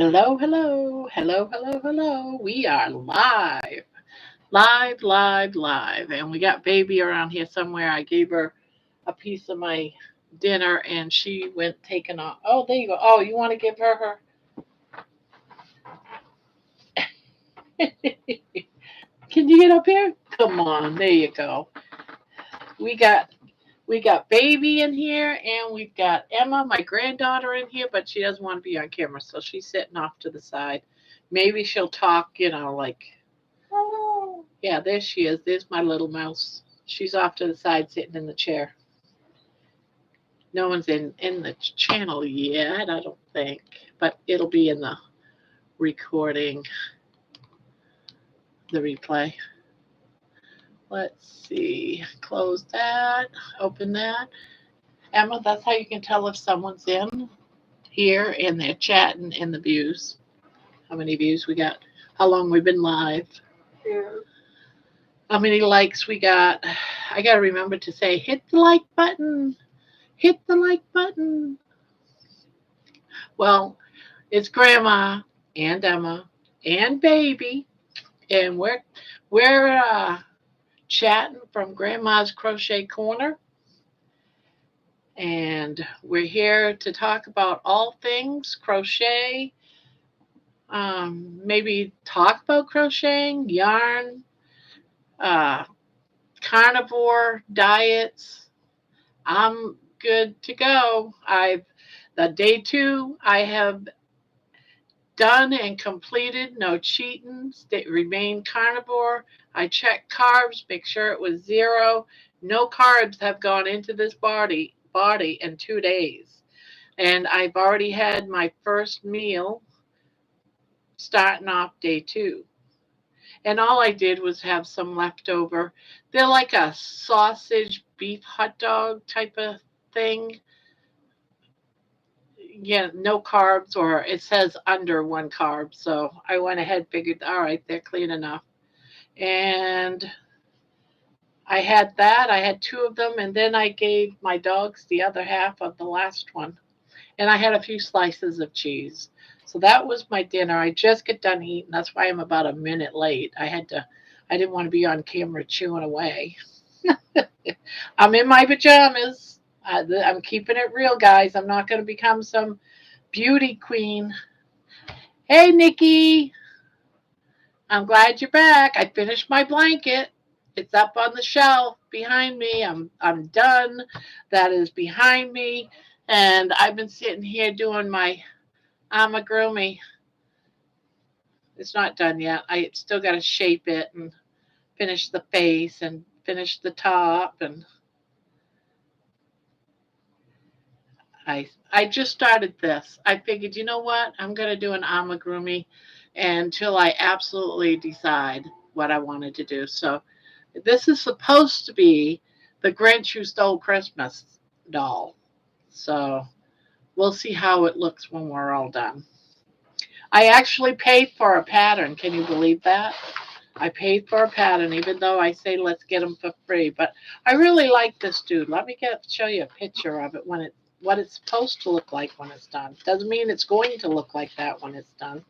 Hello, hello, hello, hello, hello. We are live, live, live, live. And we got baby around here somewhere. I gave her a piece of my dinner and she went taking off. Oh, there you go. Oh, you want to give her her? Can you get up here? Come on, there you go. We got we got baby in here and we've got Emma, my granddaughter, in here, but she doesn't want to be on camera, so she's sitting off to the side. Maybe she'll talk, like yeah, there she is. There's my little mouse. She's off to the side sitting in the chair. No one's in the channel yet, I don't think, but it'll be in the recording, the replay. Let's see. Close that. Open that. Emma, that's how you can tell if someone's in here and they're chatting in the views. How many views we got? How long we've been live? Yeah. How many likes we got? I got to remember to say, hit the like button. Hit the like button. Well, it's Grandma and Emma and Baby, and we're chatting from Grandma's Crochet Corner, and we're here to talk about all things crochet. Maybe talk about crocheting, yarn, uh, carnivore diets. I'm good to go. The day 2 I have done and completed. No cheating. Remain carnivore. I checked carbs, make sure it was 0. No carbs have gone into this body in 2 days. And I've already had my first meal starting off day 2. And all I did was have some leftover. They're like a sausage beef hot dog type of thing. Yeah, no carbs, or it says under 1 carb. So I went ahead, figured, all right, they're clean enough. And I had that. I had 2 of them, and then I gave my dogs the other half of the last one. And I had a few slices of cheese. So that was my dinner. I just got done eating. That's why I'm about a minute late. I didn't want to be on camera chewing away. I'm in my pajamas. I'm keeping it real, guys. I'm not going to become some beauty queen. Hey, Nikki. I'm glad you're back. I finished my blanket. It's up on the shelf behind me. I'm done. That is behind me. And I've been sitting here doing my amigurumi. It's not done yet. I still got to shape it and finish the face and finish the top. And I just started this. I figured, you know what? I'm going to do an amigurumi until I absolutely decide what I wanted to do. So this is supposed to be the Grinch Who Stole Christmas doll. So we'll see how it looks when we're all done. I actually paid for a pattern. Can you believe that? I paid for a pattern, even though I say let's get them for free. But I really like this dude. Let me show you a picture of it what it's supposed to look like when it's done. Doesn't mean it's going to look like that when it's done.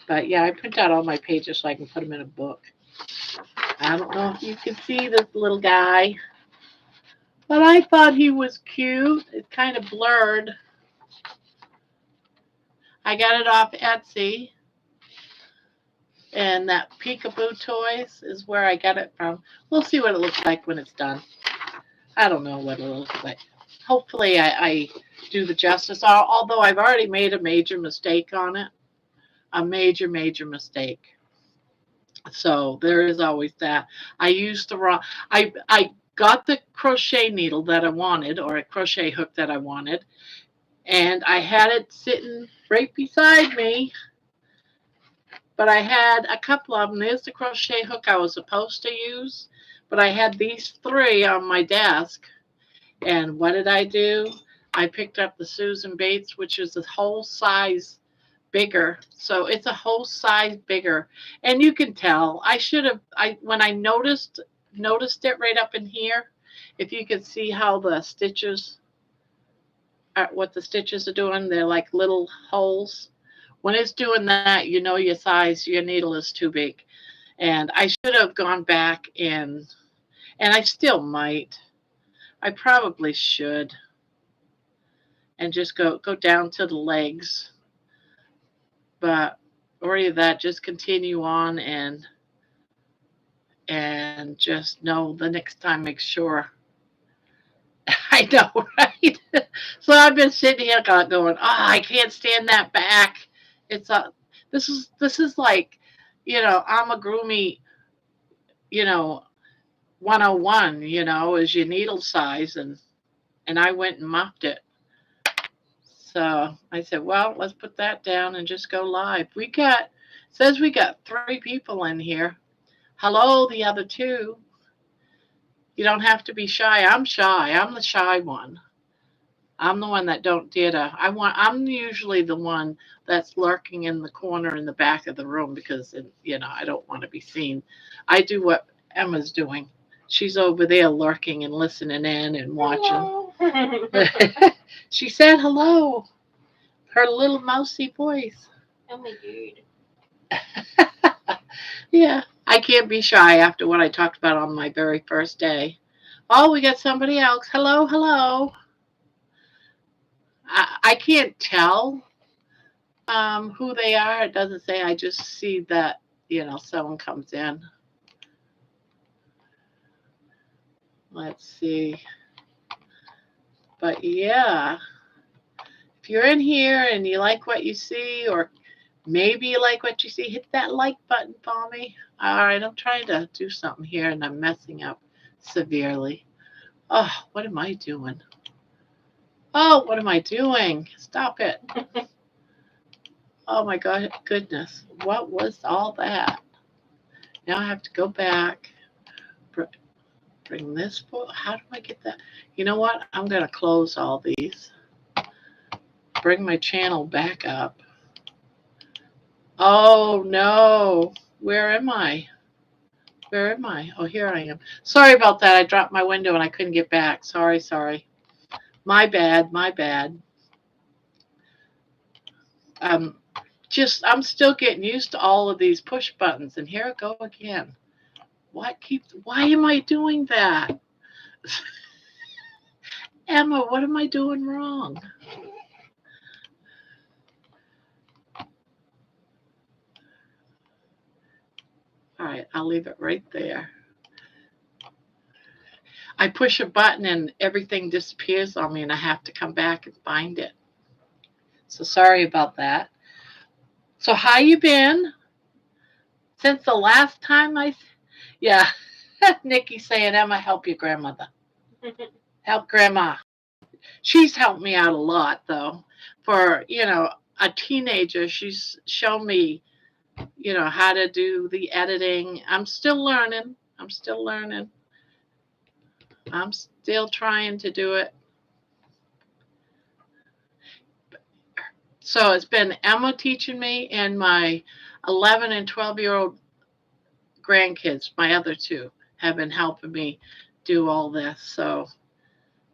But yeah, I print out all my pages so I can put them in a book. I don't know if you can see this little guy, but I thought he was cute. It's kind of blurred. I got it off Etsy. And that Peekaboo Toys is where I got it from. We'll see what it looks like when it's done. I don't know what it'll look like. Hopefully I do the justice, although I've already made a major mistake on it. A major, major mistake. So there is always that. I used the wrong, I got the crochet needle that I wanted, or a crochet hook that I wanted, and I had it sitting right beside me. But I had a couple of them. There's the crochet hook I was supposed to use. But I had these 3 on my desk. And what did I do? I picked up the Susan Bates, which is a whole size bigger. So it's a whole size bigger. And you can tell. When I noticed it right up in here, if you could see how the stitches what the stitches are doing. They're like little holes. When it's doing that, you know your size, your needle is too big. And I should have gone back and I still might. I probably should, and just go down to the legs. But or either that, just continue on and just know the next time make sure. I know, right? So I've been sitting here going, oh, I can't stand that back. It's a this is like, amigurumi, you know, 101, is your needle size, and I went and mopped it. So I said, well, let's put that down and just go live. Says we got 3 people in here. Hello, the other 2. You don't have to be shy. I'm shy. I'm the shy one. I'm the one that don't dare to. I'm usually the one that's lurking in the corner in the back of the room because I don't want to be seen. I do what Emma's doing. She's over there lurking and listening in and watching. She said hello. Her little mousy voice. Oh my god. Yeah, I can't be shy after what I talked about on my very first day. Oh, we got somebody else. Hello, hello. I can't tell who they are. It doesn't say. I just see that, someone comes in. Let's see. But yeah, if you're in here and you like what you see, or maybe you like what you see, hit that like button for me. All right, I'm trying to do something here and I'm messing up severely. Oh, what am I doing? Oh, what am I doing? Stop it. Oh my God, goodness. What was all that? Now I have to go back. Bring this forward. How do I get that? You know what? I'm going to close all these. Bring my channel back up. Oh no. Where am I? Where am I? Oh, here I am. Sorry about that. I dropped my window and I couldn't get back. Sorry. My bad. I'm still getting used to all of these push buttons, and here I go again. Why am I doing that? Emma, what am I doing wrong? All right, I'll leave it right there. I push a button and everything disappears on me and I have to come back and find it. So sorry about that. So how you been? Since the last time yeah, Nikki saying, Emma, help your grandmother. Help grandma. She's helped me out a lot though. For, a teenager, she's shown me, how to do the editing. I'm still learning. I'm still trying to do it. So it's been Emma teaching me and my 11 and 12-year-old grandkids, my other 2, have been helping me do all this. So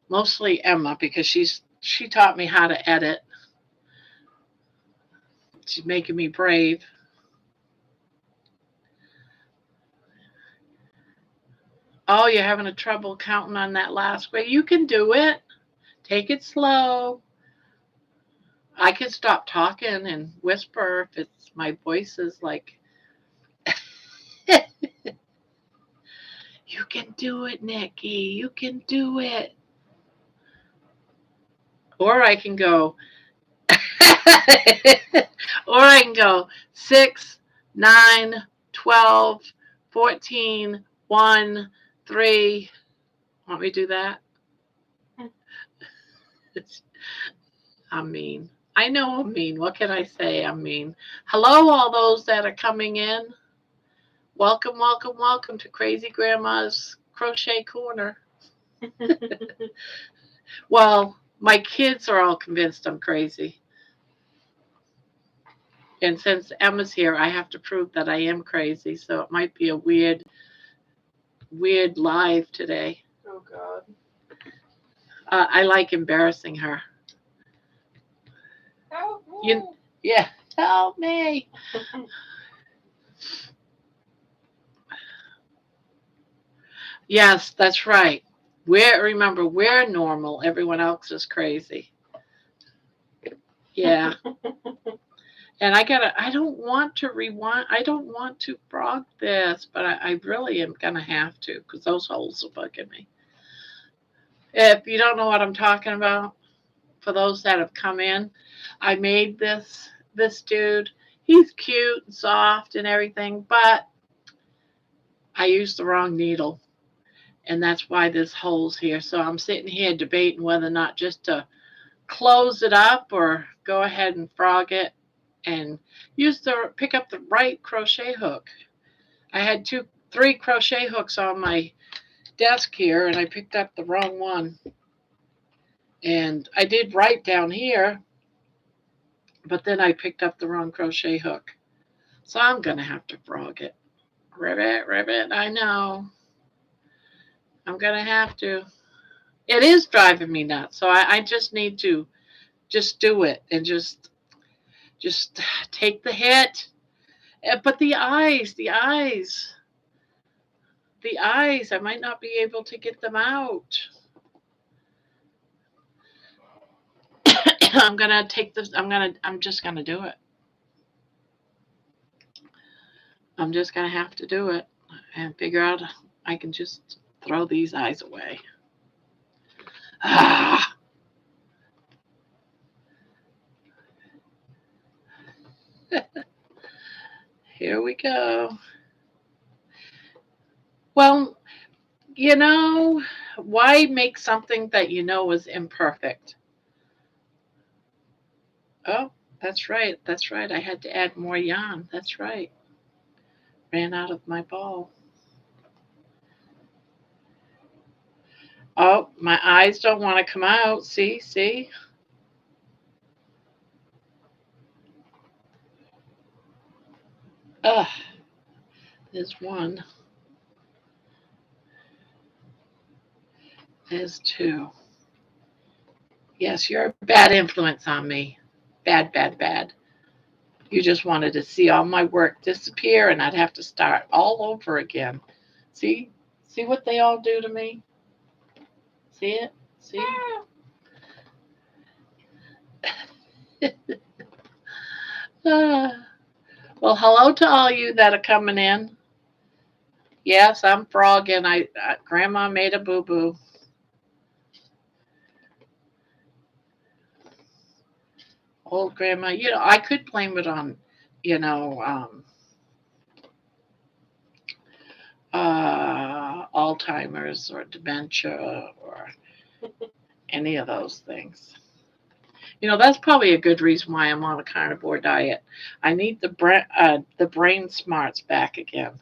mostly Emma, because she taught me how to edit. She's making me brave. Oh, you're having a trouble counting on that last way. You can do it. Take it slow. I can stop talking and whisper if it's my voice is like. You can do it, Nikki. You can do it. Or I can go. Or I can go 6, 9, 12, 14, 1, 3. Want me to do that? I'm mean. I know I'm mean. What can I say? I'm mean. Hello, all those that are coming in. Welcome to Crazy Grandma's Crochet Corner. Well, my kids are all convinced I'm crazy. And since Emma's here, I have to prove that I am crazy. So it might be a weird live today. Oh, God. I like embarrassing her. You, yeah, help me. Yes, that's right. Remember, we're normal. Everyone else is crazy. Yeah. And I don't want to rewind. I don't want to frog this, but I really am going to have to because those holes are bugging me. If you don't know what I'm talking about, for those that have come in, I made this dude. He's cute and soft and everything, but I used the wrong needle, and that's why there's holes here. So I'm sitting here debating whether or not just to close it up or go ahead and frog it and pick up the right crochet hook. I had three crochet hooks on my desk here, and I picked up the wrong one. And I did right down here, but then I picked up the wrong crochet hook. So I'm going to have to frog it. Ribbit, ribbit, I know. I'm going to have to. It is driving me nuts. So I just need to just do it and just take the hit. But the eyes, I might not be able to get them out. I'm going to take this. I'm just going to do it. I'm just going to have to do it and figure out I can just throw these eyes away. Ah, here we go. Well, why make something that you know is imperfect? Oh, that's right. That's right. I had to add more yarn. That's right. Ran out of my ball. Oh, my eyes don't want to come out. See, see? Ugh, there's one. There's two. Yes, you're a bad influence on me. Bad, bad, bad. You just wanted to see all my work disappear and I'd have to start all over again. See? See what they all do to me? See it? See? Ah. Well, hello to all you that are coming in. Yes, I'm frogging. Grandma made a boo boo. Old grandma. I could blame it on, you know, um, Alzheimer's or dementia or any of those things. That's probably a good reason why I'm on a carnivore diet. I need the brain smarts back again.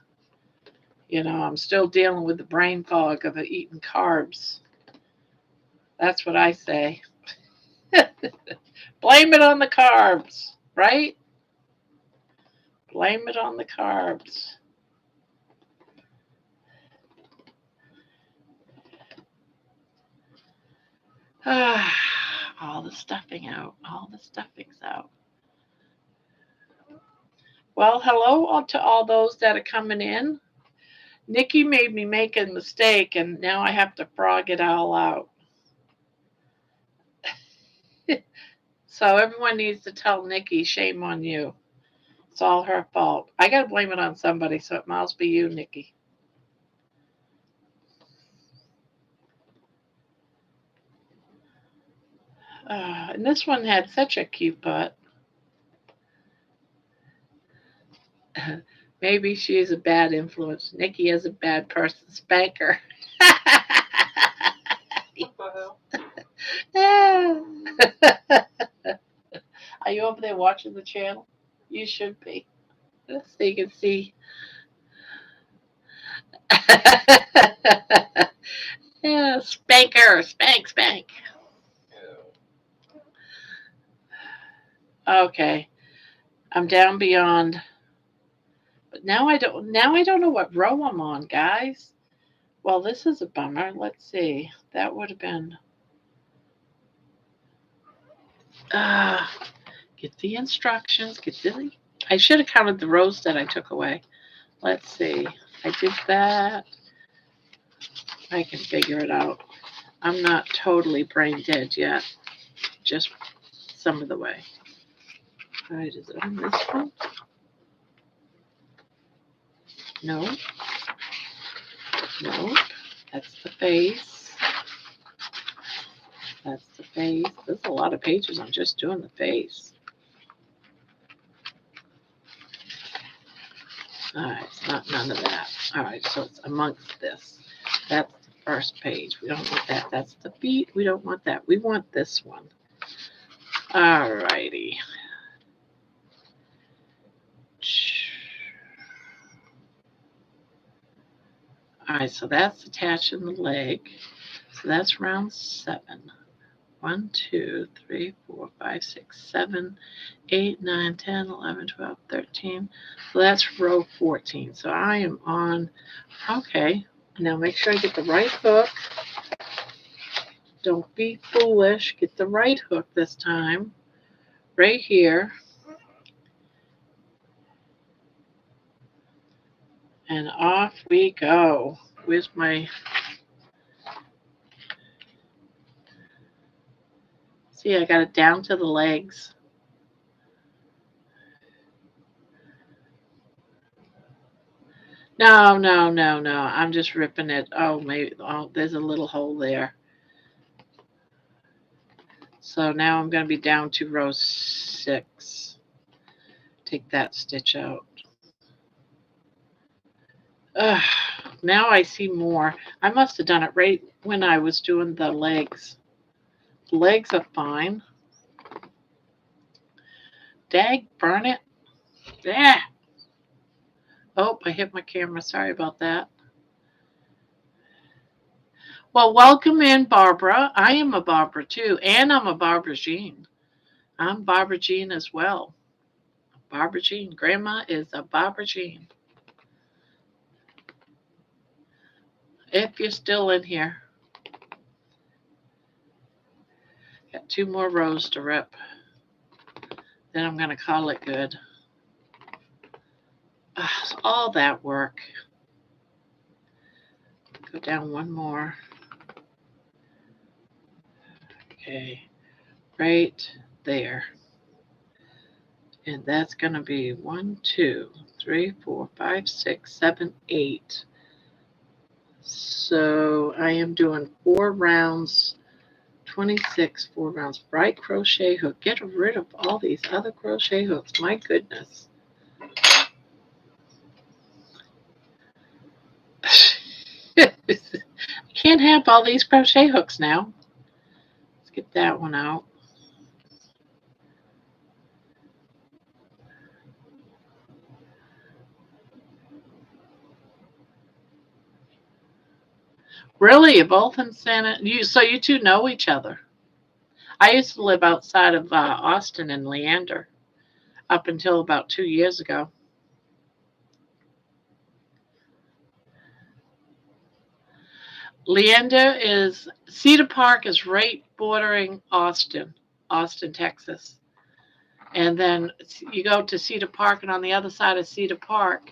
I'm still dealing with the brain fog of eating carbs. That's what I say. Blame it on the carbs, right? Blame it on the carbs. Ah, all the stuffing out. All the stuffing's out. Well, hello to all those that are coming in. Nikki made me make a mistake, and now I have to frog it all out. So everyone needs to tell Nikki, shame on you. It's all her fault. I got to blame it on somebody, so it must be you, Nikki. And this one had such a cute butt. Maybe she is a bad influence. Nikki is a bad person. Spanker. Are you over there watching the channel? You should be. So you can see. Yeah, spanker, spank, spank. Okay, I'm down beyond. But now I don't know what row I'm on, guys. Well, this is a bummer. Let's see. That would have been. Uh, Get the instructions. I should have counted the rows that I took away. Let's see. I did that. I can figure it out. I'm not totally brain dead yet. Just some of the way. All right, is it on this one? No. Nope. That's the face. That's the face. There's a lot of pages on just doing the face. All right, it's not none of that. All right, so it's amongst this. That's the first page. We don't want that. That's the feet. We don't want that. We want this one. All righty. All right, so that's attaching the leg. So that's round 7. 1, 2, 3, 4, 5, 6, 7, 8, 9, 10, 11, 12, 13. So that's row 14. So I am on, okay. Now make sure I get the right hook. Don't be foolish. Get the right hook this time. Right here. And off we go. Where's my... See, I got it down to the legs. No, no, no, no. I'm just ripping it. Oh, maybe. Oh, there's a little hole there. So now I'm going to be down to row 6. Take that stitch out. Ugh, now I see more. I must have done it right when I was doing the legs. The legs are fine. Dag, burn it. Yeah. Oh, I hit my camera. Sorry about that. Well, welcome in, Barbara. I am a Barbara, too. And I'm a Barbara Jean. I'm Barbara Jean as well. Barbara Jean. Grandma is a Barbara Jean. If you're still in here. Got 2 more rows to rip. Then I'm going to call it good. All that work. Go down 1 more. Okay. Right there. And that's going to be 1, 2, 3, 4, 5, 6, 7, 8. So I am doing 4 rounds, 26, 4 rounds. Right crochet hook. Get rid of all these other crochet hooks. My goodness. I can't have all these crochet hooks now. Let's get that one out. Really? You're both in Santa? So you two know each other? I used to live outside of Austin and Leander up until about 2 years ago. Leander is, Cedar Park is right bordering Austin, Texas. And then you go to Cedar Park, and on the other side of Cedar Park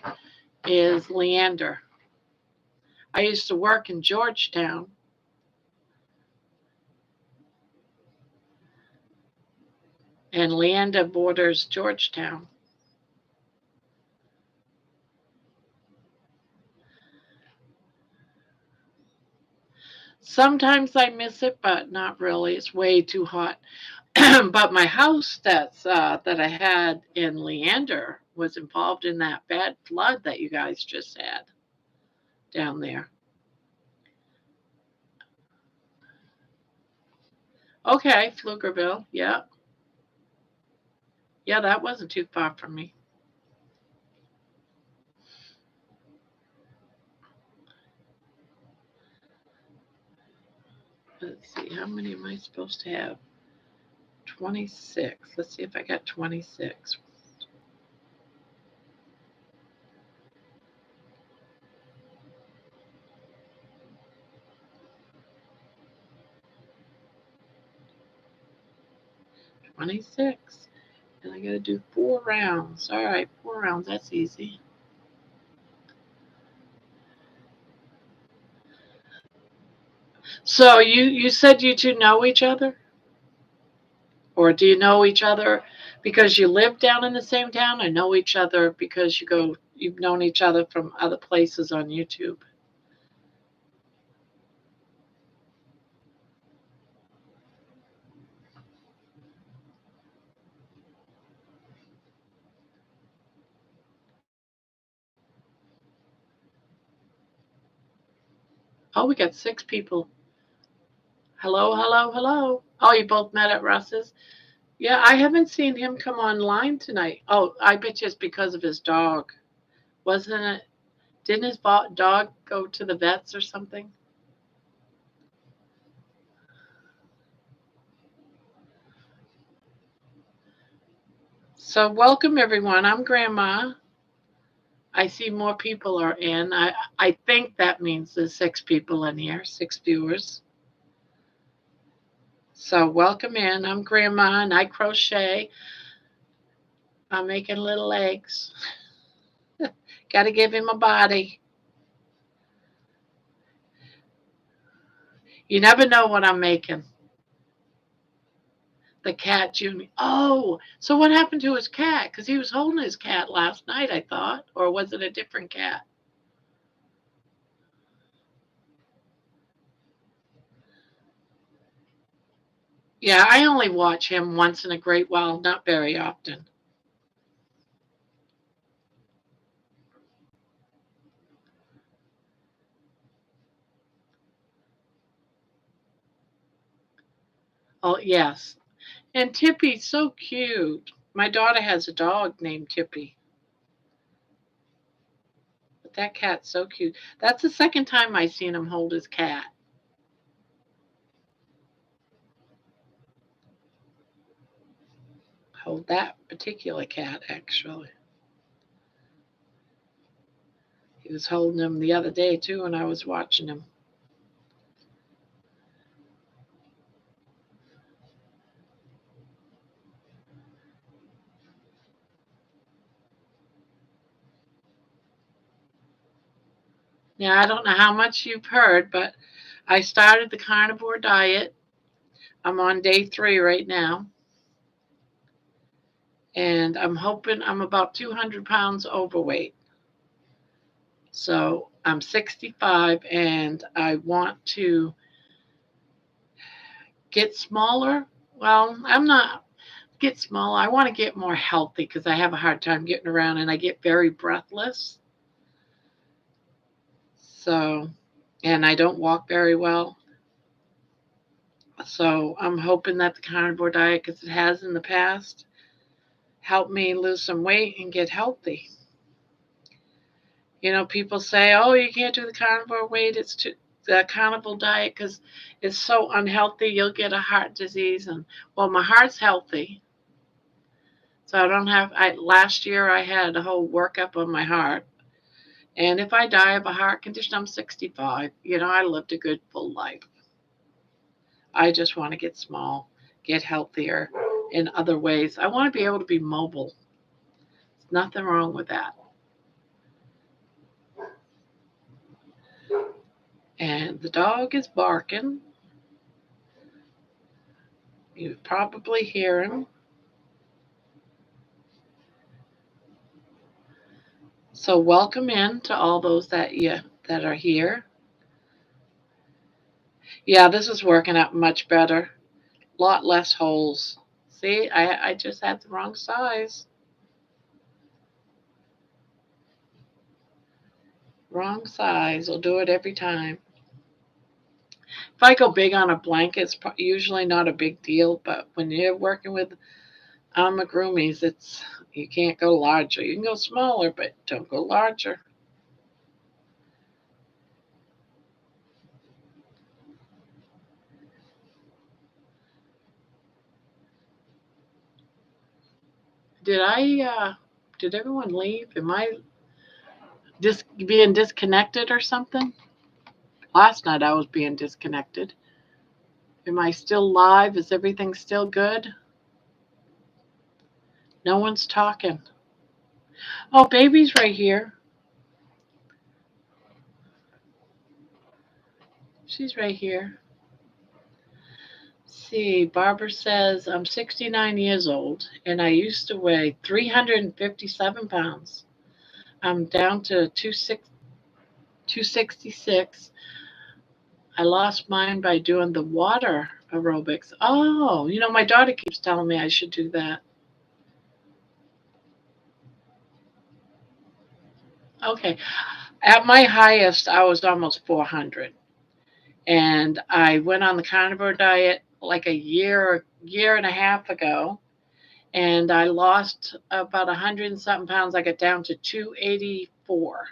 is Leander. I used to work in Georgetown. And Leander borders Georgetown. Sometimes I miss it, but not really. It's way too hot. But my house that I had in Leander was involved in that bad flood that you guys just had down there. Okay, Pflugerville. Yeah. Yeah, that wasn't too far from me. Let's see, how many am I supposed to have? 26. Let's see if I got 26. $26. And I got to do 4 rounds. All right, 4 rounds. That's easy. So you said you two know each other? Or do you know each other because you live down in the same town? Or know each other because you've known each other from other places on YouTube? Oh, we got 6 people. Hello, hello, hello. Oh, you both met at Russ's? Yeah, I haven't seen him come online tonight. Oh, I bet you it's because of his dog. Wasn't it? Didn't his dog go to the vets or something? So, welcome everyone. I'm Grandma. I see more people are in. I think that means there's 6 people in here, 6 viewers. So, welcome in. I'm Grandma and I crochet. I'm making little eggs. Got to give him a body. You never know what I'm making. The cat, Junior. Oh, so what happened to his cat? Because he was holding his cat last night, I thought. Or was it a different cat? Yeah, I only watch him once in a great while, not very often. Oh, yes. And Tippy's so cute. My daughter has a dog named Tippy. But that cat's so cute. That's the second time I seen him hold his cat. Hold that particular cat, actually. He was holding him the other day, too, and I was watching him. Now, I don't know how much you've heard, but I started the carnivore diet. I'm on day 3 right now. And I'm hoping I'm about 200 pounds overweight. So I'm 65 and I want to get smaller. Well, I'm not get smaller. I want to get more healthy because I have a hard time getting around and I get very breathless. So, and I don't walk very well. So I'm hoping that the carnivore diet, because it has in the past, helped me lose some weight and get healthy. You know, people say, "Oh, you can't do the carnivore weight. It's too the carnivore diet because it's so unhealthy. You'll get a heart disease." And well, my heart's healthy, so I don't have. I last year I had a whole workup on my heart, and if I die of a heart condition, I'm 65. You know, I lived a good full life. I just want to get small, get healthier in other ways. I want to be able to be mobile. There's nothing wrong with that. And the dog is barking. You probably hear him. So welcome in to all those that are here. Yeah, this is working out much better. A lot less holes. See, I just had the wrong size. Wrong size. I'll do it every time. If I go big on a blanket, it's usually not a big deal. But when you're working with amigurumis, it's you can't go larger. You can go smaller, but don't go larger. Did I? Did everyone leave? Am I being disconnected or something? Last night I was being disconnected. Am I still live? Is everything still good? No one's talking. Oh, baby's right here. She's right here. See, Barbara says, I'm 69 years old and I used to weigh 357 pounds. I'm down to 266. I lost mine by doing the water aerobics. Oh, my daughter keeps telling me I should do that. Okay. At my highest, I was almost 400. And I went on the carnivore diet like a year and a half ago. And I lost about 100 and something pounds. I got down to 284.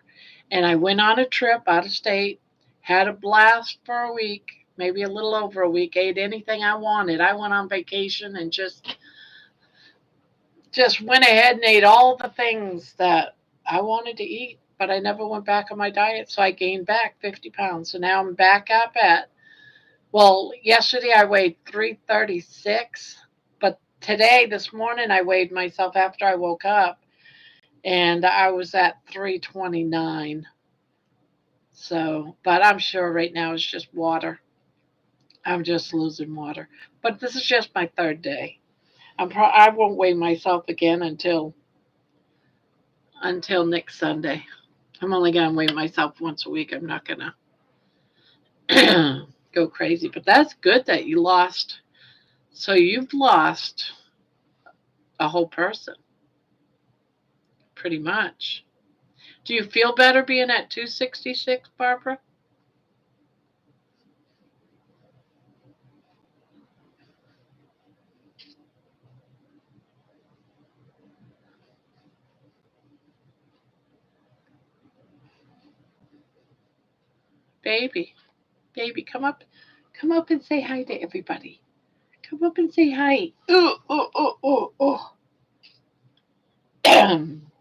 And I went on a trip out of state, had a blast for a week, maybe a little over a week, ate anything I wanted. I went on vacation and just went ahead and ate all the things that I wanted to eat, but I never went back on my diet. So I gained back 50 pounds. So now I'm back up at, well, yesterday I weighed 336, but today, this morning, I weighed myself after I woke up and I was at 329. So, but I'm sure right now it's just water. I'm just losing water. But this is just my third day. I won't weigh myself again until next Sunday. I'm only going to weigh myself once a week. I'm not going to go crazy. But that's good that you lost. So you've lost a whole person, pretty much. Do you feel better being at 266, Barbara? Baby, baby, come up and say hi to everybody. Come up and say hi. Oh, oh, oh, oh, oh.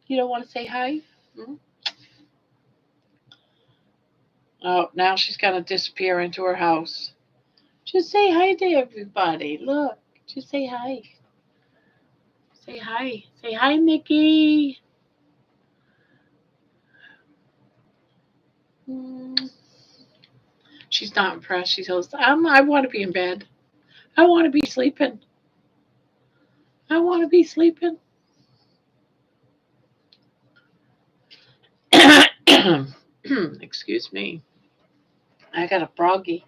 You don't want to say hi? Hmm? Oh, now she's going to disappear into her house. Just say hi to everybody. Look, just say hi. Say hi. Say hi, Nikki. Mm. She's not impressed. She says, I want to be in bed. I want to be sleeping. I want to be sleeping. Excuse me. I got a froggy.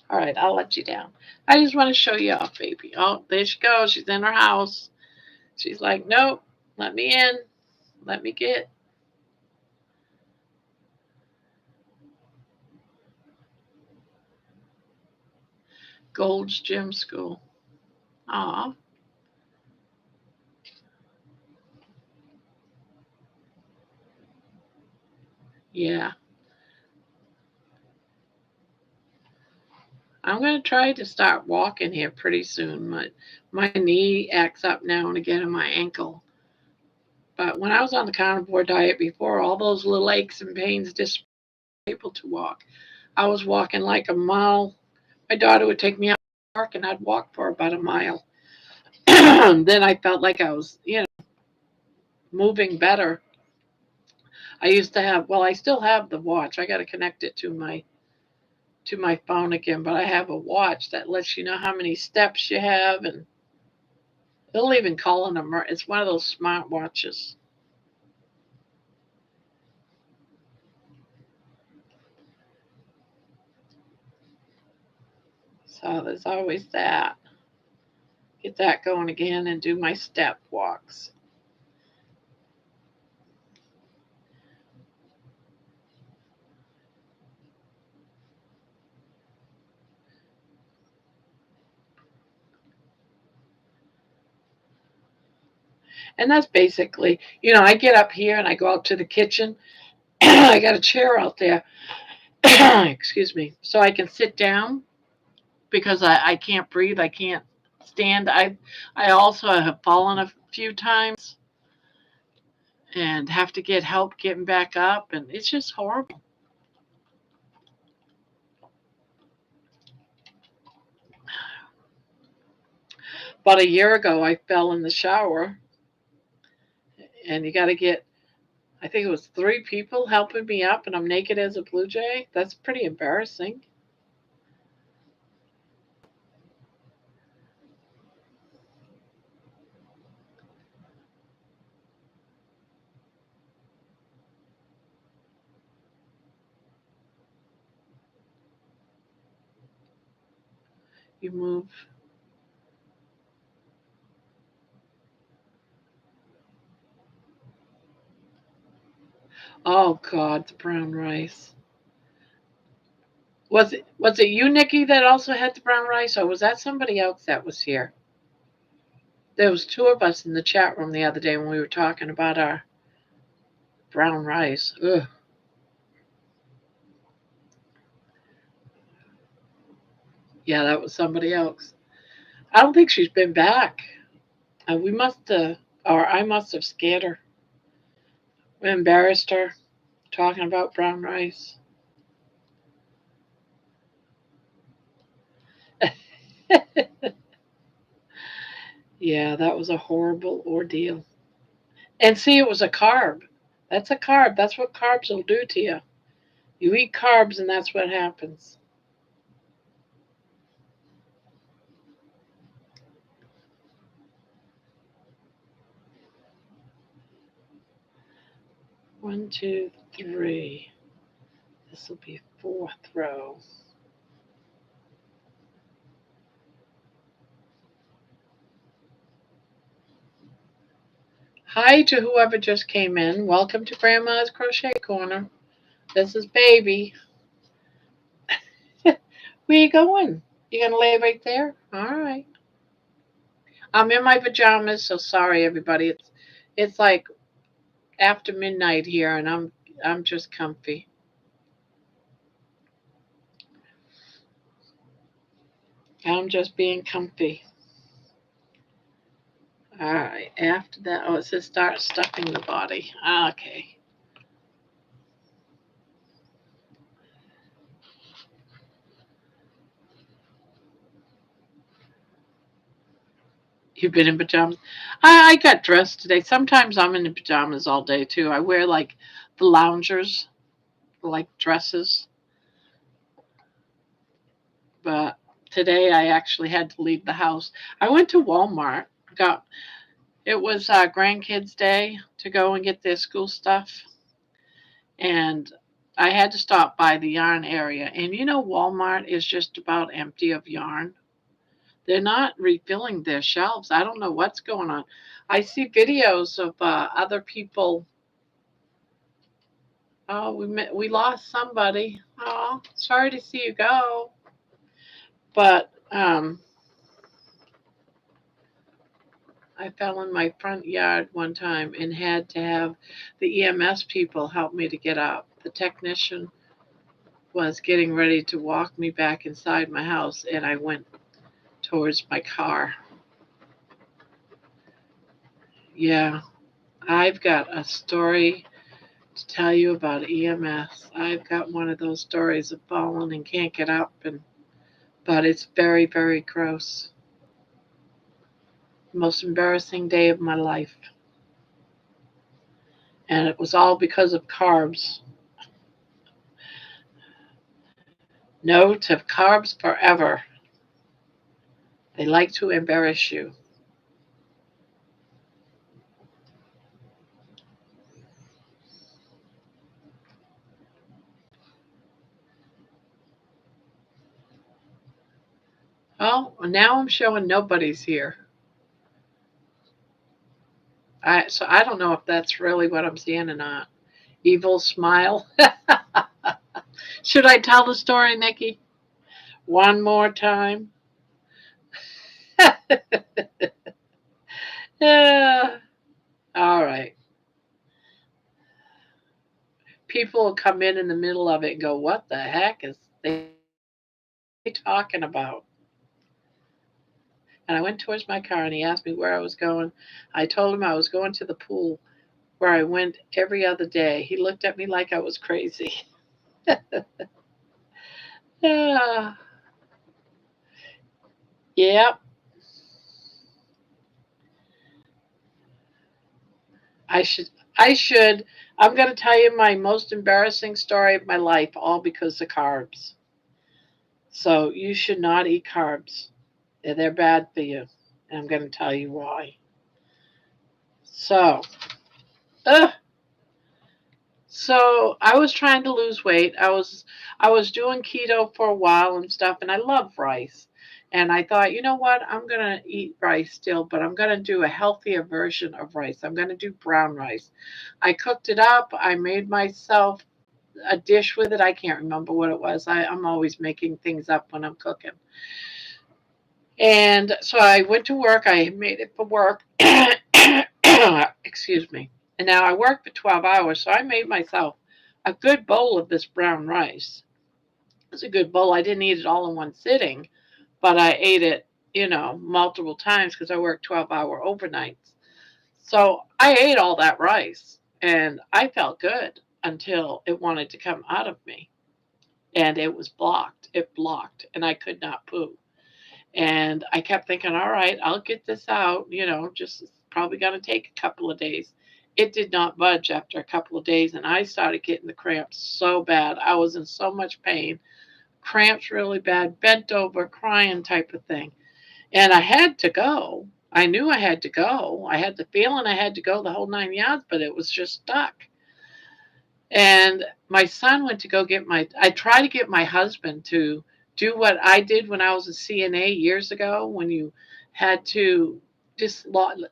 All right, I'll let you down. I just want to show you off, baby. Oh, there she goes. She's in her house. She's like, nope, let me in. Let me get. Gold's Gym School. Aw, yeah. I'm going to try to start walking here pretty soon. My knee acts up now and again in my ankle. But when I was on the carnivore diet before, all those little aches and pains disappeared. Able to walk. I was walking like a mile. My daughter would take me out to the park and I'd walk for about a mile. Then I felt like I was, moving better. I used to have, well, I still have the watch. I got to connect it to my phone again, but I have a watch that lets you know how many steps you have, and it'll even call an It's one of those smart watches. So there's always that. Get that going again and do my step walks. And that's basically, I get up here and I go out to the kitchen. I got a chair out there. Excuse me. So I can sit down because I can't breathe. I can't stand. I also have fallen a few times and have to get help getting back up, and it's just horrible. About a year ago, I fell in the shower and you got to get, I think it was 3 people helping me up, and I'm naked as a blue jay. That's pretty embarrassing. You move. Oh God, the brown rice. Was it you, Nikki, that also had the brown rice, or was that somebody else that was here? There was 2 of us in the chat room the other day when we were talking about our brown rice. Ugh. Yeah, that was somebody else. I don't think she's been back. We must have, or I must have scared her, embarrassed her, talking about brown rice. Yeah, that was a horrible ordeal. And see, it was a carb. That's a carb. That's what carbs will do to you. You eat carbs, and that's what happens. One, two, three. This will be 4th row. Hi to whoever just came in. Welcome to Grandma's Crochet Corner. This is Baby. Where you going? You gonna lay right there? All right. I'm in my pajamas, so sorry everybody. It's like after midnight here, and I'm just comfy. I'm just being comfy. All right. After that, oh, it says start stuffing the body. Okay. You've been in pajamas. I got dressed today. Sometimes I'm in pajamas all day too. I wear like the loungers, like dresses, but today I actually had to leave the house. I went to Walmart. Got It was grandkids' day to go and get their school stuff, and I had to stop by the yarn area. And Walmart is just about empty of yarn. They're not refilling their shelves. I don't know what's going on. I see videos of other people. Oh, we lost somebody. Oh, sorry to see you go. But I fell in my front yard one time and had to have the EMS people help me to get up. The technician was getting ready to walk me back inside my house, and I went towards my car. Yeah, I've got a story to tell you about EMS. I've got one of those stories of falling and can't get up, but it's very, very gross. Most embarrassing day of my life. And it was all because of carbs. No to carbs forever. They like to embarrass you. Oh, now I'm showing nobody's here. So I don't know if that's really what I'm seeing or not. Evil smile. Should I tell the story, Nikki? One more time? Yeah. All right. People will come in the middle of it and go, "What the heck is they talking about?" And I went towards my car and he asked me where I was going. I told him I was going to the pool where I went every other day. He looked at me like I was crazy. Yeah. Yep. I should, I should, I'm going to tell you my most embarrassing story of my life, all because of carbs. So you should not eat carbs. They're bad for you. And I'm going to tell you why. So, ugh, so I was trying to lose weight. I was doing keto for a while and stuff, and I love rice. And I thought, you know what? I'm gonna eat rice still, but I'm gonna do a healthier version of rice. I'm gonna do brown rice. I cooked it up. I made myself a dish with it. I can't remember what it was. I'm always making things up when I'm cooking. And so I went to work. I made it for work. Excuse me. And now I worked for 12 hours, so I made myself a good bowl of this brown rice. It was a good bowl. I didn't eat it all in one sitting, but I ate it, multiple times because I worked 12-hour overnights. So I ate all that rice and I felt good until it wanted to come out of me and it was blocked. It blocked and I could not poo. And I kept thinking, all right, I'll get this out, just probably going to take a couple of days. It did not budge after a couple of days, and I started getting the cramps so bad. I was in so much pain, cramps really bad, bent over, crying type of thing. And I had to go. I knew I had to go. I had the feeling I had to go the whole 9 yards, but it was just stuck. And my son went to go I tried to get my husband to do what I did when I was a CNA years ago, when you had to just, a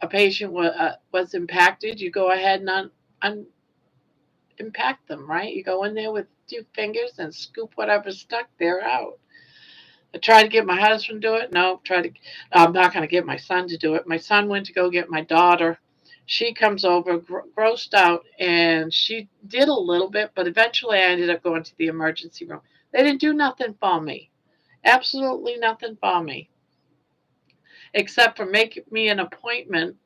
patient was impacted, you go ahead and impact them, right? You go in there with 2 fingers and scoop whatever's stuck there out. I tried to get my husband to do it. No, I'm not going to get my son to do it. My son went to go get my daughter. She comes over, grossed out, and she did a little bit, but eventually I ended up going to the emergency room. They didn't do nothing for me. Absolutely nothing for me. Except for making me an appointment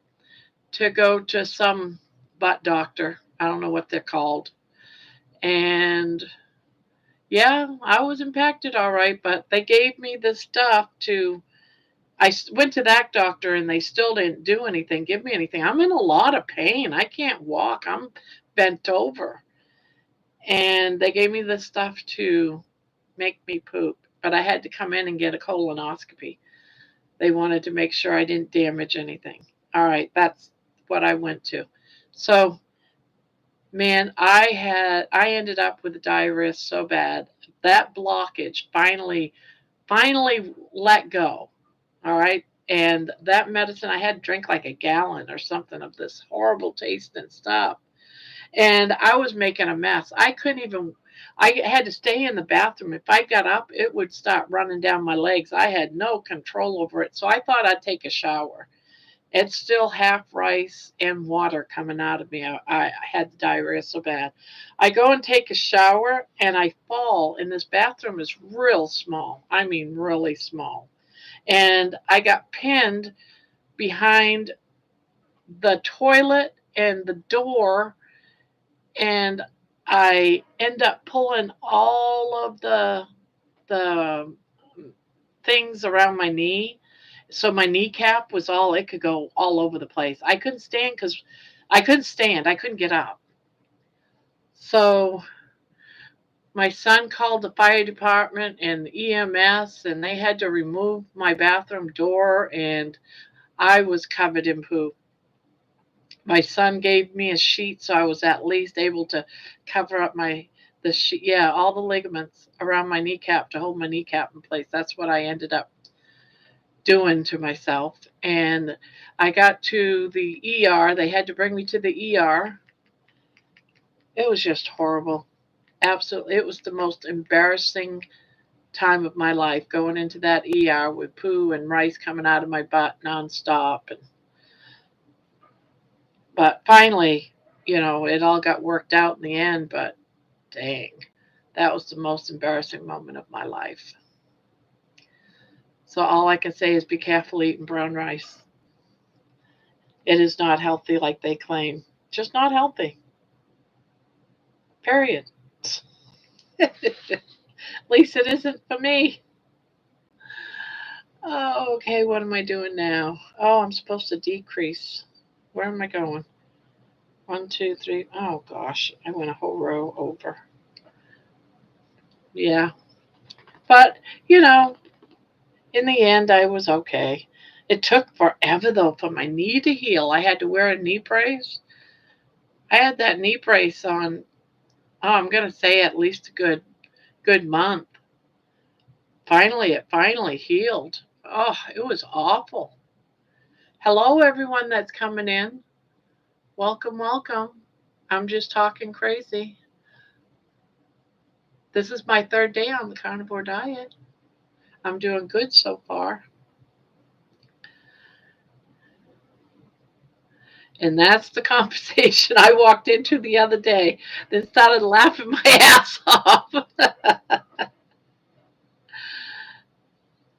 to go to some butt doctor. I don't know what they're called. And yeah, I was impacted all right, but they gave me the stuff to. I went to that doctor and they still didn't do anything, give me anything. I'm in a lot of pain. I can't walk. I'm bent over. And they gave me the stuff to make me poop, but I had to come in and get a colonoscopy. They wanted to make sure I didn't damage anything. All right, that's what I went to. So, man, I ended up with diarrhea so bad. That blockage finally let go. All right. And that medicine, I had to drink like a gallon or something of this horrible tasting stuff. And I was making a mess. I had to stay in the bathroom. If I got up, it would start running down my legs. I had no control over it. So I thought I'd take a shower. It's still half rice and water coming out of me. I had the diarrhea so bad. I go and take a shower and I fall. And this bathroom is real small. I mean, really small. And I got pinned behind the toilet and the door, and I end up pulling all of the things around my knee. So my kneecap was all it could go all over the place. I couldn't stand because I couldn't stand. I couldn't get up. So my son called the fire department and EMS, and they had to remove my bathroom door, and I was covered in poop. My son gave me a sheet, so I was at least able to cover up the sheet. Yeah, all the ligaments around my kneecap to hold my kneecap in place. That's what I ended up doing to myself. And I got to the ER. They had to bring me to the ER. It was just horrible. Absolutely, it was the most embarrassing time of my life going into that ER with poo and rice coming out of my butt nonstop. But finally, it all got worked out in the end. But dang, that was the most embarrassing moment of my life. So all I can say is be careful eating brown rice. It is not healthy like they claim. Just not healthy. Period. At least it isn't for me. Oh, okay, what am I doing now? Oh, I'm supposed to decrease. Where am I going? 1, 2, 3. Oh gosh, I went a whole row over. Yeah. But, in the end, I was okay. It took forever, though, for my knee to heal. I had to wear a knee brace. I had that knee brace on, I'm going to say at least a good month. It finally healed. Oh, it was awful. Hello, everyone that's coming in. Welcome, welcome. I'm just talking crazy. This is my 3rd day on the carnivore diet. I'm doing good so far. And that's the conversation I walked into the other day, then started laughing my ass off.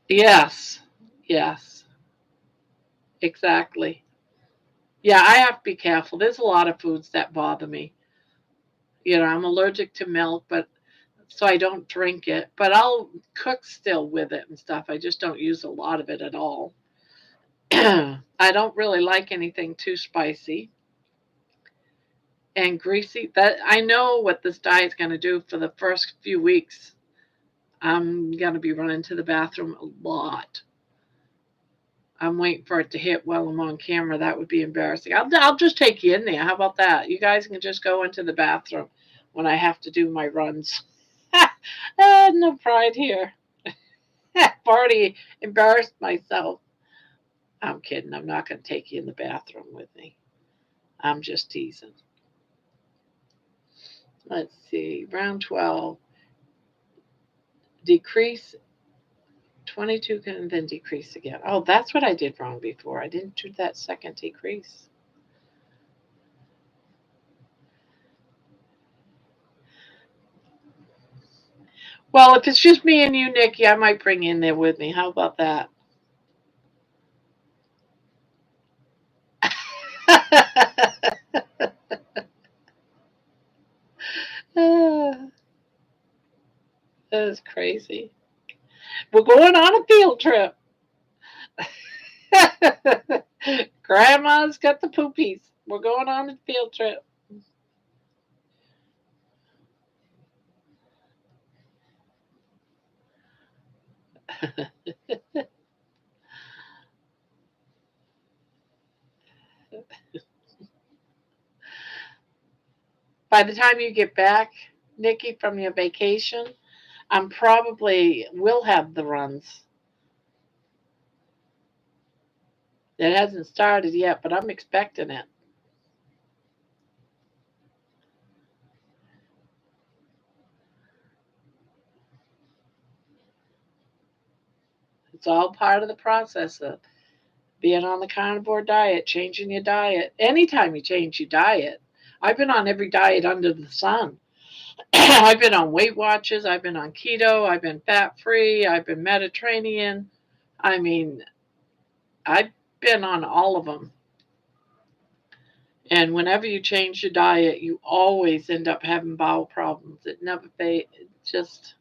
Yes, yes, exactly. Yeah, I have to be careful. There's a lot of foods that bother me. I'm allergic to milk, but so I don't drink it, but I'll cook still with it and stuff. I just don't use a lot of it at all. I don't really like anything too spicy and greasy. That I know what this diet's going to do for the first few weeks. I'm going to be running to the bathroom a lot. I'm waiting for it to hit while I'm on camera. That would be embarrassing. I'll just take you in there. How about that? You guys can just go into the bathroom when I have to do my runs. No pride here. I've already embarrassed myself. I'm kidding. I'm not going to take you in the bathroom with me. I'm just teasing. Let's see. Round 12. Decrease 22 and then decrease again. Oh, that's what I did wrong before. I didn't do that second decrease. Well, if it's just me and you, Nikki, I might bring you in there with me. How about that? That is crazy. We're going on a field trip. Grandma's got the poopies. We're going on a field trip. By the time you get back, Nikki, from your vacation, I'm probably will have the runs. It hasn't started yet, but I'm expecting it. It's all part of the process of being on the carnivore diet, changing your diet. Anytime you change your diet, I've been on every diet under the sun. I've been on Weight Watchers, I've been on keto, I've been fat free, I've been Mediterranean. I mean, I've been on all of them. And whenever you change your diet, you always end up having bowel problems. It never fades. It's just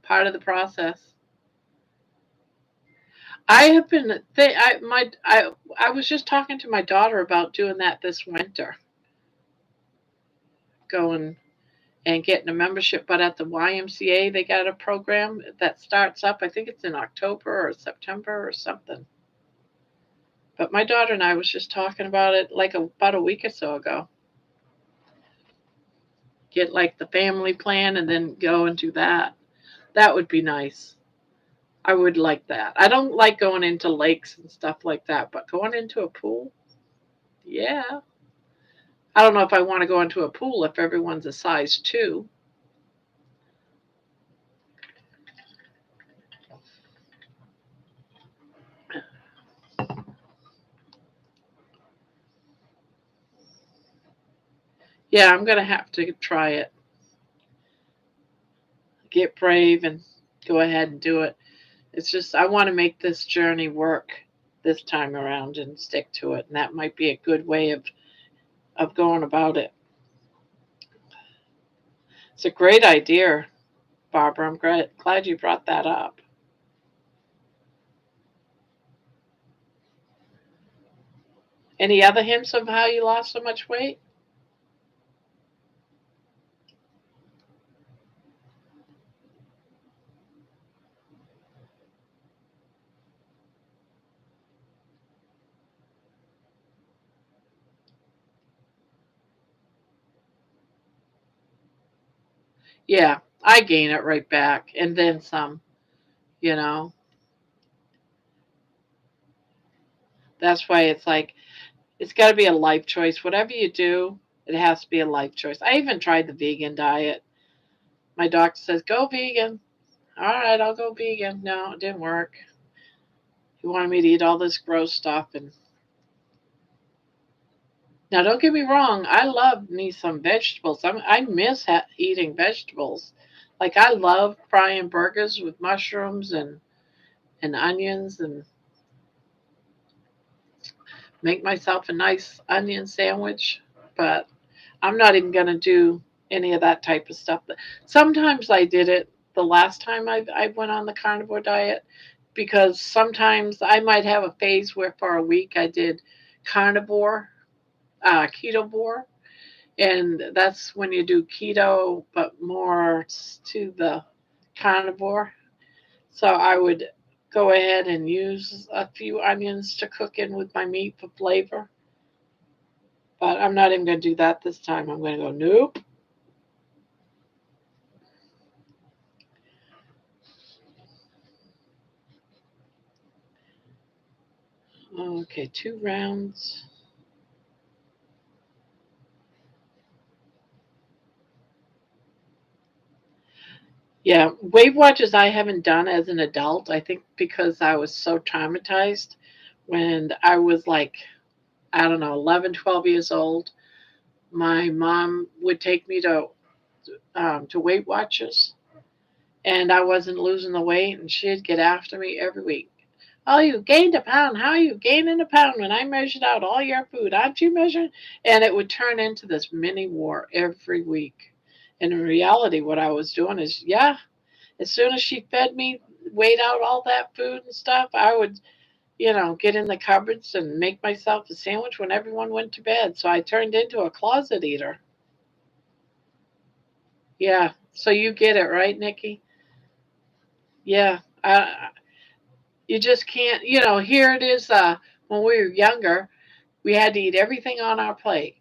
part of the process. I have been. I was just talking to my daughter about doing that this winter, going and getting a membership. But at the YMCA, they got a program that starts up. I think it's in October or September or something. But my daughter and I was just talking about it like about a week or so ago. Get like the family plan and then go and do that. That would be nice. I would like that. I don't like going into lakes and stuff like that, but going into a pool, yeah. I don't know if I want to go into a pool if everyone's a size 2. Yeah, I'm going to have to try it. Get brave and go ahead and do it. It's just, I want to make this journey work this time around and stick to it. And that might be a good way of going about it. It's a great idea, Barbara. I'm glad you brought that up. Any other hints of how you lost so much weight? Yeah, I gain it right back and then some, you know. That's why it's like it's got to be a life choice. Whatever you do, it has to be a life choice. I even tried the vegan diet. My doctor says, go vegan. All right, I'll go vegan. No, it didn't work. He wanted me to eat all this gross stuff. And now, don't get me wrong, I love me some vegetables. I miss eating vegetables. Like, I love frying burgers with mushrooms and onions and make myself a nice onion sandwich. But I'm not even going to do any of that type of stuff. Sometimes I did it the last time I went on the carnivore diet because sometimes I might have a phase where for a week I did carnivore, ketovore, and that's when you do keto, but more to the carnivore. So I would go ahead and use a few onions to cook in with my meat for flavor. But I'm not even going to do that this time. I'm going to go, nope. Okay, 2 rounds. Yeah, Weight Watchers I haven't done as an adult. I think because I was so traumatized when I was like, I don't know, 11, 12 years old. My mom would take me to Weight Watchers, and I wasn't losing the weight, and she'd get after me every week. Oh, you gained a pound. How are you gaining a pound when I measured out all your food? Aren't you measuring? And it would turn into this mini war every week. And in reality, what I was doing is, yeah, as soon as she fed me, weighed out all that food and stuff, I would, get in the cupboards and make myself a sandwich when everyone went to bed. So I turned into a closet eater. Yeah. So you get it, right, Nikki? Yeah. You just can't, here it is. When we were younger, we had to eat everything on our plate.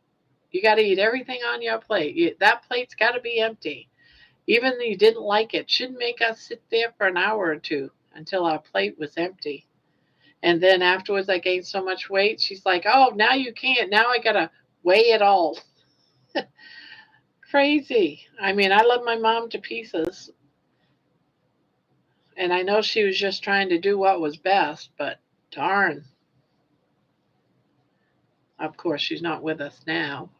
You got to eat everything on your plate. That plate's got to be empty. Even though you didn't like it, shouldn't make us sit there for an hour or two until our plate was empty. And then afterwards, I gained so much weight. She's like, "Oh, now you can't. Now I gotta weigh it all." Crazy. I mean, I love my mom to pieces, and I know she was just trying to do what was best. But darn, of course, she's not with us now.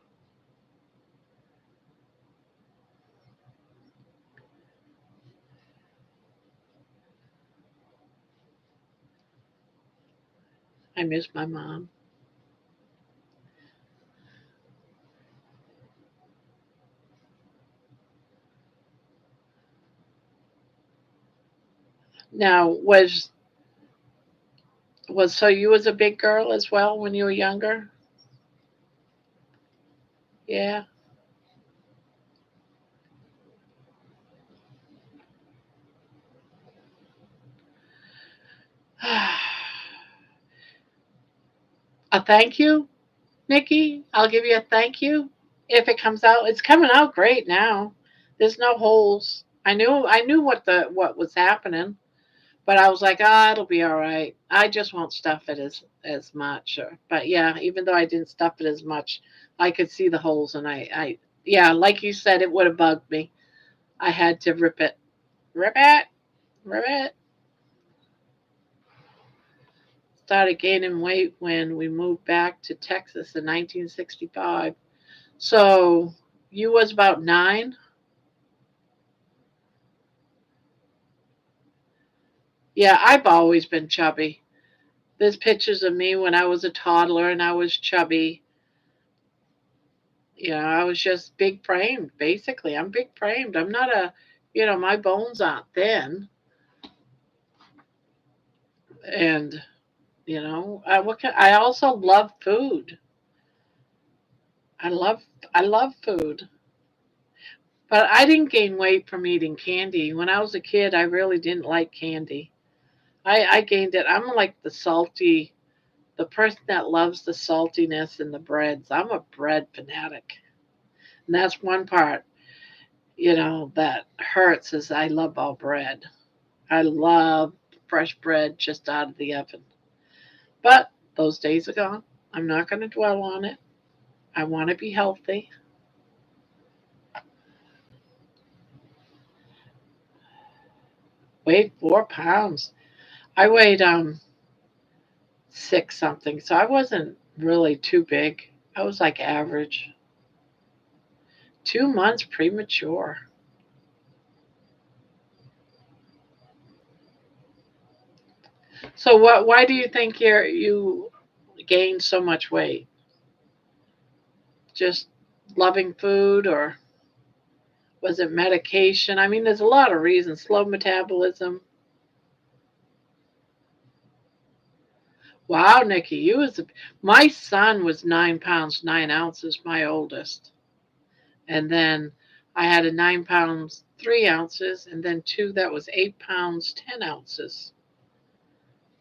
I miss my mom. Now, was so you was a big girl as well when you were younger? Yeah. A thank you, Nikki. I'll give you a thank you if it comes out. It's coming out great now. There's no holes. I knew what was happening, but I was like, ah, it'll be all right. I just won't stuff it as much. But yeah, even though I didn't stuff it as much, I could see the holes, and I yeah, like you said, it would have bugged me. I had to rip it, rip it. Started gaining weight when we moved back to Texas in 1965. So you was about 9. Yeah, I've always been chubby. There's pictures of me when I was a toddler and I was chubby. I was just big framed, basically. I'm big framed. I'm not my bones aren't thin. And I also love food. I love I love food. But I didn't gain weight from eating candy. When I was a kid, I really didn't like candy. I gained it. I'm like the person that loves the saltiness and the breads. I'm a bread fanatic. And that's one part, that hurts is I love all bread. I love fresh bread just out of the oven. But those days are gone. I'm not going to dwell on it. I want to be healthy. Weighed 4 pounds. I weighed 6 something, so I wasn't really too big. I was like average. 2 months premature. So what? Why do you think you gained so much weight? Just loving food, or was it medication? I mean, there's a lot of reasons. Slow metabolism. Wow, Nikki, my son was 9 pounds 9 ounces, my oldest, and then I had a 9 pounds 3 ounces, and then two that was 8 pounds 10 ounces.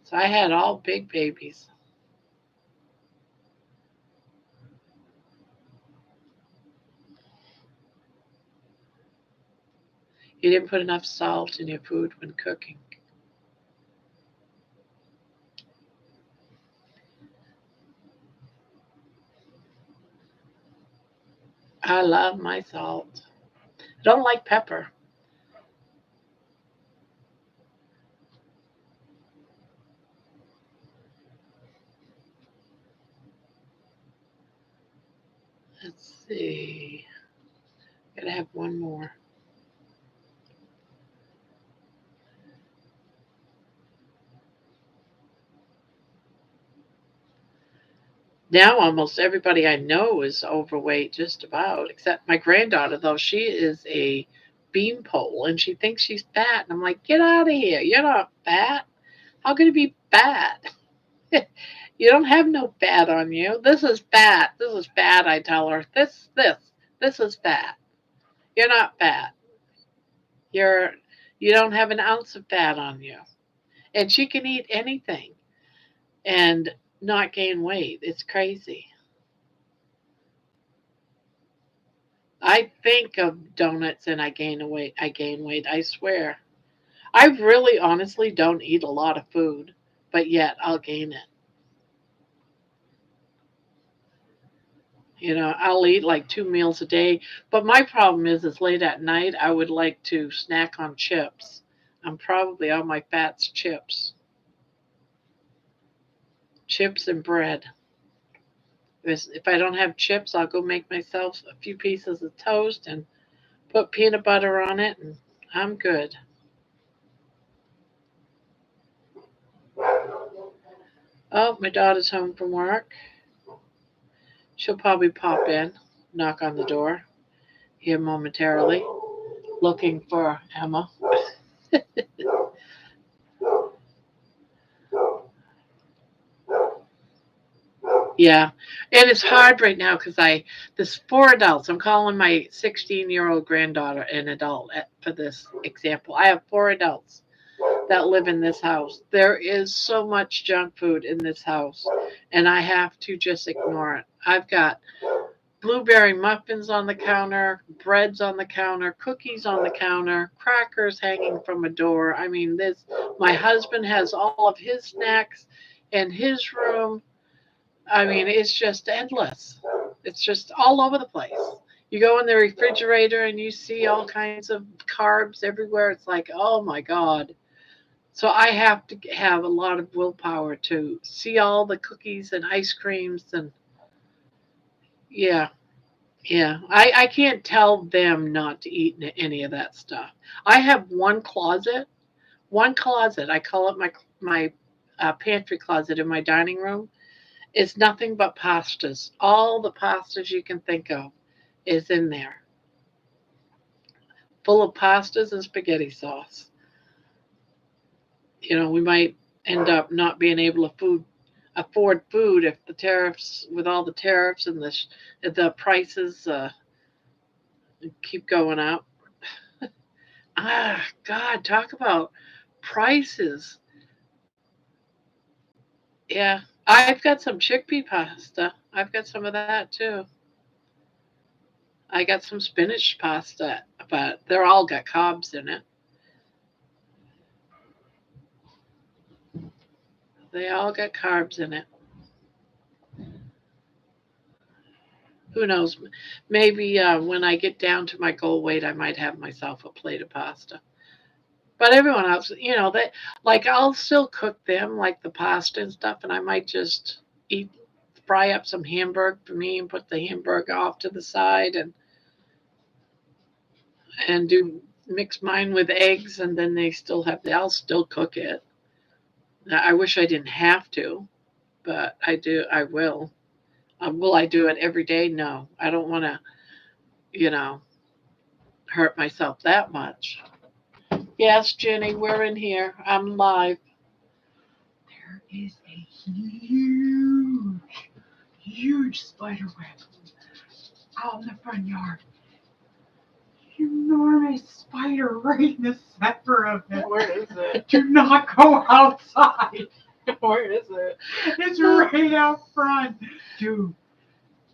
So I had all big babies. You didn't put enough salt in your food when cooking. I love my salt. I don't like pepper. Let's see. Gotta have one more. Now almost everybody I know is overweight, just about, except my granddaughter, though. She is a beanpole and she thinks she's fat. And I'm like, get out of here. You're not fat. How can you be fat? You don't have no fat on you. This is fat. This is fat, I tell her. This is fat. You're not fat. You're you don't have an ounce of fat on you. And she can eat anything and not gain weight. It's crazy. I think of donuts and I gain weight. I gain weight. I swear. I really honestly don't eat a lot of food, but yet I'll gain it. I'll eat like 2 meals a day. But my problem is late at night I would like to snack on chips. I'm probably on my fats chips and bread. If I don't have chips, I'll go make myself a few pieces of toast and put peanut butter on it, and I'm good. Oh, my daughter's home from work. She'll probably pop in, knock on the door here momentarily, looking for Emma. Yeah, and it's hard right now because there's 4 adults. I'm calling my 16-year-old granddaughter an adult for this example. I have 4 adults that live in this house. There is so much junk food in this house, and I have to just ignore it. I've got blueberry muffins on the counter, breads on the counter, cookies on the counter, crackers hanging from a door. I mean, this. My husband has all of his snacks in his room. I mean, it's just endless. It's just all over the place. You go in the refrigerator and you see all kinds of carbs everywhere. It's like, oh my God. So I have to have a lot of willpower to see all the cookies and ice creams and yeah, yeah. I can't tell them not to eat any of that stuff. I have one closet. I call it my pantry closet in my dining room. It's nothing but pastas. All the pastas you can think of is in there, full of pastas and spaghetti sauce. We might end up not being able to afford food if the tariffs, with all the tariffs and the prices keep going up. God, talk about prices. Yeah, I've got some chickpea pasta. I've got some of that too. I got some spinach pasta, but they're all got cobs in it. They all got carbs in it. Who knows? Maybe when I get down to my goal weight, I might have myself a plate of pasta. But everyone else, they like I'll still cook them like the pasta and stuff, and I might just eat, fry up some hamburger for me and put the hamburger off to the side and do mix mine with eggs, and then they still have the. I'll still cook it. I wish I didn't have to, but I do. I will. Will I do it every day? No, I don't want to. You know, hurt myself that much. Yes, Jenny, we're in here. I'm live. There is a huge spider web out in the front yard. Enormous spider right in the center of it. Where is it? Do not go outside. Where is it? It's right out front. Dude,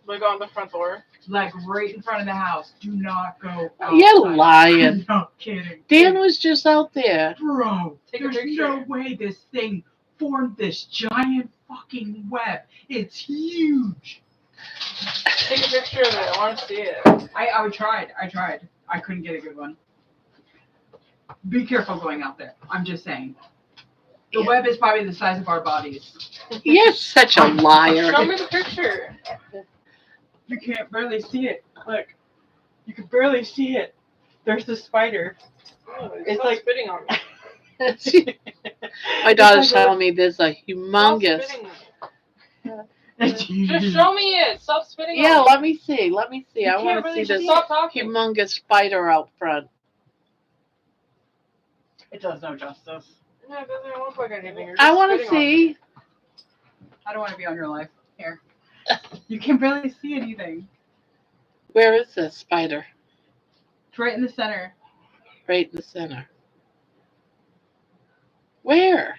Like on the front door? like right in front of the house. Do not go outside. You're lying. I'm not kidding. Dan was just out there. Bro, Take a there's picture. no way this thing formed this giant fucking web. It's huge. Take a picture of it. I want to see it. I tried. I couldn't get a good one. Be careful going out there. I'm just saying. The Yeah. web is probably the size of our bodies. You're such a liar. Show me the picture. You can't barely see it. Look. You can barely see it. There's the spider. Oh, It's stop like- spitting on me. My daughter's It's like telling me there's a humongous. Stop spitting. It's Just huge. show me it. Stop spitting Yeah, on let me see. Let me see. You I can't want to really see this see Stop talking. humongous spider out front. It does no justice. No, it doesn't look like anything. You're I just want to spitting on me. see. I don't want to be on your life. Here. You can barely see anything. Where is this spider? It's right in the center. Right in the center. Where?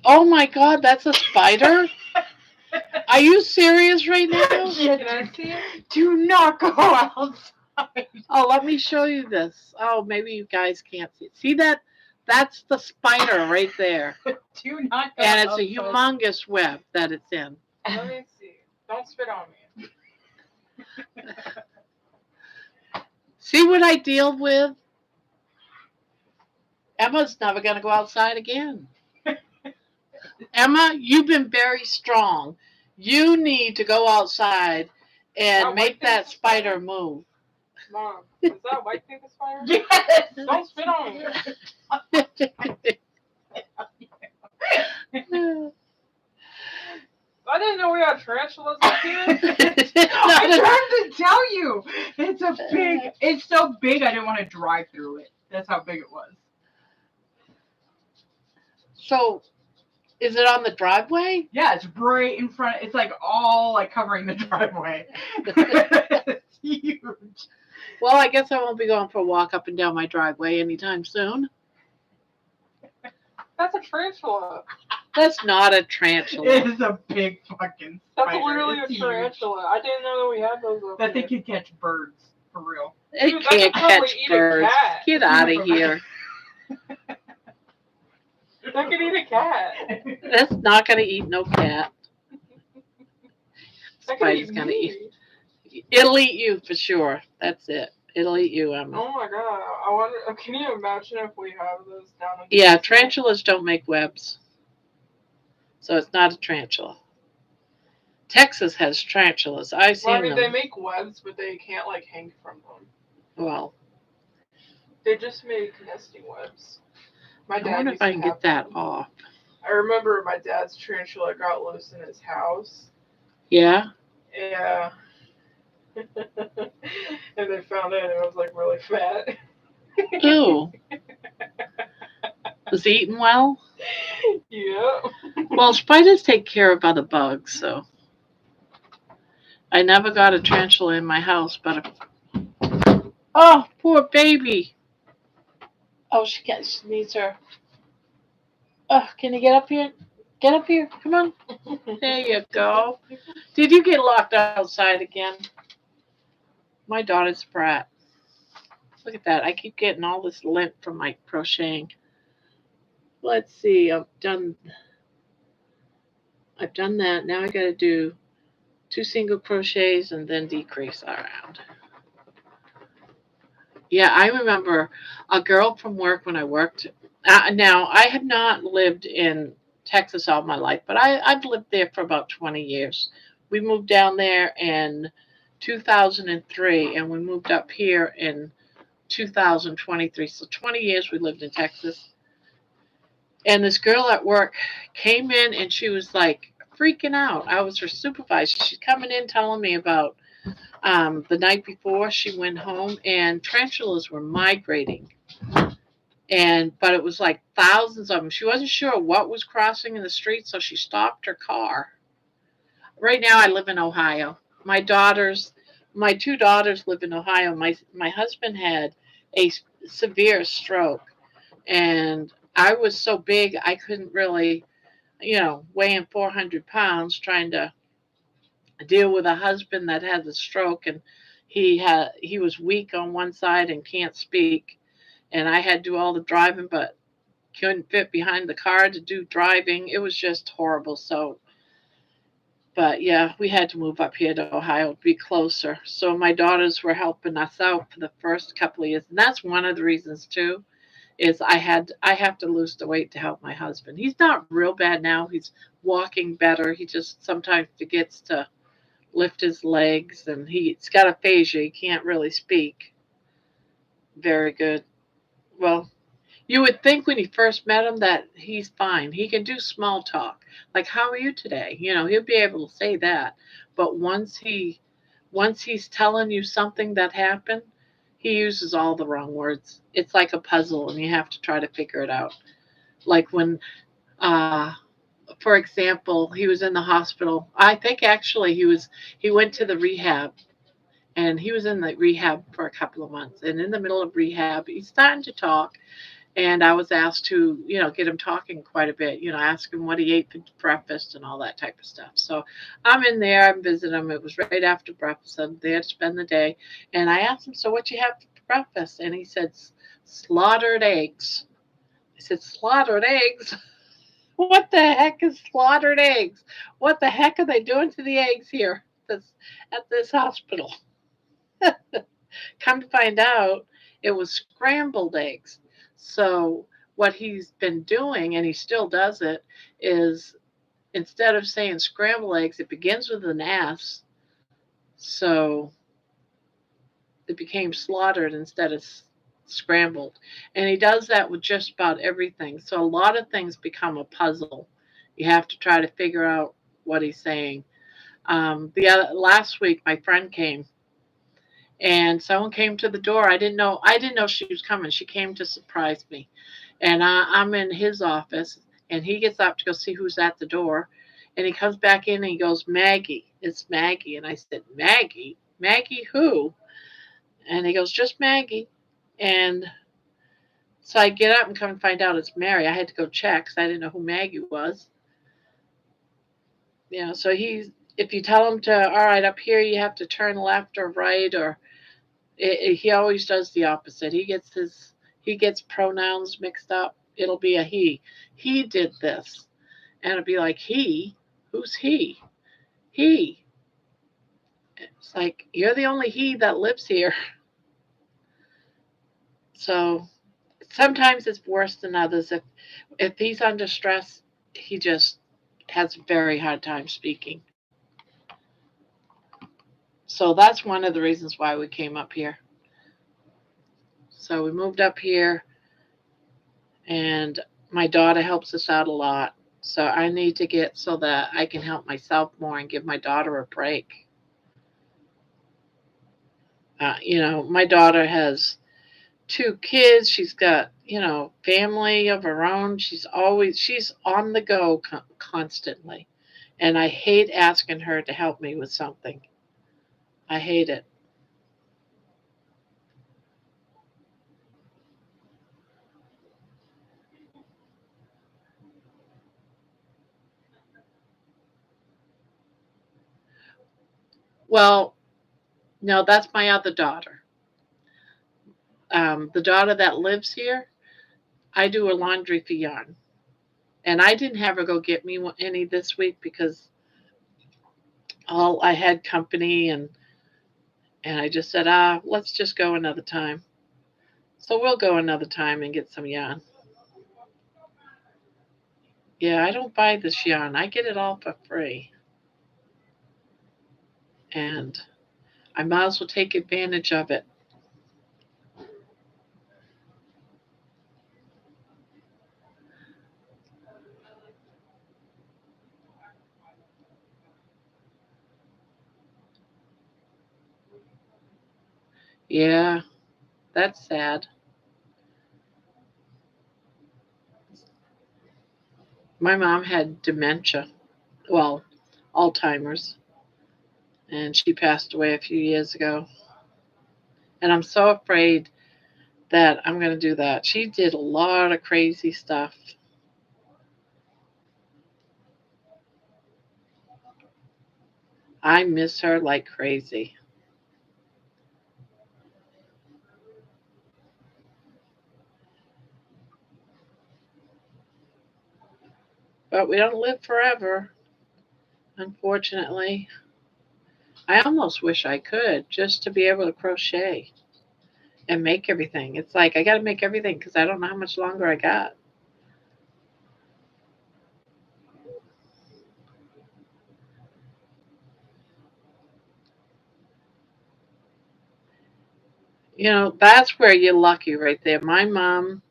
Oh my God, that's a spider? Are you serious right now? Yeah, Can I see it? do not go outside. Oh, let me show you this. Oh, maybe you guys can't see. See that? That's the spider right there. Do not go And it's a outside. humongous web that it's in. Let me see. Don't spit on me. See what I deal with? Emma's never going to go outside again. Emma, you've been very strong. You need to go outside and That make white that thing? spider move. Mom, is that white paper spider? Yes. Don't spit on me. I didn't know we had tarantulas up here. I tried to tell you. It's so big I didn't want to drive through it. That's how big it was. So, is it on the driveway? Yeah, it's right in front. It's like all like covering the driveway. It's huge. Well, I guess I won't be going for a walk up and down my driveway anytime soon. That's a tarantula. That's not a tarantula. It is a big fucking That's spider. literally It's a huge. tarantula. I didn't know that we had those up That here. they could catch birds for real. It Dude, that could can't probably catch eat a birds. cat. Get out of here. That could eat a cat. That's not going to eat no cat. That could Spider's eat going to me. eat. It'll eat you for sure. That's it. It'll eat you, Emma. Oh my god. I wonder, can you imagine if we have those down in Yeah, Texas? tarantulas don't make webs. So it's not a tarantula. Texas has tarantulas. I've seen Well, I mean, they them. make webs, but they can't, like, hang from them. Well, They just make nesting webs. My I dad wonder if used I to can have get that them. off. I remember my dad's tarantula got loose in his house. Yeah? Yeah. And they found it, and it was, like, really fat. Ooh. Was he eating well? Yeah. Well, spiders take care of other bugs, so I never got a tarantula in my house, but oh, poor baby. Oh, she needs her. Oh, can you get up here? Get up here. Come on. There you go. Did you get locked outside again? My daughter's a brat. Look at that. I keep getting all this lint from my crocheting. Let's see. I've done that. Now I got to do 2 single crochets and then decrease around. Yeah, I remember a girl from work when I worked. Now, I have not lived in Texas all my life, but I've lived there for about 20 years. We moved down there in 2003, and we moved up here in 2023. So 20 years we lived in Texas. And this girl at work came in, and she was like freaking out. I was her supervisor. She's coming in telling me about the night before she went home, and tarantulas were migrating, but it was like thousands of them. She wasn't sure what was crossing in the street, so she stopped her car. Right now, I live in Ohio. My 2 daughters live in Ohio. My husband had a severe stroke, and I was so big I couldn't really, weighing 400 pounds, trying to deal with a husband that had the stroke, and he was weak on one side and can't speak, and I had to do all the driving, but couldn't fit behind the car to do driving. It was just horrible. So, but yeah, we had to move up here to Ohio to be closer. So my daughters were helping us out for the first couple of years, and that's one of the reasons too. Is I have to lose the weight to help my husband. He's not real bad now. He's walking better. He just sometimes forgets to lift his legs, and he's got aphasia. He can't really speak very good. Well, you would think when you first met him that he's fine. He can do small talk, like "How are you today?" He'll be able to say that. But once he's telling you something that happened, he uses all the wrong words. It's like a puzzle, and you have to try to figure it out. Like when, uh, for example, he was in the hospital. I think actually he went to the rehab, and he was in the rehab for a couple of months. And in the middle of rehab, he's starting to talk, and I was asked to, get him talking quite a bit, ask him what he ate for breakfast and all that type of stuff. So I'm in there, I'm visiting him. It was right after breakfast. I'm there to spend the day. And I asked him, "So what you have for breakfast?" And he said, "Slaughtered eggs." I said, "Slaughtered eggs? What the heck is slaughtered eggs? What the heck are they doing to the eggs here at this hospital?" Come to find out, it was scrambled eggs. So what he's been doing, and he still does it, is instead of saying scrambled eggs, it begins with an S. So it became slaughtered instead of scrambled. And he does that with just about everything. So a lot of things become a puzzle. You have to try to figure out what he's saying. Last week, my friend came, and someone came to the door. I didn't know she was coming. She came to surprise me, and I'm in his office, and he gets up to go see who's at the door, and he comes back in and he goes, "Maggie, it's Maggie." And I said, "Maggie? Maggie who?" And he goes, "Just Maggie." And so I get up and come and find out it's Mary. I had to go check because I didn't know who Maggie was. So if you tell him to, all right, up here you have to turn left or right, or he always does the opposite. He gets pronouns mixed up. It'll be a he. He did this, and it'll be like he. Who's he? He. It's like you're the only he that lives here. So sometimes it's worse than others. If he's under stress, he just has a very hard time speaking. So that's one of the reasons why we came up here. So we moved up here, and my daughter helps us out a lot. So I need to get so that I can help myself more and give my daughter a break. My daughter has 2 kids. She's got, family of her own. She's on the go constantly. And I hate asking her to help me with something. I hate it. Well, no, that's my other daughter. The daughter that lives here, I do her laundry for yarn. And I didn't have her go get me any this week because all I had company, and I just said, let's just go another time. So we'll go another time and get some yarn. Yeah, I don't buy this yarn. I get it all for free. And I might as well take advantage of it. Yeah, that's sad. My mom had dementia, well, Alzheimer's, and she passed away a few years ago. And I'm so afraid that I'm going to do that. She did a lot of crazy stuff. I miss her like crazy. But we don't live forever, unfortunately. I almost wish I could just to be able to crochet and make everything. It's like I got to make everything because I don't know how much longer I got. That's where you're lucky right there. My mom,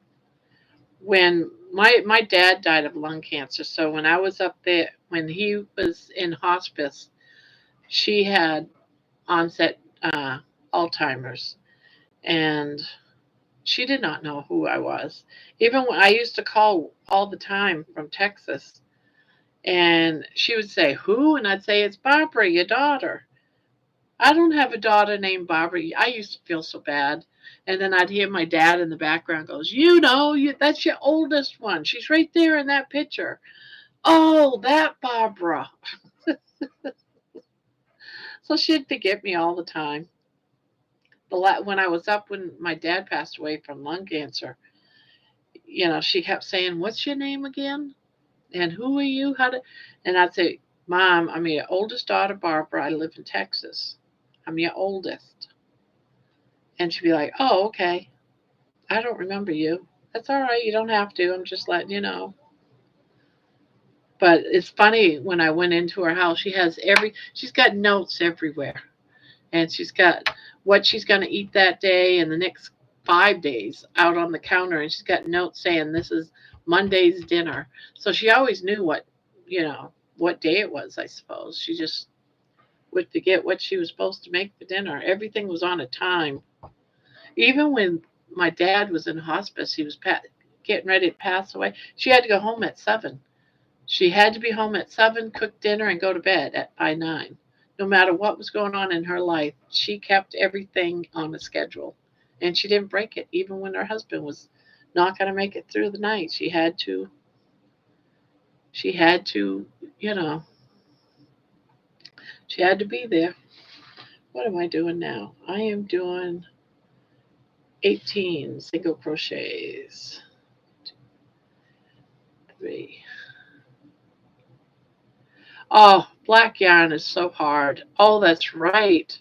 when my dad died of lung cancer, so when I was up there, when he was in hospice, she had onset Alzheimer's, and she did not know who I was. Even when I used to call all the time from Texas, and she would say, "Who?" And I'd say, "It's Barbara, your daughter." I don't have a daughter named Barbara. I used to feel so bad. And then I'd hear my dad in the background goes, that's your oldest one. She's right there in that picture. Oh, that Barbara. So she'd forget me all the time. When I was up when my dad passed away from lung cancer, she kept saying, "What's your name again? And who are you? And I'd say, "Mom, I'm your oldest daughter, Barbara. I live in Texas. I'm your oldest." And she'd be like, "Oh, okay. I don't remember you. That's all right. You don't have to. I'm just letting you know." But it's funny when I went into her house, she's got notes everywhere. And she's got what she's going to eat that day and the next 5 days out on the counter. And she's got notes saying this is Monday's dinner. So she always knew what day it was, I suppose. She just would forget what she was supposed to make for dinner. Everything was on a time. Even when my dad was in hospice, he was getting ready to pass away. She had to go home at 7. She had to be home at 7, cook dinner, and go to bed by 9. No matter what was going on in her life, she kept everything on a schedule, and she didn't break it. Even when her husband was not going to make it through the night, she had to. She had to, you know, she had to be there. What am I doing now? I am doing 18 single crochets. 3. Oh, black yarn is so hard. Oh, that's right.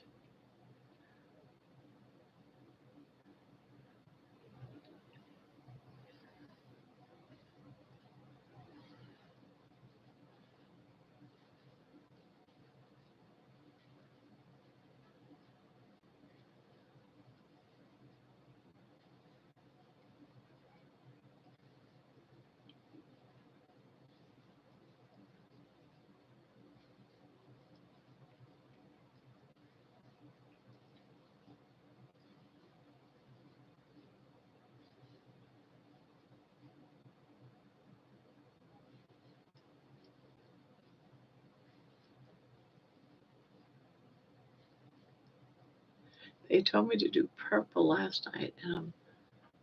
They told me to do purple last night, and I'm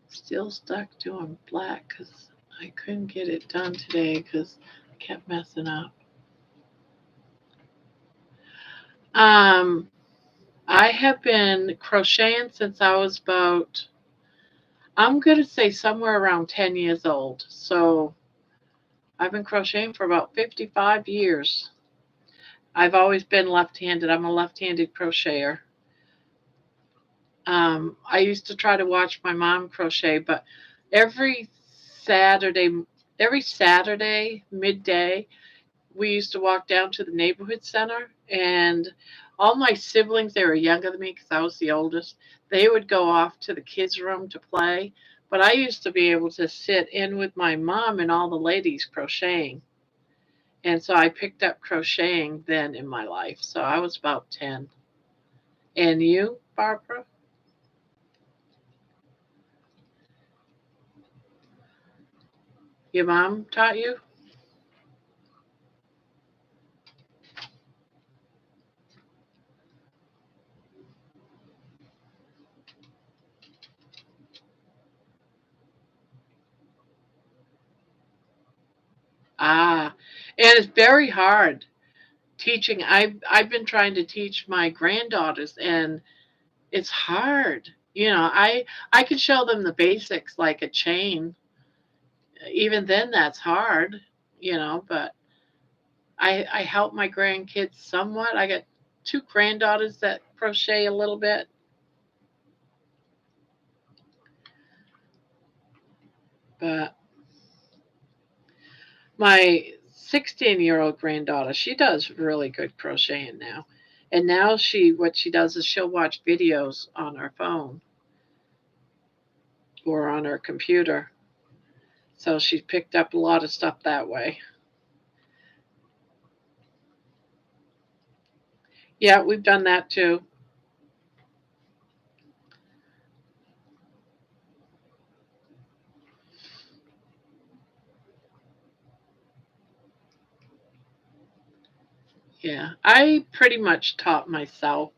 still stuck doing black because I couldn't get it done today because I kept messing up. Um, I have been crocheting since I was about, I'm going to say somewhere around 10 years old. So I've been crocheting for about 55 years. I've always been left-handed. I'm a left-handed crocheter. I used to try to watch my mom crochet, but every Saturday, every Saturday midday, we used to walk down to the neighborhood center, and all my siblings, they were younger than me because I was the oldest, they would go off to the kids' room to play. But I used to be able to sit in with my mom and all the ladies crocheting. And so I picked up crocheting then in my life. So I was about 10. And you, Barbara? Your mom taught you? Ah, and it's very hard teaching. I've been trying to teach my granddaughters, and it's hard. I could show them the basics like a chain. Even then, that's hard. But I help my grandkids somewhat. I got two granddaughters that crochet a little bit, but my 16-year-old granddaughter, she does really good crocheting now. And now what she does is she'll watch videos on her phone or on her computer. So she's picked up a lot of stuff that way. Yeah, we've done that too. Yeah, I pretty much taught myself.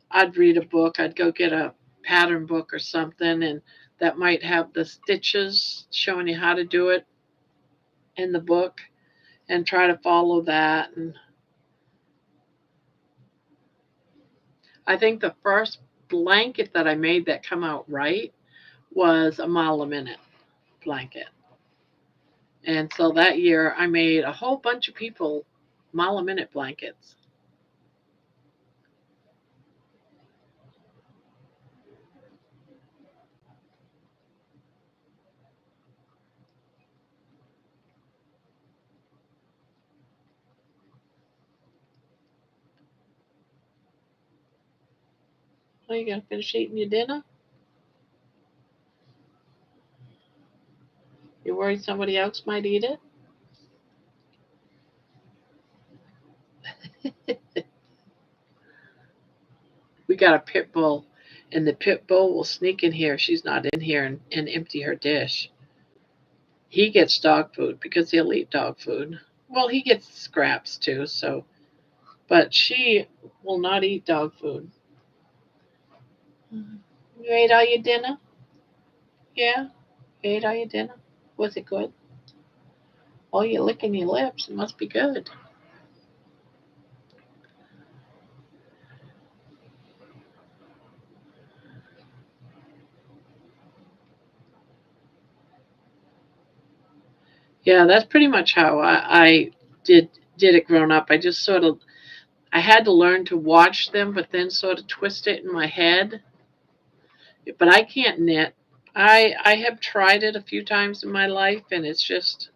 I'd read a book, I'd go get a pattern book or something, and that might have the stitches showing you how to do it in the book and try to follow that. And I think the first blanket that I made that come out right was a mile a minute blanket. And so that year I made a whole bunch of people mile a minute blankets. Are you gonna finish eating your dinner? You worried somebody else might eat it? We got a pit bull, and the pit bull will sneak in here. She's not in here and empty her dish. He gets dog food because he'll eat dog food. Well, he gets scraps too, so, but she will not eat dog food. You ate all your dinner? Yeah, you ate all your dinner. Was it good? Oh, you're licking your lips. It must be good. Yeah, that's pretty much how I did it growing up. I just sort of I had to learn to watch them, but then sort of twist it in my head. But I can't knit. I have tried it a few times in my life, and it's just.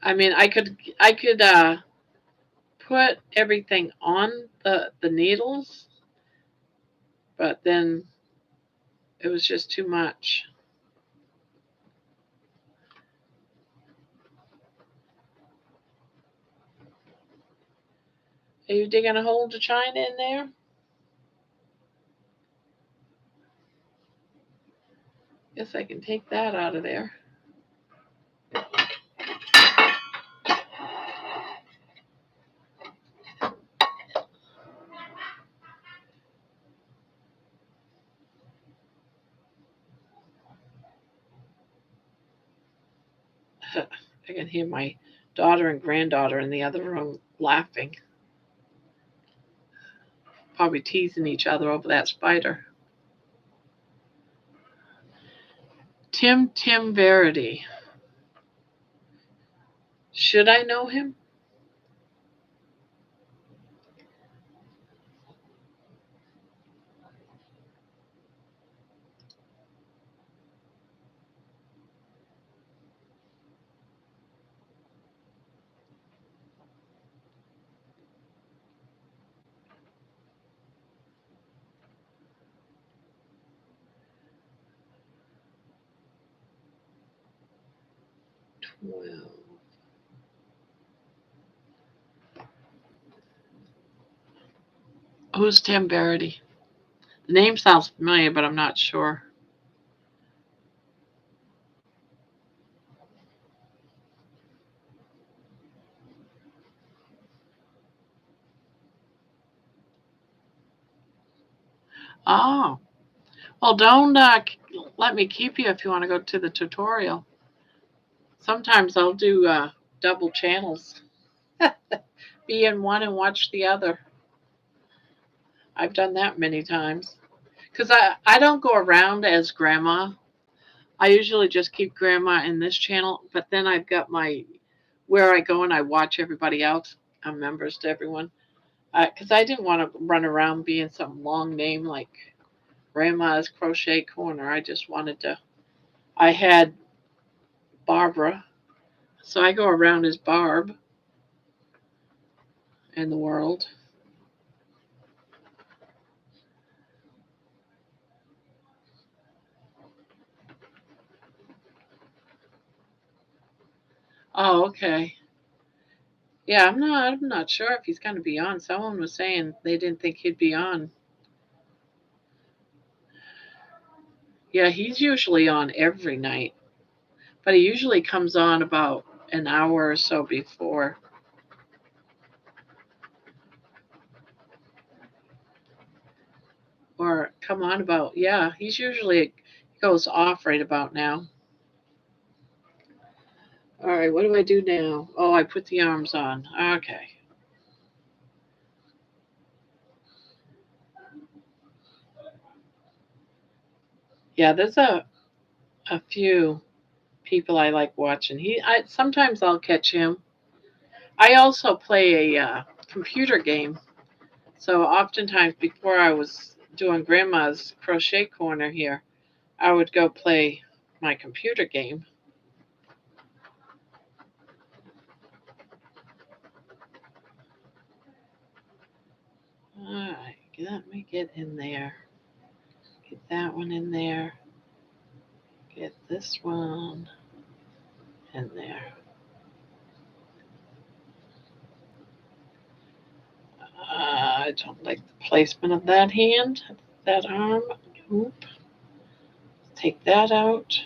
I mean, I could put everything on the needles, but then it was just too much. Are you digging a hole to china in there? Guess I can take that out of there. I can hear my daughter and granddaughter in the other room laughing, probably teasing each other over that spider. Tim Verity. Should I know him? Well, who's Tim Verity? The name sounds familiar, but I'm not sure. Oh, well, don't let me keep you if you want to go to the tutorial. Sometimes I'll do double channels, be in one and watch the other. I've done that many times. Because I don't go around as grandma. I usually just keep grandma in this channel, but then I've got my where I go and I watch everybody else. I'm members to everyone. Because I didn't want to run around being some long name like Grandma's Crochet Corner. I just wanted to. I had Barbara, so I go around as Barb in the world. Oh, okay. Yeah, I'm not sure if he's going to be on. Someone was saying they didn't think he'd be on. Yeah, he's usually on every night, but he usually comes on about an hour or so before. Or come on about, yeah, he's usually goes off right about now. All right, what do I do now? Oh, I put the arms on. Okay. Yeah, there's a few people I like watching. Sometimes I'll catch him. I also play a computer game. So oftentimes before I was doing Grandma's Crochet Corner here, I would go play my computer game. All right, let me get in there. Get that one in there. Get this one in there. I don't like the placement of that hand, that arm. Oop. Take that out.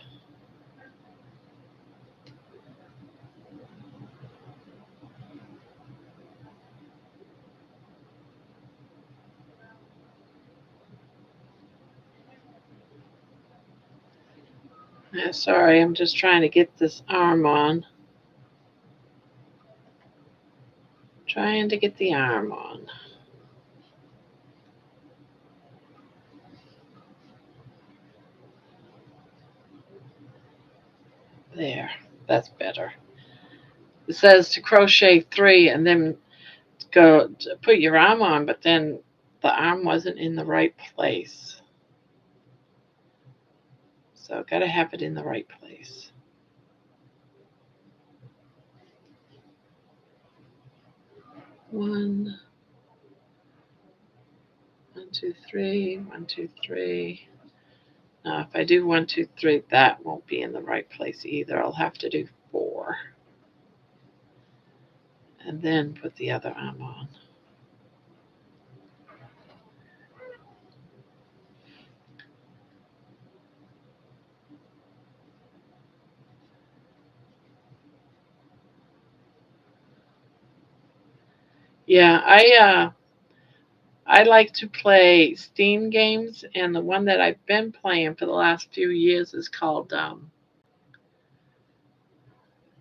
Sorry, I'm just trying to get this arm on. Trying to get the arm on. There, that's better. It says to crochet 3 and then go to put your arm on, but then the arm wasn't in the right place. So got to have it in the right place. One, 2, 3, 1, 2, 3. Now, if I do 1, 2, 3, that won't be in the right place either. I'll have to do 4. And then put the other arm on. Yeah, I like to play Steam games, and the one that I've been playing for the last few years is called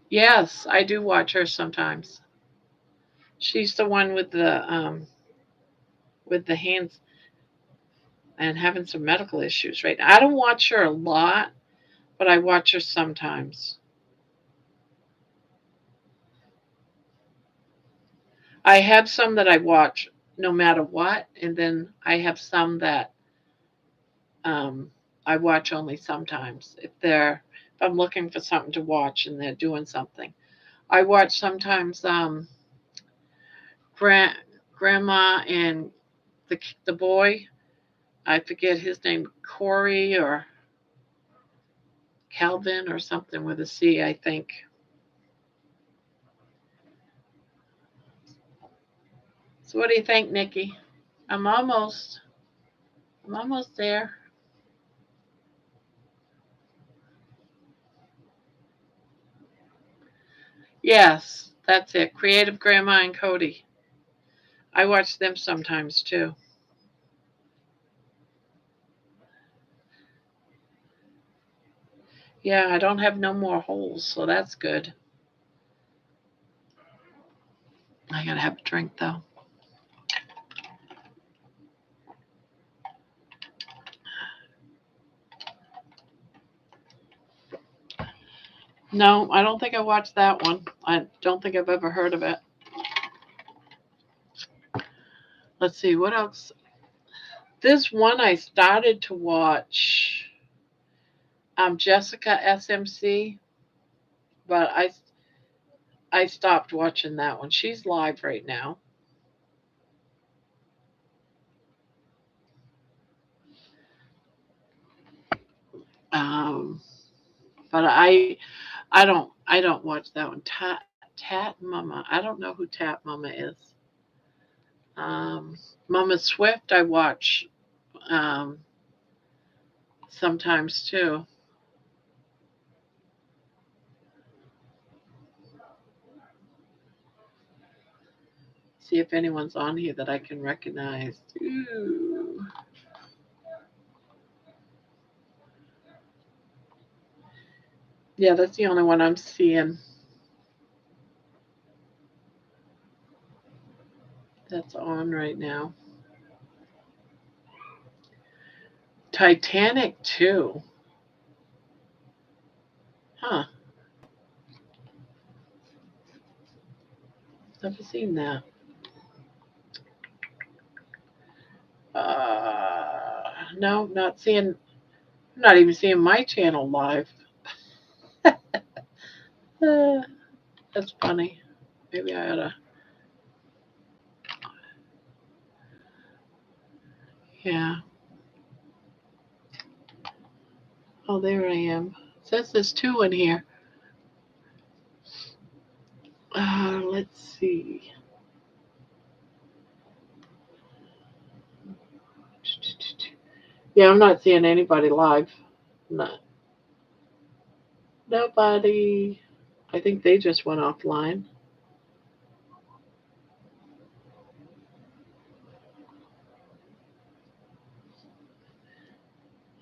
Yes, I do watch her sometimes. She's the one with the hands and having some medical issues right now. I don't watch her a lot, but I watch her sometimes. I have some that I watch no matter what, and then I have some that um, I watch only sometimes. If I'm looking for something to watch and they're doing something, I watch sometimes Gra- Grandma and the boy. I forget his name, Corey or Calvin or something with a C, I think. So what do you think, Nikki? I'm almost. I'm almost there. Yes, that's it. Creative Grandma and Cody. I watch them sometimes too. Yeah, I don't have no more holes, so that's good. I gotta have a drink though. No, I don't think I watched that one. I don't think I've ever heard of it. Let's see, what else? This one I started to watch, Jessica SMC, but I stopped watching that one. She's live right now. Um, but I don't watch that one. Tat Mama. I don't know who Tat Mama is. Um, Mama Swift I watch um, sometimes too. See if anyone's on here that I can recognize. Ooh. Yeah, that's the only one I'm seeing that's on right now. Titanic too. Huh. Never seen that. No, not seeing. I'm not even seeing my channel live. Uh, that's funny. Maybe I oughta. Yeah. Oh, there I am. It says there's two in here. Let's see. Yeah, I'm not seeing anybody live. Not nobody. I think they just went offline.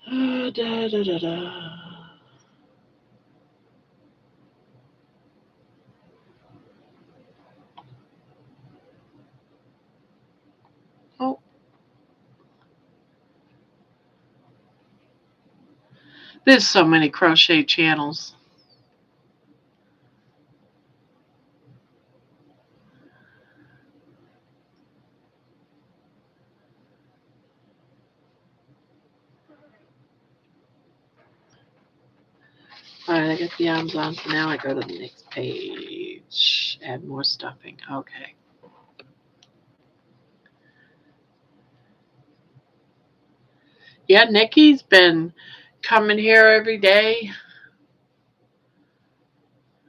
Da, da, da, da. Oh, there's so many crochet channels. All right, I got the arms on, so now I go to the next page. Add more stuffing. Okay. Yeah, Nikki's been coming here every day.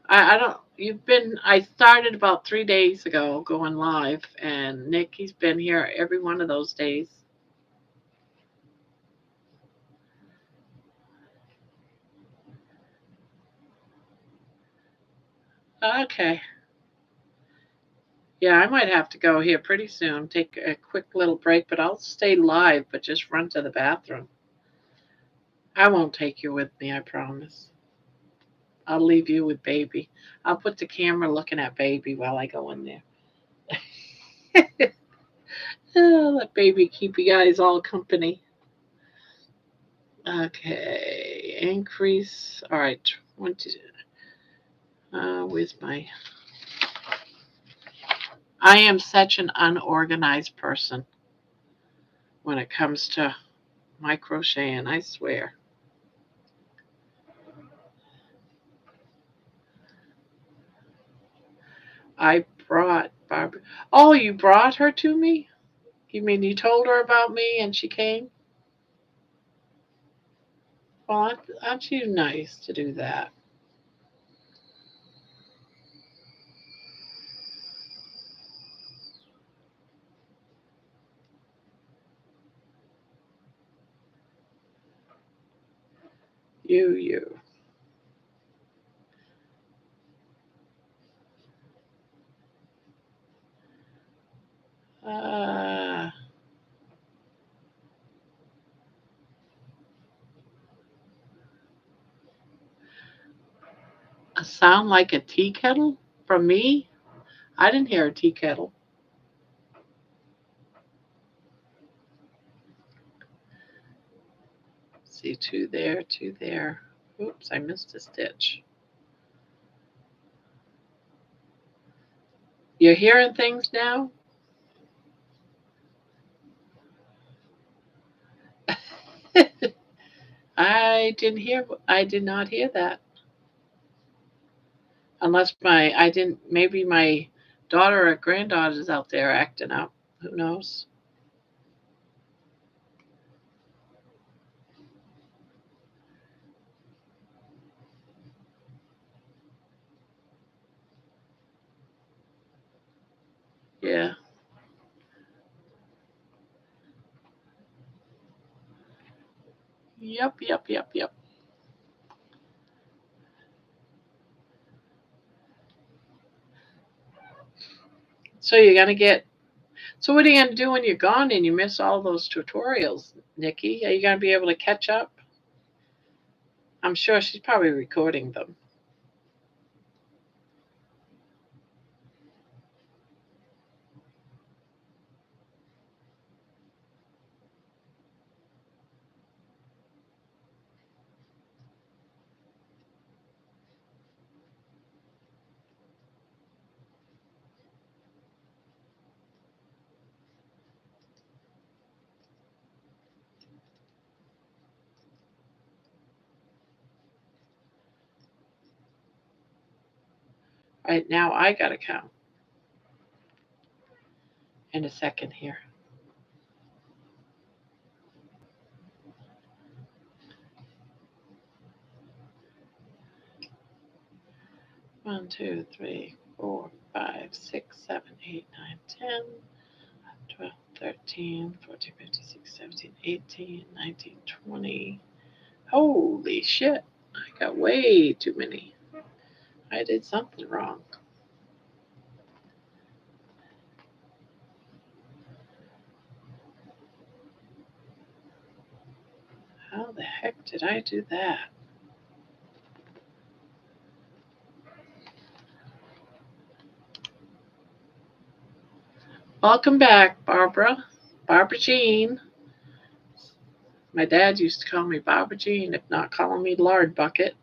I don't. You've been. I started about 3 days ago going live, and Nikki's been here every one of those days. Okay. Yeah, I might have to go here pretty soon. Take a quick little break, but I'll stay live, but just run to the bathroom. I won't take you with me, I promise. I'll leave you with baby. I'll put the camera looking at baby while I go in there. Let baby keep you guys all company. Okay, increase. All right, 20. Where's my? I am such an unorganized person when it comes to my crocheting, I swear. I brought Barbara. Oh, you brought her to me? You mean you told her about me and she came? Well, aren't you nice to do that? You. Uh, a sound like a tea kettle from me? I didn't hear a tea kettle. See, two there, two there. Oops, I missed a stitch. You're hearing things now? I did not hear that. Unless maybe my daughter or granddaughter's out there acting up. Who knows? Yeah. Yep. So you're gonna get. So what are you gonna do when you're gone and you miss all those tutorials, Nikki? Are you gonna be able to catch up? I'm sure she's probably recording them. Right now, I gotta count in a second here. One, two, three, 4, 5, 6, 7, 8, 9, 10, 12, 13, 14, 15, 16, 17, 18, 19, 20. Holy shit. I got way too many. I did something wrong. How the heck did I do that? Welcome back, Barbara. Barbara Jean. My dad used to call me Barbara Jean, if not calling me Lard Bucket.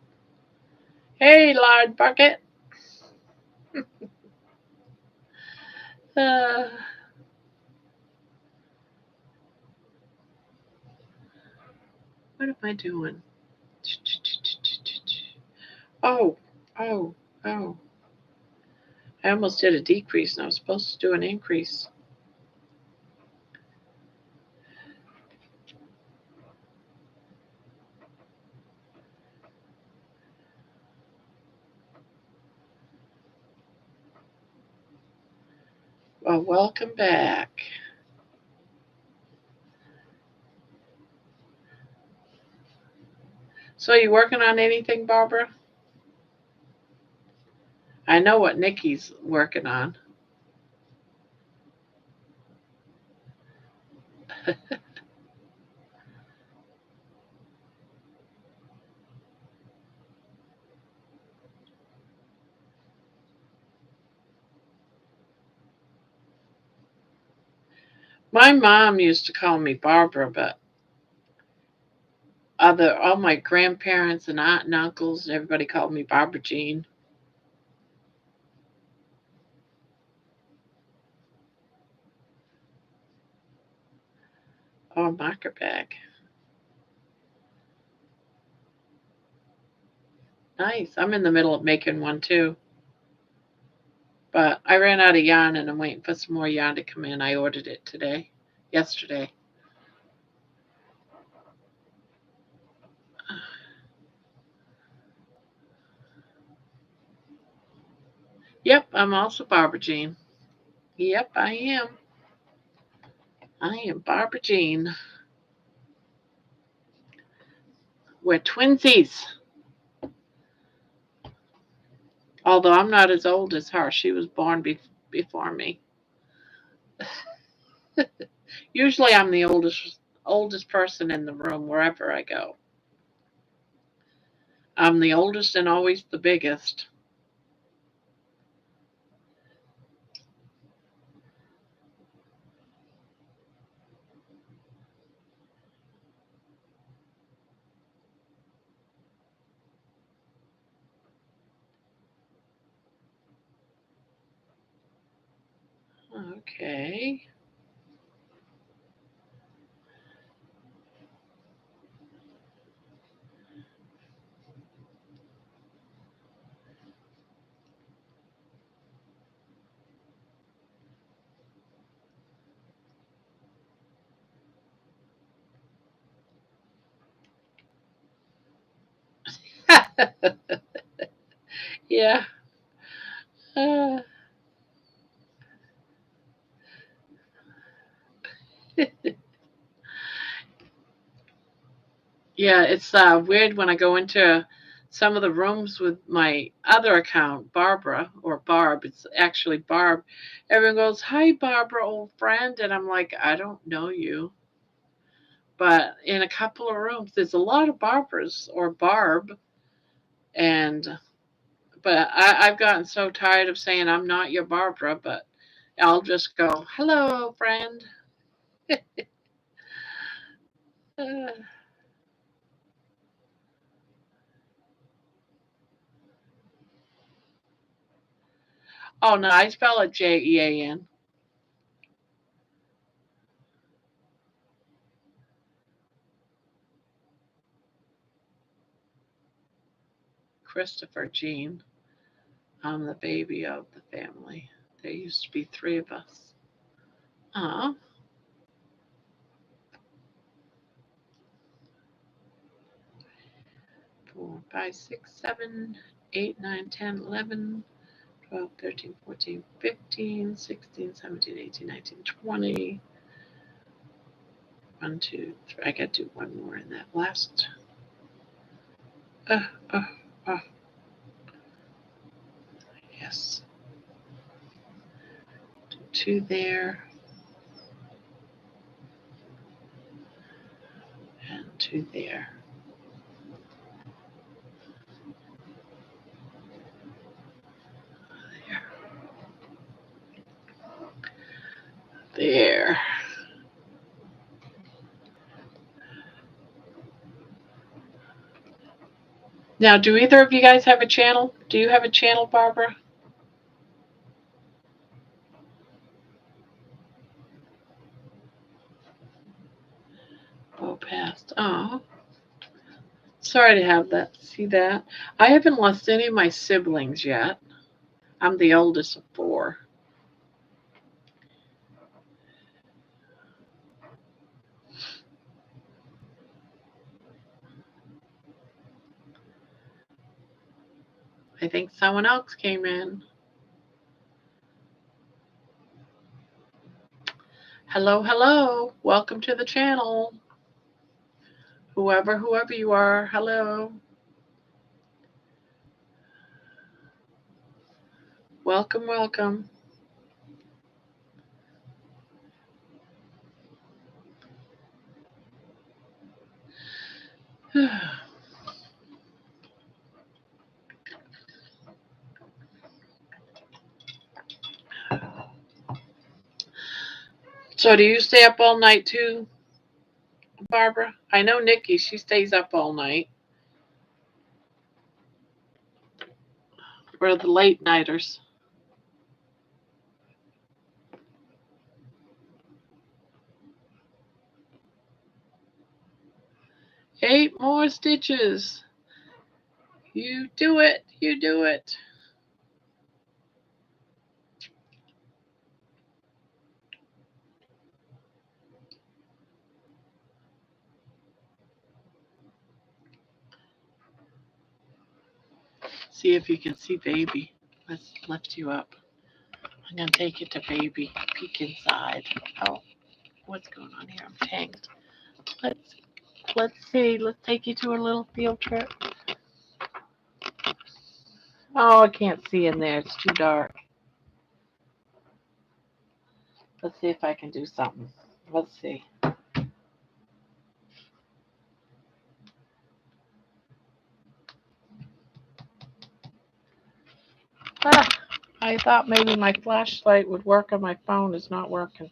Hey, Lard Bucket. Uh, what am I doing? Oh, oh, oh. I almost did a decrease and I was supposed to do an increase. Well, welcome back. So, you working on anything, Barbara? I know what Nikki's working on. My mom used to call me Barbara, but all my grandparents and aunt and uncles, everybody called me Barbara Jean. Oh, marker bag. Nice. I'm in the middle of making one too. But I ran out of yarn and I'm waiting for some more yarn to come in. I ordered it yesterday. Yep, I'm also Barbara Jean. Yep, I am. I am Barbara Jean. We're twinsies. Although I'm not as old as her. She was born before me. Usually I'm the oldest person in the room wherever I go. I'm the oldest and always the biggest. Okay. Yeah. Uh, yeah, it's weird when I go into some of the rooms with my other account, Barbara or Barb. It's actually Barb. Everyone goes, "Hi, Barbara, old friend," and I'm like, "I don't know you." But in a couple of rooms, there's a lot of Barbaras or Barb, and I've gotten so tired of saying I'm not your Barbara, but I'll just go, "Hello, friend." Uh, oh no, I spell it Jean. Christopher Jean. I'm the baby of the family. There used to be three of us. Ah, 4, 5, 6, 7, 8, 9, 10, 11, 12, 13, 14, 15, 16, 17, 18, 19, 20. 1, 2, 3. I got to do one more in that last. Uh, uh, uh. Yes. Do 2 there and 2 there. There. Now, do either of you guys have a channel? Do you have a channel, Barbara? Oh, passed. Oh, sorry to have that. See that? I haven't lost any of my siblings yet. I'm the oldest of 4. I think someone else came in. Hello, hello. Welcome to the channel. Whoever you are, hello. Welcome, welcome. So do you stay up all night too, Barbara? I know Nikki, she stays up all night. Or the late nighters. 8 more stitches. You do it. You do it. See if you can see baby. Let's lift you up. I'm going to take you to baby. Peek inside. Oh, what's going on here? I'm tangled. Let's let's see. Let's take you to a little field trip. Oh, I can't see in there. It's too dark. Let's see if I can do something. Let's see. Ah, I thought maybe my flashlight would work on my phone. It's not working.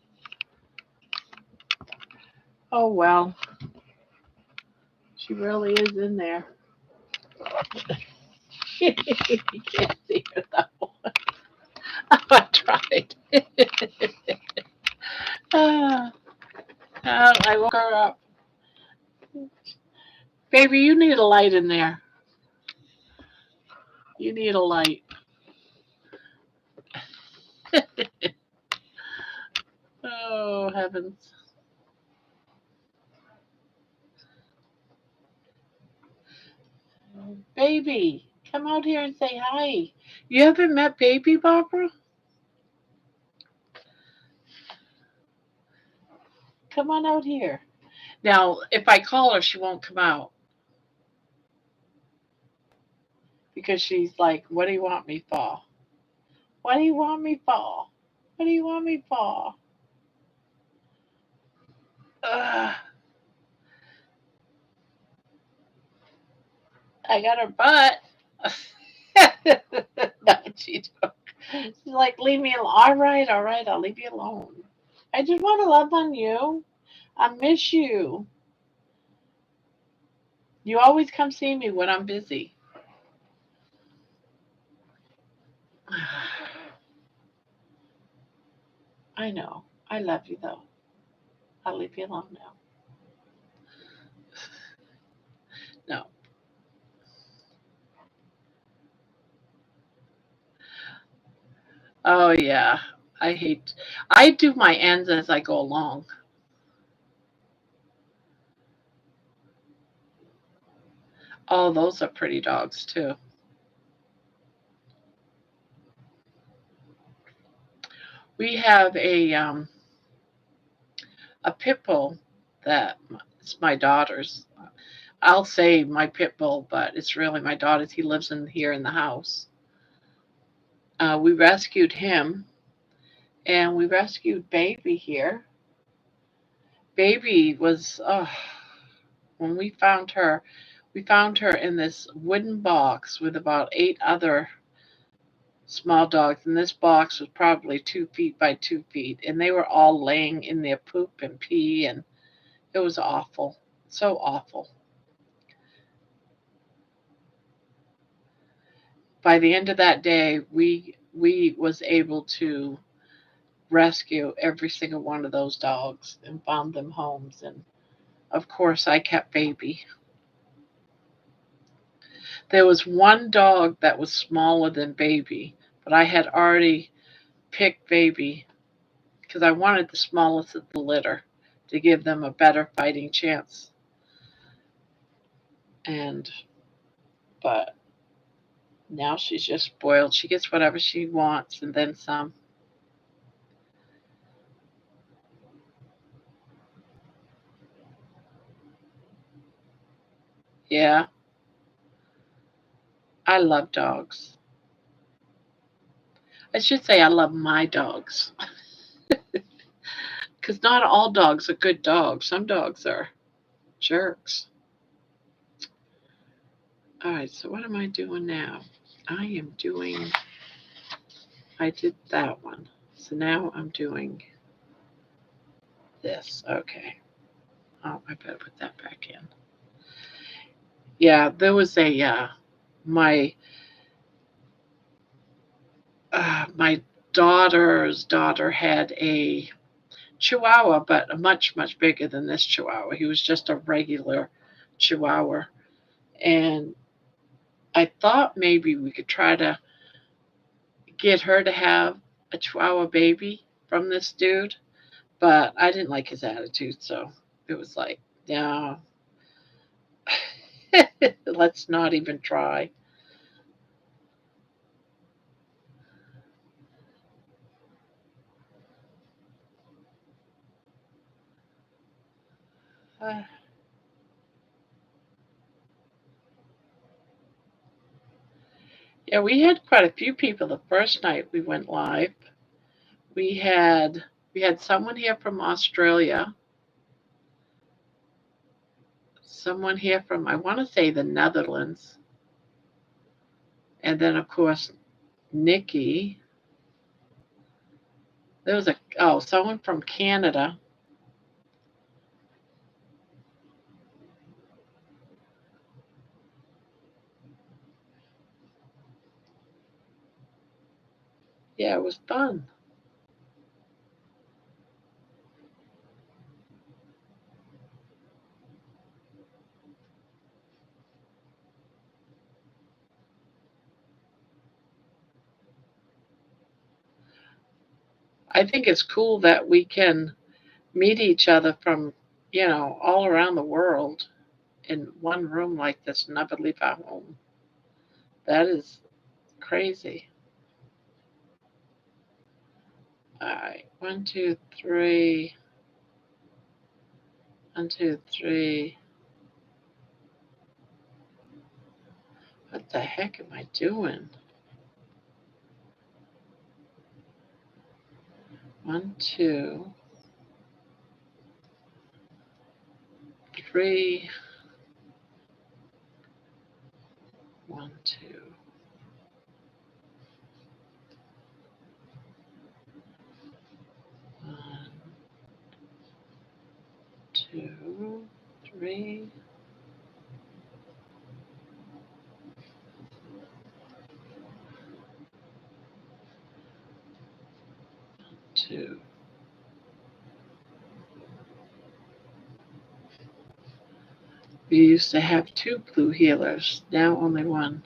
Oh well. She really is in there. You can't see her though. I tried. Ah, I woke her up. Baby, you need a light in there. You need a light. Oh, heavens. Baby, come out here and say hi. You haven't met Baby, Barbara? Come on out here. Now, if I call her, she won't come out because she's like, what do you want me for? What do you want me for? What do you want me for? Ugh, I got her butt. No, she don't. She's like, leave me alone. All right, I'll leave you alone. I just want to love on you. I miss you. You always come see me when I'm busy. I know. I love you though. I'll leave you alone now. No. Oh yeah. I hate. I do my ends as I go along. Oh, those are pretty dogs too. We have a pit bull that it's my daughter's. I'll say my pit bull, but it's really my daughter's. He lives in here in the house. We rescued him, and we rescued Baby here. Baby was when we found her in this wooden box with about 8 other small dogs, and this box was probably 2 feet by 2 feet, and they were all laying in their poop and pee, and it was awful, so awful. By the end of that day, we was able to rescue every single one of those dogs and found them homes, and of course I kept Baby. There was one dog that was smaller than Baby, but I had already picked Baby because I wanted the smallest of the litter to give them a better fighting chance. And but now she's just spoiled. She gets whatever she wants and then some. Yeah, I love dogs. I should say I love my dogs because not all dogs are good dogs. Some dogs are jerks. All right, so what am I doing now? I am doing, I did that one. So now I'm doing this. Okay. Oh, I better put that back in. Yeah, there was my my daughter's daughter had a Chihuahua, but much bigger than this Chihuahua. He was just a regular Chihuahua, and I thought maybe we could try to get her to have a Chihuahua baby from this dude, but I didn't like his attitude, so it was like, no, let's not even try. Uh, yeah, we had quite a few people the first night we went live. We had we had someone here from Australia, someone here from I want to say the Netherlands, and then of course Nikki. There was someone from Canada. Yeah, it was fun. I think it's cool that we can meet each other from, all around the world in one room like this, and never leave our home. That is crazy. All right, one, two, three, one, two, three. What the heck am I doing? One, two, three, one, two. One, two, three. Two. We used to have two blue healers, now only one.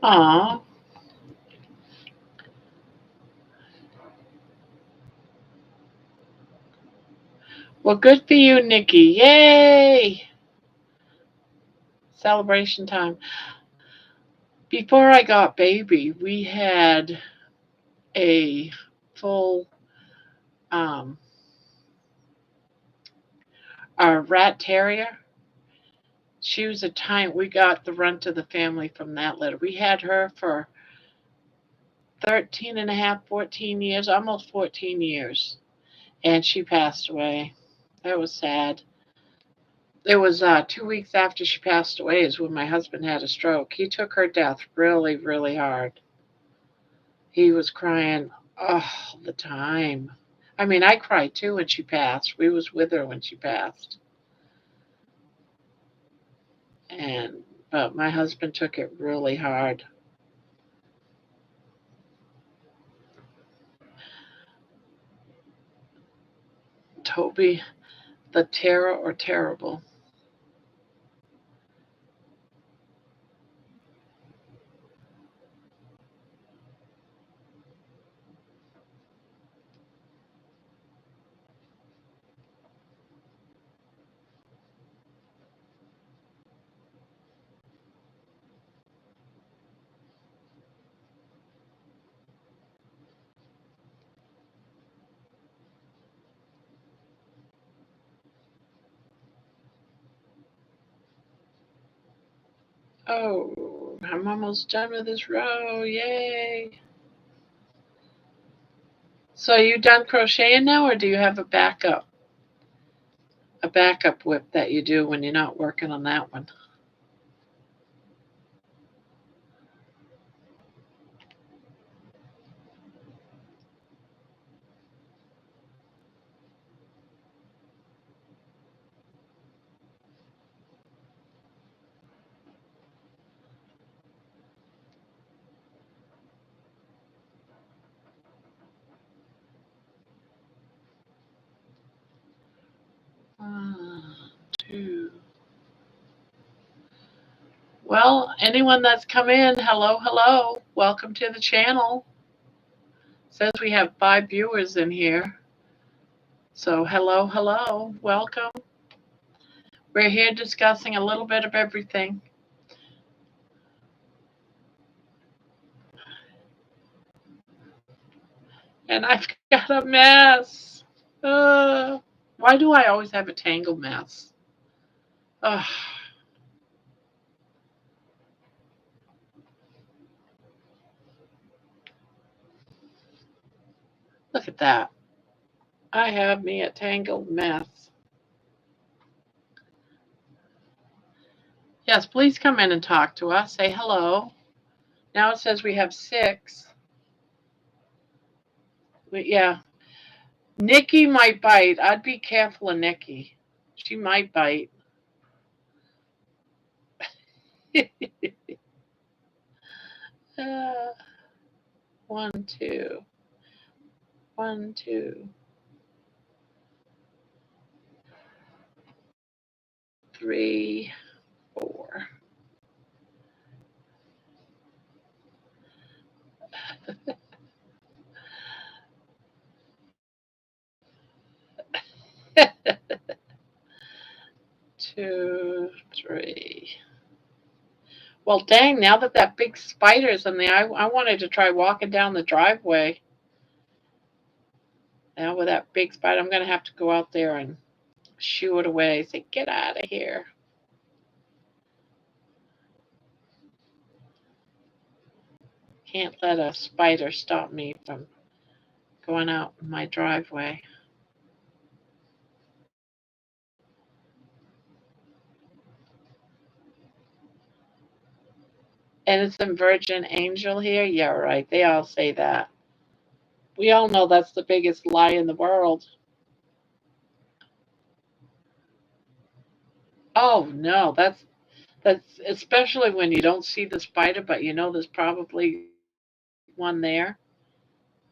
Aw, well, good for you, Nikki. Yay! Celebration time. Before I got baby, we had a full um, our rat terrier. She was a time we got the runt of the family from that litter. We had her for 13 and a half, 14 years, almost 14 years, and she passed away. That was sad. It was 2 weeks after she passed away is when my husband had a stroke. He took her death really, really hard. He was crying all the time. I mean, I cried too when she passed. We was with her when she passed, and but my husband took it really hard. Toby, the terror or terrible. Oh, I'm almost done with this row. Yay! So are you done crocheting now, or do you have a backup whip that you do when you're not working on that one? Well, anyone that's come in, hello, hello. Welcome to the channel. Says we have 5 viewers in here. So hello, hello. Welcome. We're here discussing a little bit of everything. And I've got a mess. Why do I always have a tangled mess? Ugh. Look at that. I have me a tangled mess. Yes, please come in and talk to us. Say hello. Now it says we have 6. But yeah. Nikki might bite. I'd be careful of Nikki. She might bite. 1, 2. 1, 2. 3, 4. Two, 3. Well, dang, now that big spider's in there, I wanted to try walking down the driveway. Now with that big spider, I'm going to have to go out there and shoo it away. Say, get out of here. Can't let a spider stop me from going out in my driveway. Innocent Virgin Angel here? Yeah, right. They all say that. We all know that's the biggest lie in the world. Oh no, that's especially when you don't see the spider, but you know there's probably one there.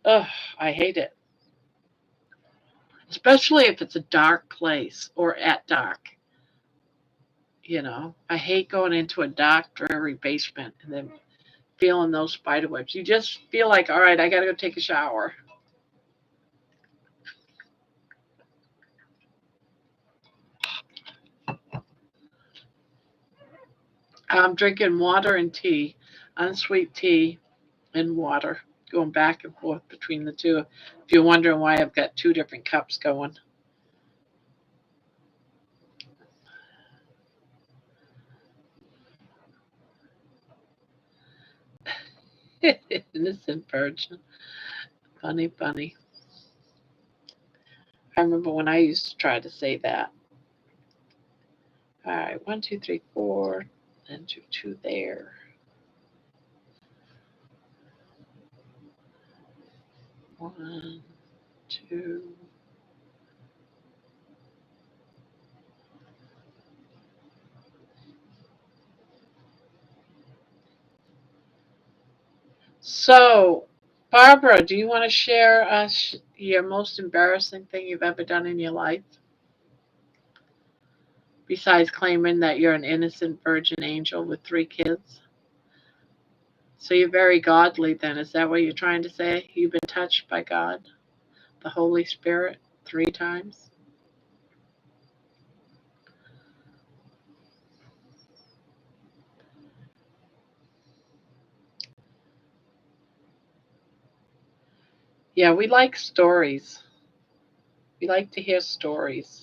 Ugh, I hate it. Especially if it's a dark place or at dark. I hate going into a dark, dreary basement and then feeling those spider webs. You just feel like, all right, I got to go take a shower. I'm drinking water and tea, unsweet tea and water, going back and forth between the two. If you're wondering why I've got 2 different cups going. Innocent virgin. Funny, funny. I remember when I used to try to say that. All right, 1, 2, 3, 4, and 2 there. 1, 2. So, Barbara, do you want to share us your most embarrassing thing you've ever done in your life? Besides claiming that you're an innocent virgin angel with 3 kids? So you're very godly then. Is that what you're trying to say? You've been touched by God, the Holy Spirit, 3 times? Yeah, we like stories. We like to hear stories.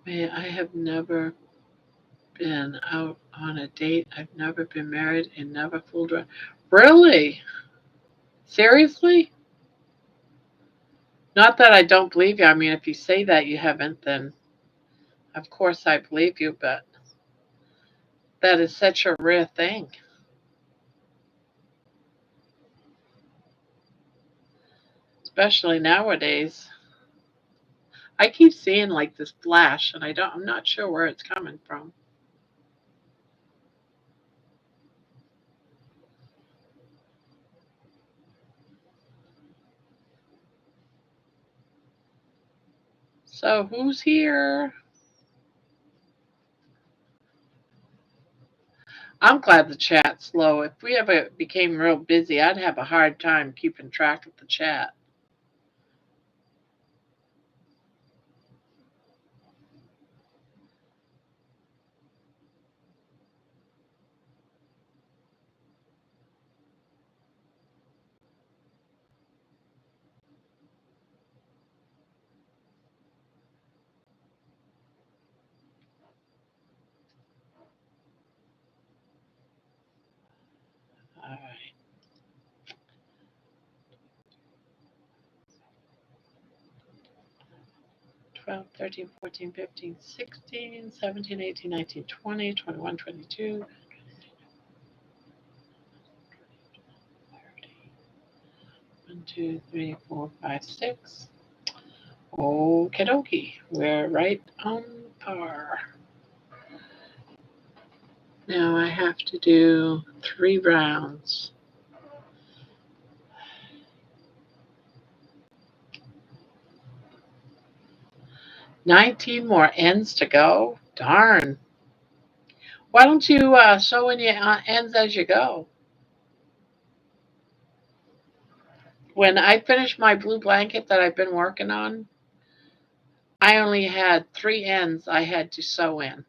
Man, I have never been out on a date. I've never been married and never fooled around. Really? Seriously? Not that I don't believe you. I mean, if you say that you haven't, then of course I believe you, but That is such a rare thing, especially nowadays. I keep seeing like this flash, and I'm not sure where it's coming from. So who's here? I'm glad the chat's slow. If we ever became real busy, I'd have a hard time keeping track of the chat. All right. 12, 13, 14, 15, 16, 17, 18, 19, 20, 21, 22, 1, 2, 3, 4, 5, 6. Okie dokie. We're right on par. Now I have to do 3 rounds. 19 more ends to go? Darn. Why don't you sew in your ends as you go? When I finished my blue blanket that I've been working on, I only had 3 ends I had to sew in.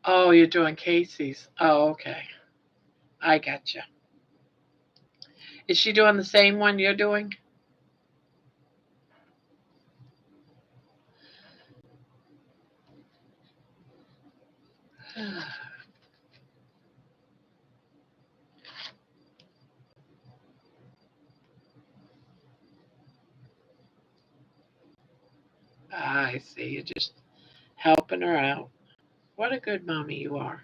Oh, you're doing Casey's. Oh, okay. I gotcha. Is she doing the same one you're doing? I see. You're just helping her out. What a good mommy you are.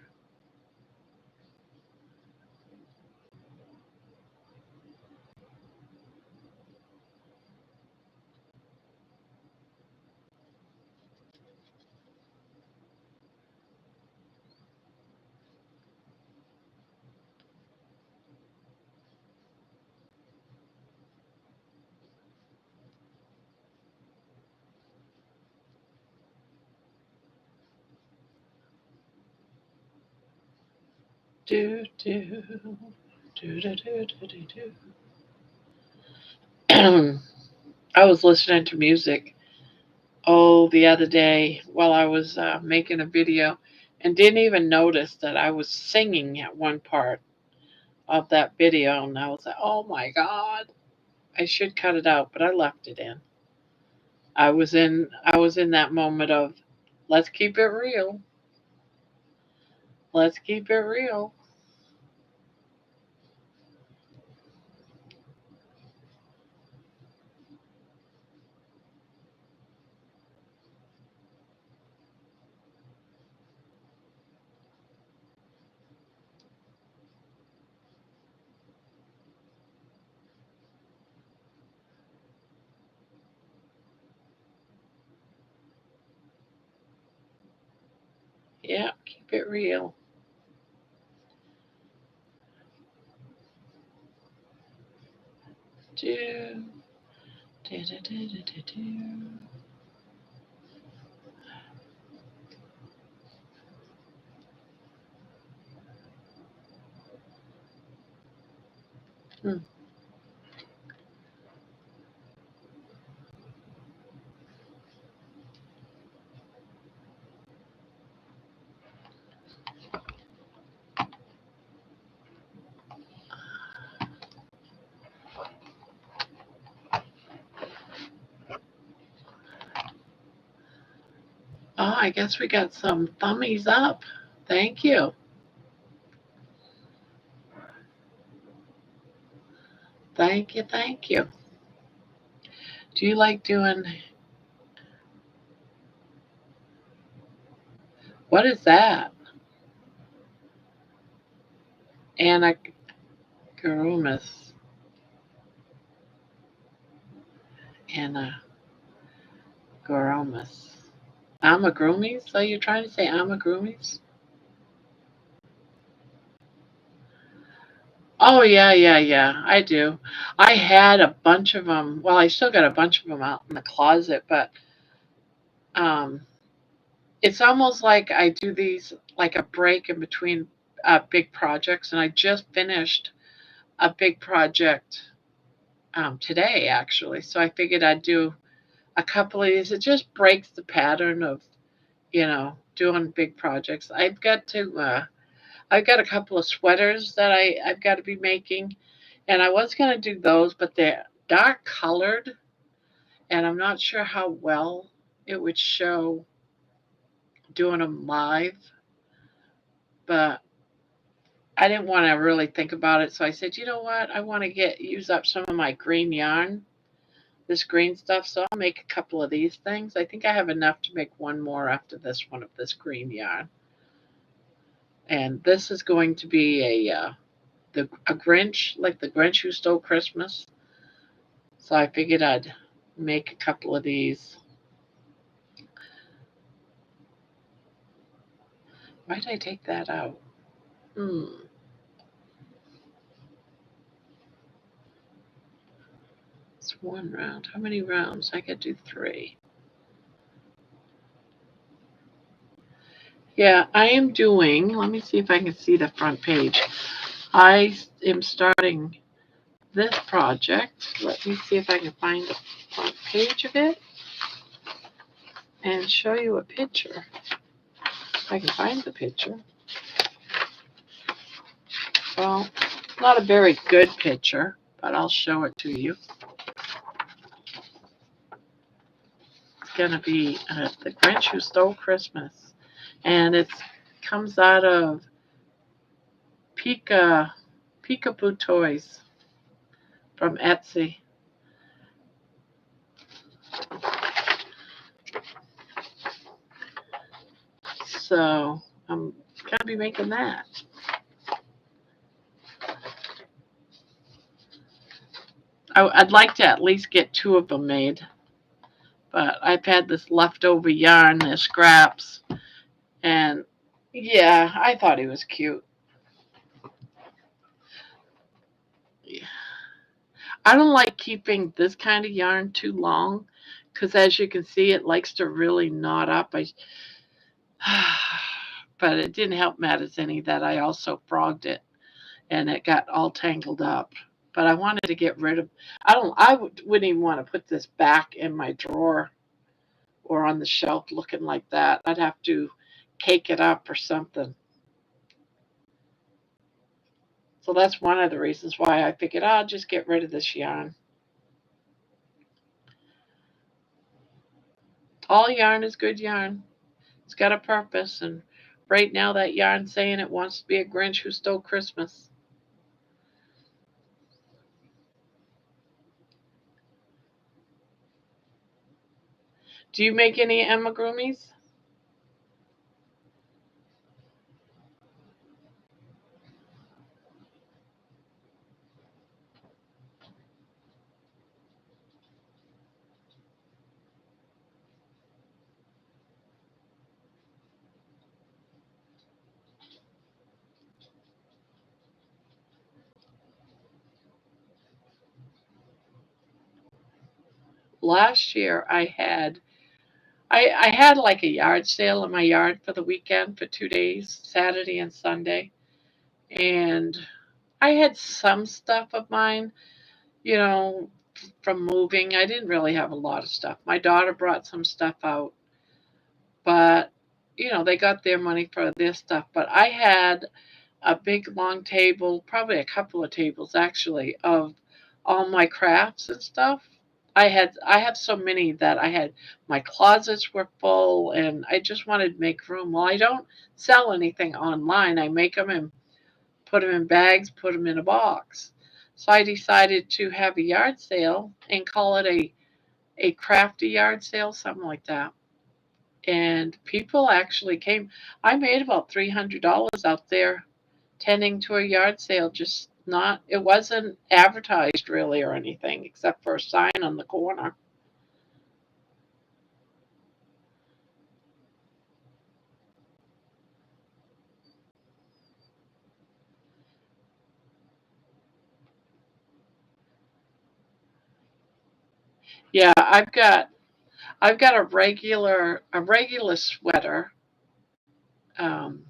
Do, do, do, do, do, do, do. I was listening to music the other day while I was making a video and didn't even notice that I was singing at one part of that video, and I was like, oh my god, I should cut it out, but I left it in. I was in that moment of let's keep it real. Let's keep it real. Yeah, keep it real. Do, do, do, do, do, do, do. Hmm. Oh, I guess we got some thummies up. Thank you. Thank you, thank you. Do you like doing, what is that? Anagromas. Anagromas. Amagrumis? Are you trying to say amagrumis? Oh, yeah, yeah, yeah. I do. I had a bunch of them. Well, I still got a bunch of them out in the closet, but um, it's almost like I do these like a break in between big projects, and I just finished a big project today, actually. So I figured I'd do a couple of these. It just breaks the pattern of doing big projects. I've got a couple of sweaters that I've got to be making, and I was going to do those, but they're dark colored, and I'm not sure how well it would show doing them live. But I didn't want to really think about it, so I said, you know what? I want to use up some of my green yarn, this green stuff. So I'll make a couple of these things. I think I have enough to make one more after this one of this green yarn, and this is going to be a Grinch, like the Grinch who stole Christmas. So I figured I'd make a couple of these. Why did I take that out? It's one round. How many rounds? I could do 3. Yeah, I am doing, let me see if I can see the front page. I am starting this project. Let me see if I can find the front page of it and show you a picture. If I can find the picture. Well, not a very good picture, but I'll show it to you. It's going to be The Grinch Who Stole Christmas. And it comes out of Peekaboo Toys from Etsy. So I'm going to be making that. I'd like to at least get 2 of them made. But I've had this leftover yarn, the scraps, and yeah, I thought he was cute. Yeah. I don't like keeping this kind of yarn too long because, as you can see, it likes to really knot up. But it didn't help matters any that I also frogged it and it got all tangled up. But I wanted to get rid of. Wouldn't even want to put this back in my drawer or on the shelf looking like that. I'd have to cake it up or something. So that's one of the reasons why I figured I'll just get rid of this yarn. All yarn is good yarn. It's got a purpose, and right now that yarn's saying it wants to be a Grinch who stole Christmas. Do you make any amigurumis? Last year I had like a yard sale in my yard for the weekend for 2 days, Saturday and Sunday. And I had some stuff of mine, you know, from moving. I didn't really have a lot of stuff. My daughter brought some stuff out, but they got their money for their stuff. But I had a big long table, probably a couple of tables actually, of all my crafts and stuff. I have so many that my closets were full and I just wanted to make room. Well, I don't sell anything online. I make them and put them in bags, put them in a box. So I decided to have a yard sale and call it a crafty yard sale, something like that. And people actually came. I made about $300 out there tending to a yard sale, just not, it wasn't advertised really or anything except for a sign on the corner. Yeah, I've got a regular sweater um,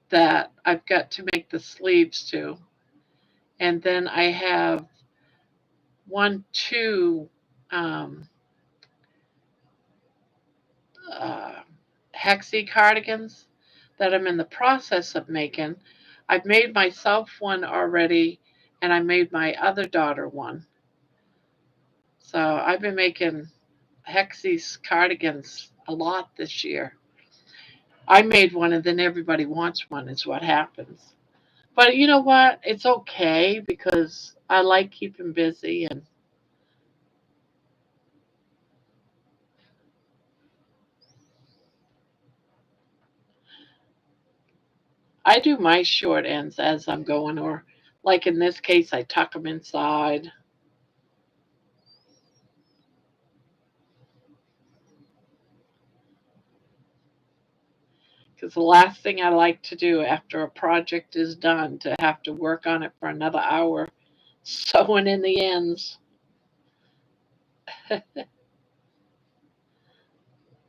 that I've got to make the sleeves to, and then I have two um, uh, hexie cardigans that I'm in the process of making. I've made myself one already, and I made my other daughter one. So I've been making hexie's cardigans a lot this year. I made one, and then everybody wants one, is what happens. But you know what? It's okay because I like keeping busy, and I do my short ends as I'm going, or like in this case, I tuck them inside because the last thing I like to do after a project is done to have to work on it for another hour sewing in the ends.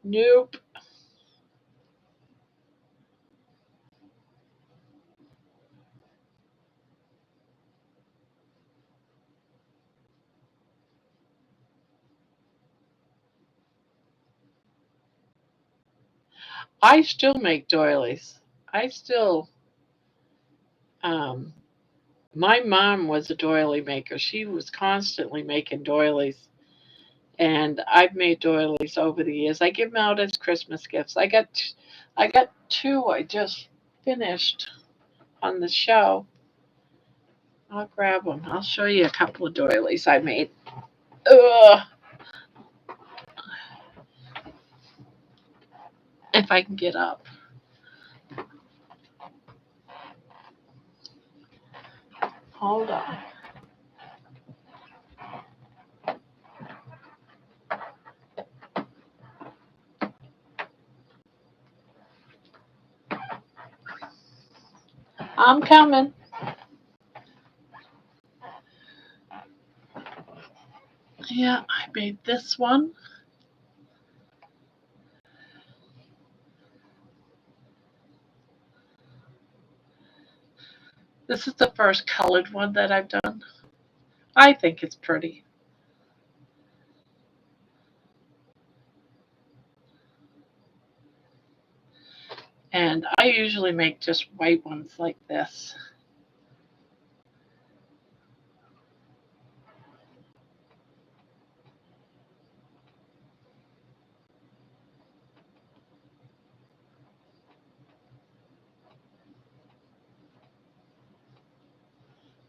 Nope. I still make doilies. I still, um, my mom was a doily maker. She was constantly making doilies. And I've made doilies over the years. I give them out as Christmas gifts. I got two I just finished on the show. I'll grab them. I'll show you a couple of doilies I made. Ugh, if I can get up. Hold on. I'm coming. Yeah, I made this one. This is the first colored one that I've done. I think it's pretty. And I usually make just white ones like this.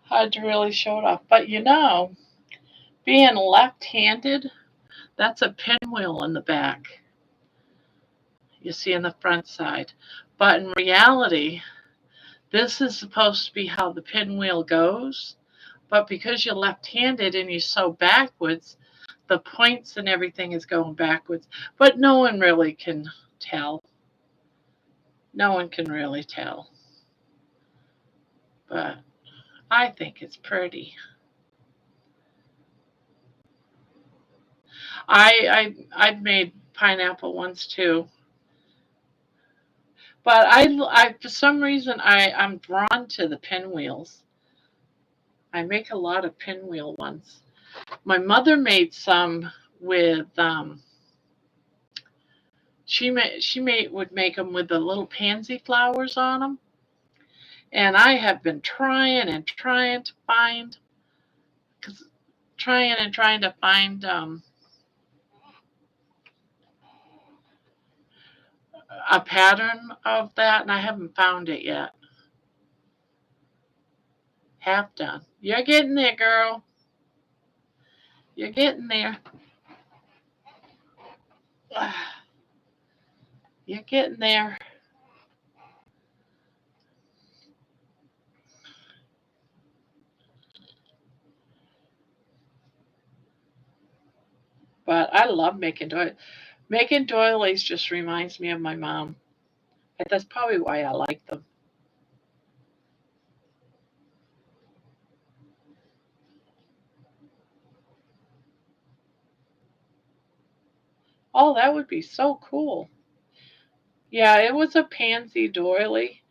Hard to really show it off. But being left-handed, that's a pinwheel in the back. You see in the front side. But in reality, this is supposed to be how the pinwheel goes. But because you're left-handed and you sew backwards, the points and everything is going backwards. But no one really can tell. No one can really tell. But I think it's pretty. I've made pineapple ones too. But I for some reason I'm drawn to the pinwheels. I make a lot of pinwheel ones. My mother made some with she would make them with the little pansy flowers on them, and I have been trying and trying to find, cause trying and trying to find a pattern of that, and I haven't found it yet. Half done. You're getting there, girl. You're getting there. You're getting there. But I love making doilies. Making doilies just reminds me of my mom. That's probably why I like them. Oh, that would be so cool. Yeah, it was a pansy doily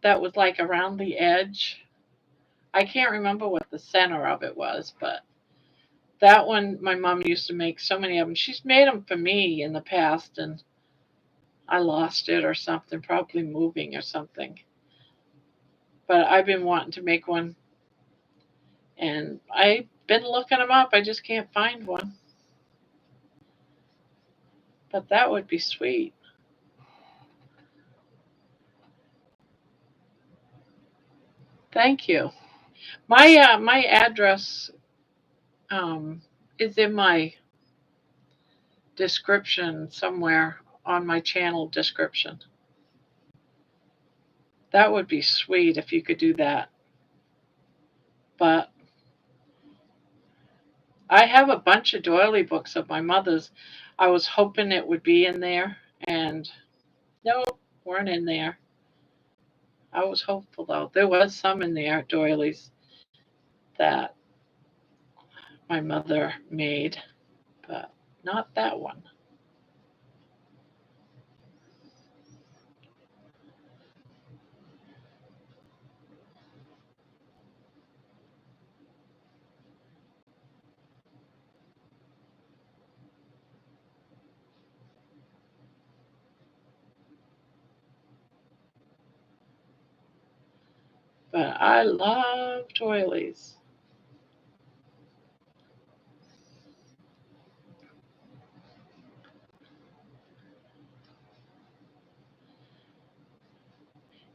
that was like around the edge. I can't remember what the center of it was, but that one my mom used to make so many of them. She's made them for me in the past, and I lost it or something, probably moving or something. But I've been wanting to make one, and I've been looking them up. I just can't find one. But that would be sweet. Thank you. My address is in my description somewhere on my channel description. That would be sweet if you could do that. But I have a bunch of doily books of my mother's. I was hoping it would be in there, and no, weren't in there. I was hopeful though. There was some in there, doilies that my mother made, but not that one. But I love doilies.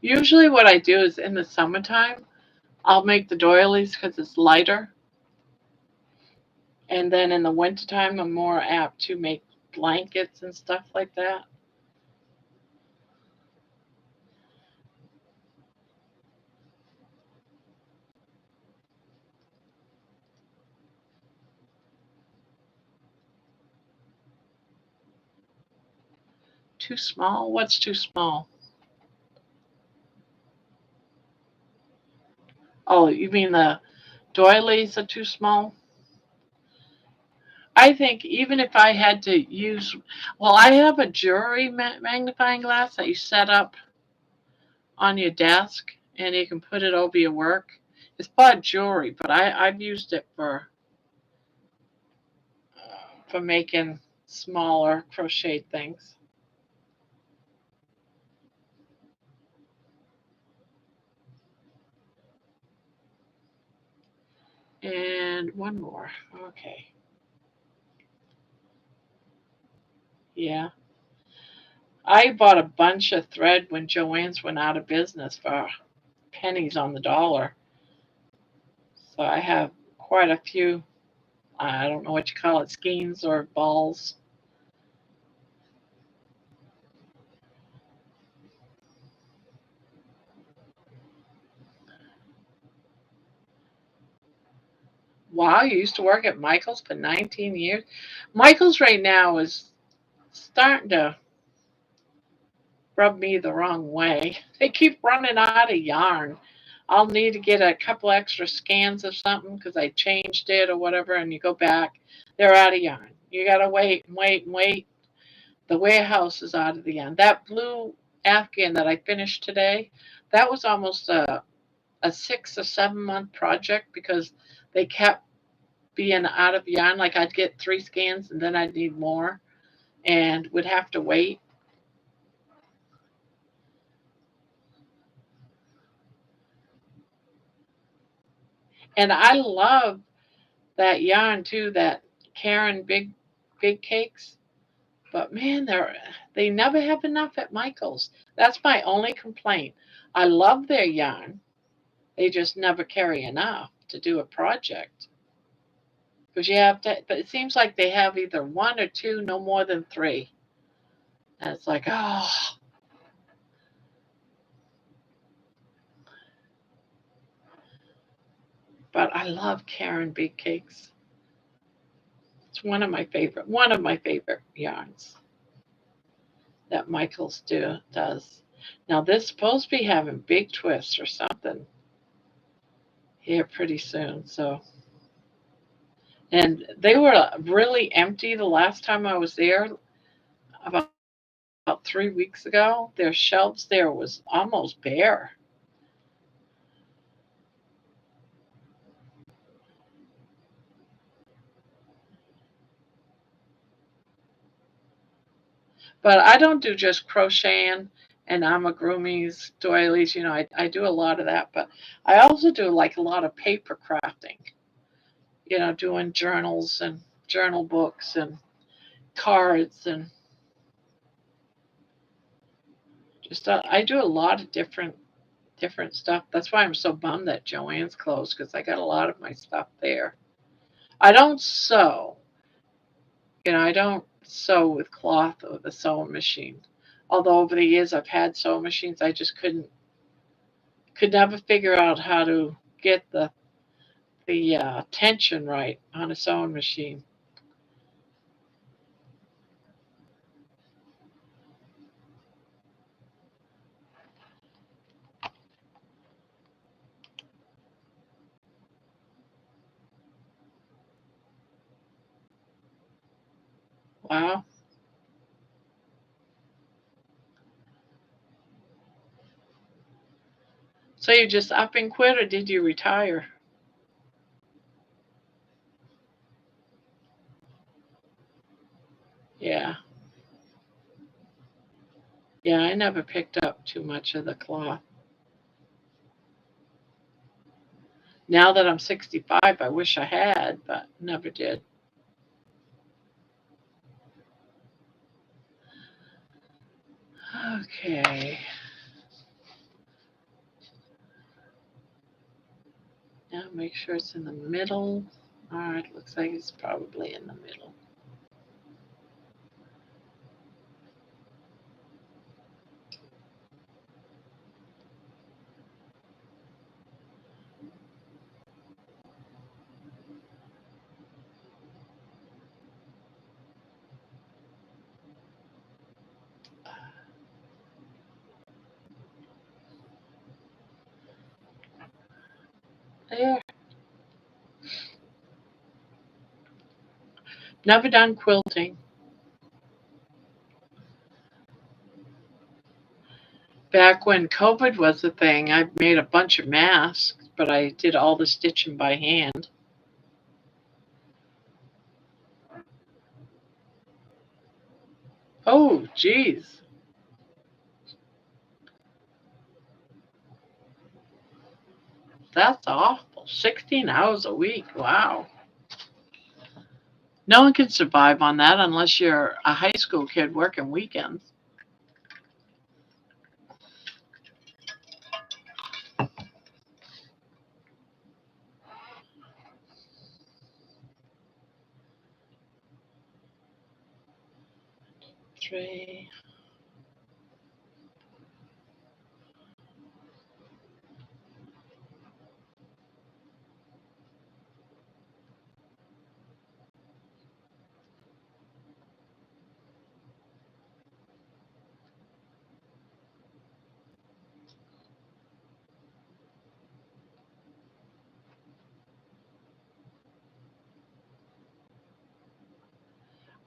Usually, what I do is in the summertime, I'll make the doilies because it's lighter. And then in the wintertime, I'm more apt to make blankets and stuff like that. Too small? What's too small? Oh, you mean the doilies are too small? I think even if I had to use, well, I have a jewelry magnifying glass that you set up on your desk and you can put it over your work. It's for jewelry, but I've used it for making smaller crochet things. And one more. Okay. Yeah. I bought a bunch of thread when Joann's went out of business for pennies on the dollar. So I have quite a few, I don't know what you call it, skeins or balls. Wow, you used to work at Michael's for 19 years? Michael's right now is starting to rub me the wrong way. They keep running out of yarn. I'll need to get a couple extra scans of something because I changed it or whatever, and you go back, they're out of yarn. You got to wait and wait and wait. The warehouse is out of the yarn. That blue Afghan that I finished today, that was almost a 6 or 7 month project because they kept being out of yarn. Like I'd get 3 scans and then I'd need more and would have to wait. And I love that yarn too, that Karen big cakes. But man, they never have enough at Michael's. That's my only complaint. I love their yarn, They just never carry enough to do a project. Because you have to, but it seems like they have either one or two, no more than three. And it's like, oh. But I love Karen Big Cakes. It's one of my favorite yarns that Michaels does. Now this supposed to be having big twists or something here pretty soon. So, and they were really empty the last time I was there about 3 weeks ago. Their shelves there was almost bare. But I don't do just crocheting and amigurumis, doilies. I do a lot of that. But I also do like a lot of paper crafting. Doing journals and journal books and cards and just I do a lot of different stuff. That's why I'm so bummed that Joann's closed because I got a lot of my stuff there. I don't sew. I don't sew with cloth or the sewing machine. Although over the years I've had sewing machines, I just could never figure out how to get the tension right on a sewing machine. Wow. So you just up and quit, or did you retire? Yeah. Yeah, I never picked up too much of the cloth. Now that I'm 65, I wish I had, but never did. Okay. Now make sure it's in the middle. All right, looks like it's probably in the middle. There. Never done quilting. Back when COVID was a thing, I made a bunch of masks, but I did all the stitching by hand. Oh, geez. That's awful. 16 hours a week. Wow. No one can survive on that unless you're a high school kid working weekends. Three.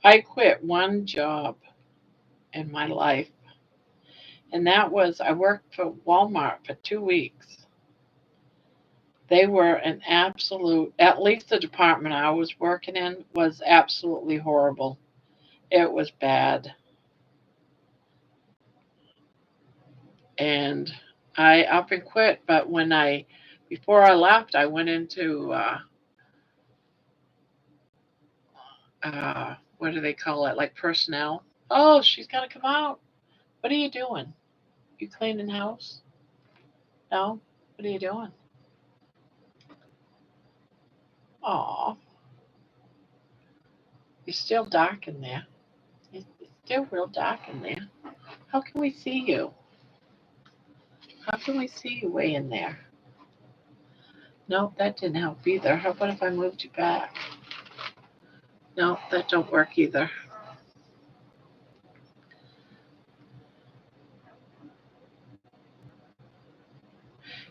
I quit one job in my life, and that was I worked for Walmart for 2 weeks. They were an absolute, at least the department I was working in was absolutely horrible. It was bad. And I up and quit. But before I left, I went into, what do they call it? Like personnel. Oh, she's got to come out. What are you doing? You cleaning house? No? What are you doing? Aw, you're still dark in there. It's still real dark in there. How can we see you? How can we see you way in there? Nope, that didn't help either. How about if I moved you back? Nope, that don't work either.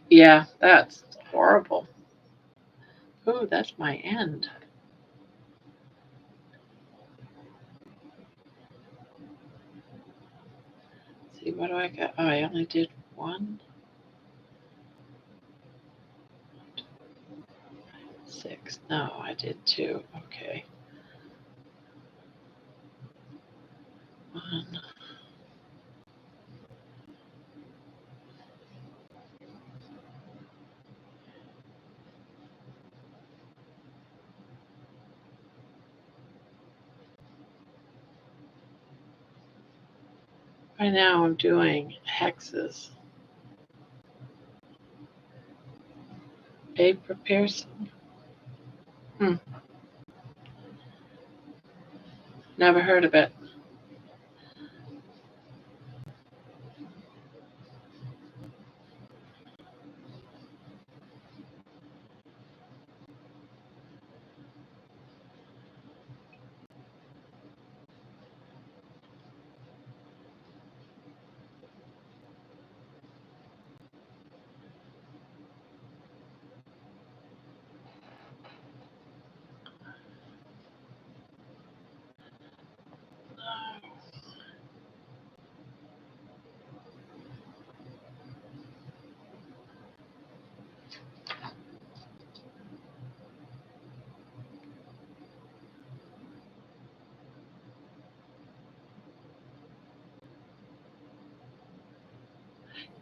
Yeah, that's horrible. Ooh, that's my end. Let's see, what do I got? Oh, I only did one. 6. No, I did 2. Okay. 1. Right now I'm doing hexes. Abe prepares. Never heard of it.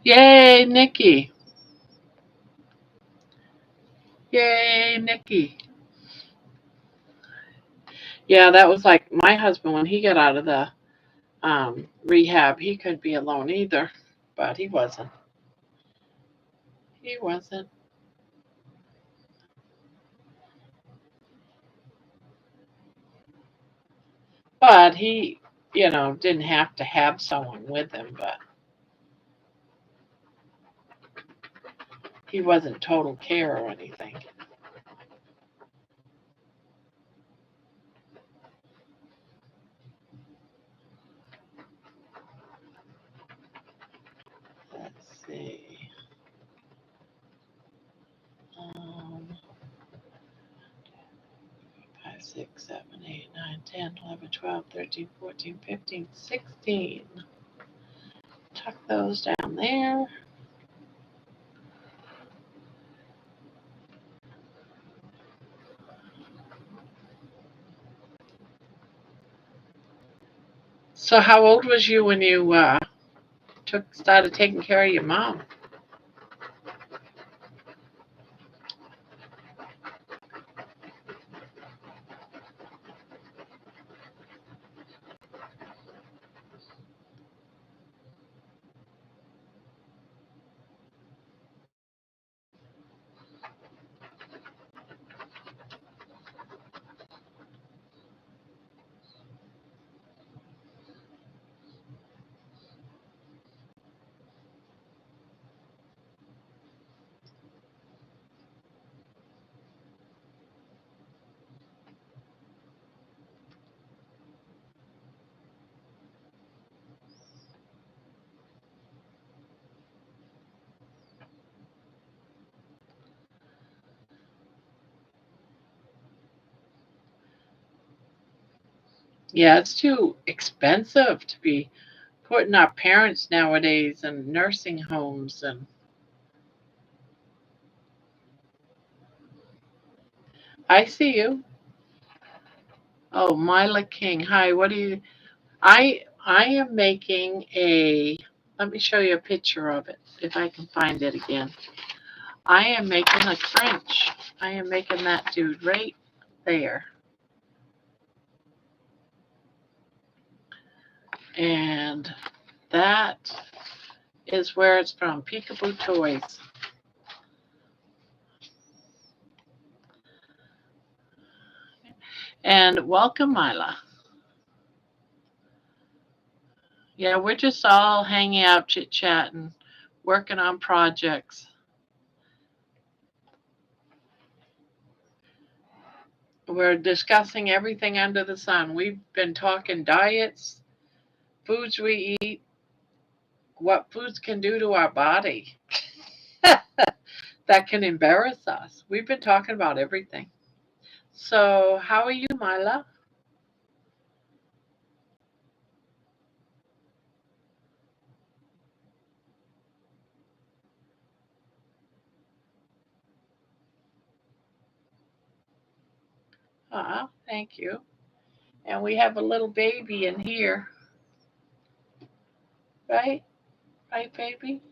Yay, Nikki. Yay, Nikki. Yeah, that was like my husband when he got out of the rehab. He couldn't be alone either, but he wasn't. He wasn't. But he, didn't have to have someone with him, but he wasn't total care or anything. Let's see. 5, 6, 7, 8, 9, 10, 11, 12, 13, 14, 15, 16. Tuck those down there. So how old was you when you started taking care of your mom? Yeah, it's too expensive to be putting our parents nowadays in nursing homes. And I see you. Oh, Mila King. Hi, what do you I am making a, let me show you a picture of it if I can find it again. I am making a French. I am making that dude right there. And that is where it's from, Peekaboo Toys. And welcome, Mila. Yeah, we're just all hanging out, chit-chatting, working on projects. We're discussing everything under the sun. We've been talking diets, foods we eat, what foods can do to our body that can embarrass us. We've been talking about everything. So, how are you, Mila? Thank you. And we have a little baby in here, right? Right, baby?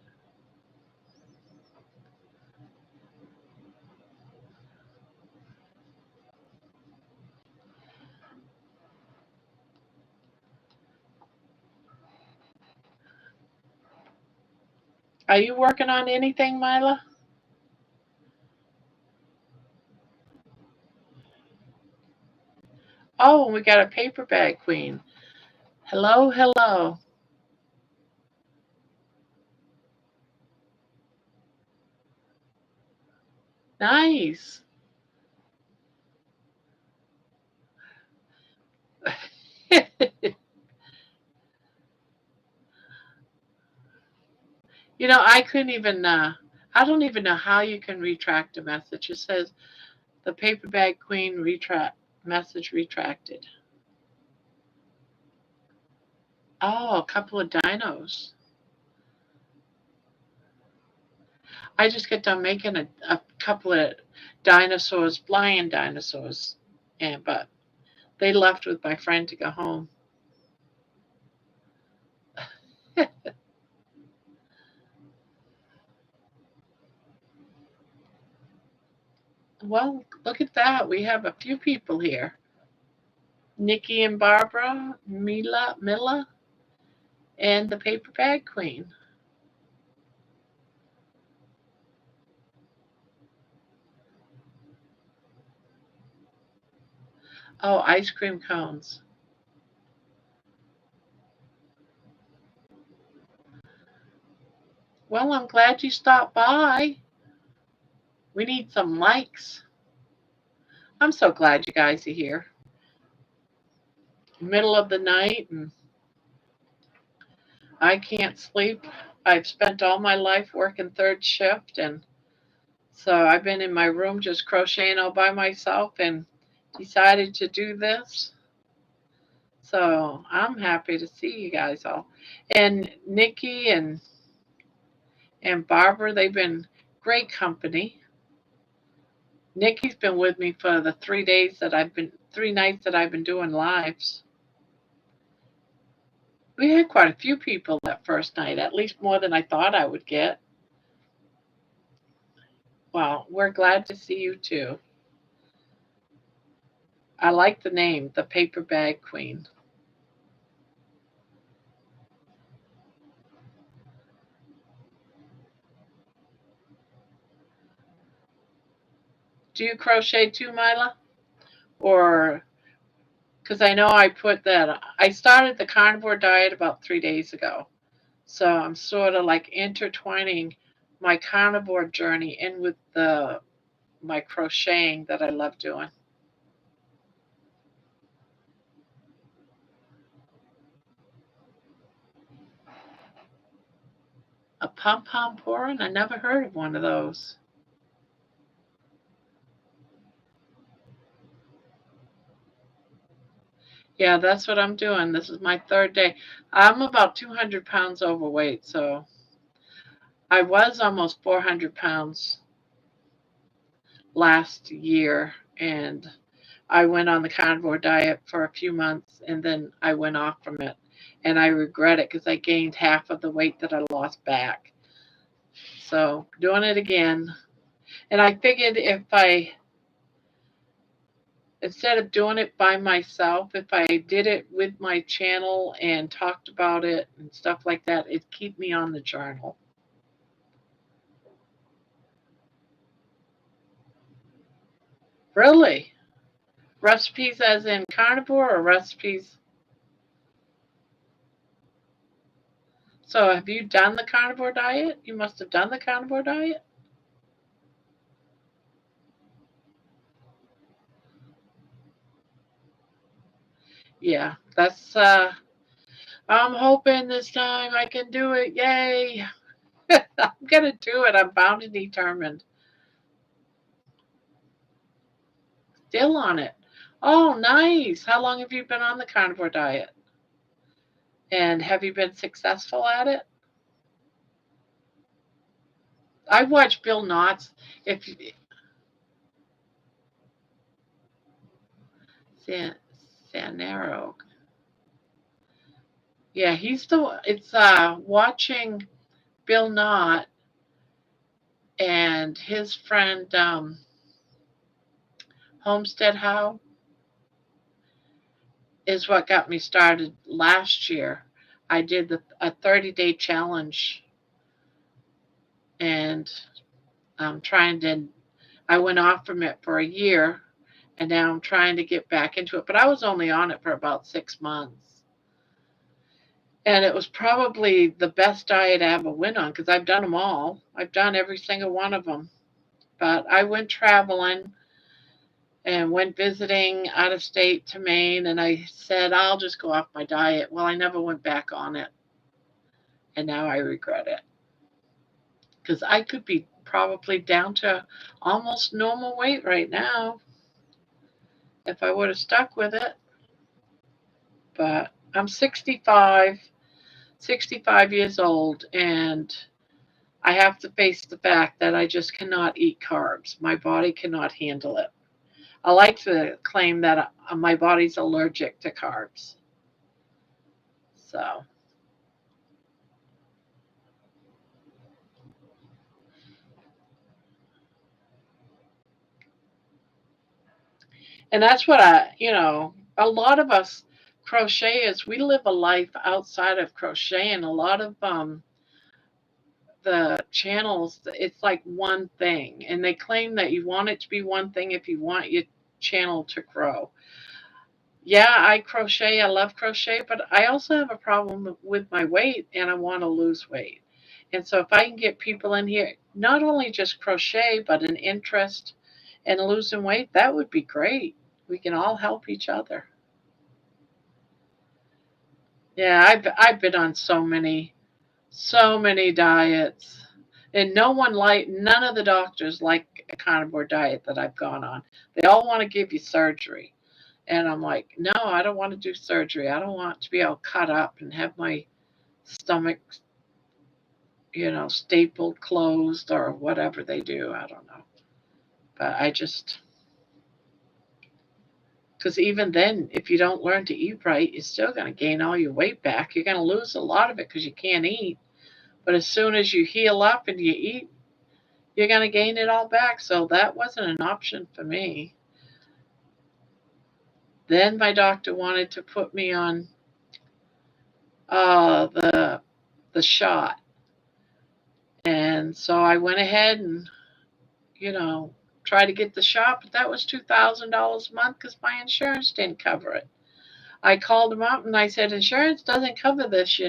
Are you working on anything, Mila? Oh, we got a paper bag queen. Hello, hello. Nice. I couldn't even, I don't even know how you can retract a message. It says the paper bag queen message retracted. Oh, a couple of dinos. I just got done making a couple of dinosaurs, flying dinosaurs, but they left with my friend to go home. Well, look at that. We have a few people here. Nikki and Barbara, Mila, and the paper bag queen. Oh, ice cream cones. Well, I'm glad you stopped by. We need some likes. I'm so glad you guys are here. Middle of the night, and I can't sleep. I've spent all my life working third shift, and so I've been in my room just crocheting all by myself and decided to do this. So I'm happy to see you guys all. And Nikki and Barbara, they've been great company. Nikki's been with me for the 3 nights that I've been doing lives. We had quite a few people that first night, at least more than I thought I would get. Well, we're glad to see you too. I like the name, the Paper Bag Queen. Do you crochet too, Mila? Or because I know I put that, I started the carnivore diet about 3 days ago. So I'm sort of like intertwining my carnivore journey in with my crocheting that I love doing. A pom pom pouring? I never heard of one of those. Yeah, that's what I'm doing. This is my third day. I'm about 200 pounds overweight, so I was almost 400 pounds last year, and I went on the carnivore diet for a few months, and then I went off from it. And I regret it because I gained half of the weight that I lost back. So doing it again. And I figured instead of doing it by myself, if I did it with my channel and talked about it and stuff like that, it'd keep me on the journal. Really? Recipes as in carnivore or recipes? So have you done the carnivore diet? You must have done the carnivore diet. Yeah, that's I'm hoping this time I can do it. Yay. I'm gonna do it. I'm bound and determined. Still on it. Oh, nice. How long have you been on the carnivore diet? And have you been successful at it? I watch Bill Knotts. If San Sanero, yeah, he's the. It's watching Bill Knott and his friend Homestead Howe is what got me started last year. I did a 30-day challenge, and I'm trying to. I went off from it for a year, and now I'm trying to get back into it. But I was only on it for about 6 months. And it was probably the best diet I ever went on because I've done them all. I've done every single one of them. But I went traveling and went visiting out of state to Maine, and I said, I'll just go off my diet. Well, I never went back on it. And now I regret it because I could be probably down to almost normal weight right now if I would have stuck with it. But I'm 65 years old, and I have to face the fact that I just cannot eat carbs. My body cannot handle it. I like to claim that my body's allergic to carbs. So, and that's what a lot of us crocheters, we live a life outside of crochet, and a lot of the channels, it's like one thing, and they claim that you want it to be one thing if you want your channel to grow. Yeah, I crochet. I love crochet, but I also have a problem with my weight and I want to lose weight. And so if I can get people in here, not only just crochet, but an interest in losing weight, that would be great. We can all help each other. Yeah, I've been on so many diets. And none of the doctors like a carnivore diet that I've gone on. They all want to give you surgery. And I'm like, no, I don't want to do surgery. I don't want to be all cut up and have my stomach, stapled closed or whatever they do. I don't know. But because even then, if you don't learn to eat right, you're still going to gain all your weight back. You're going to lose a lot of it because you can't eat. But as soon as you heal up and you eat, you're going to gain it all back. So that wasn't an option for me. Then my doctor wanted to put me on the shot. And so I went ahead and, tried to get the shot, but that was $2,000 a month because my insurance didn't cover it. I called them up and I said, insurance doesn't cover this.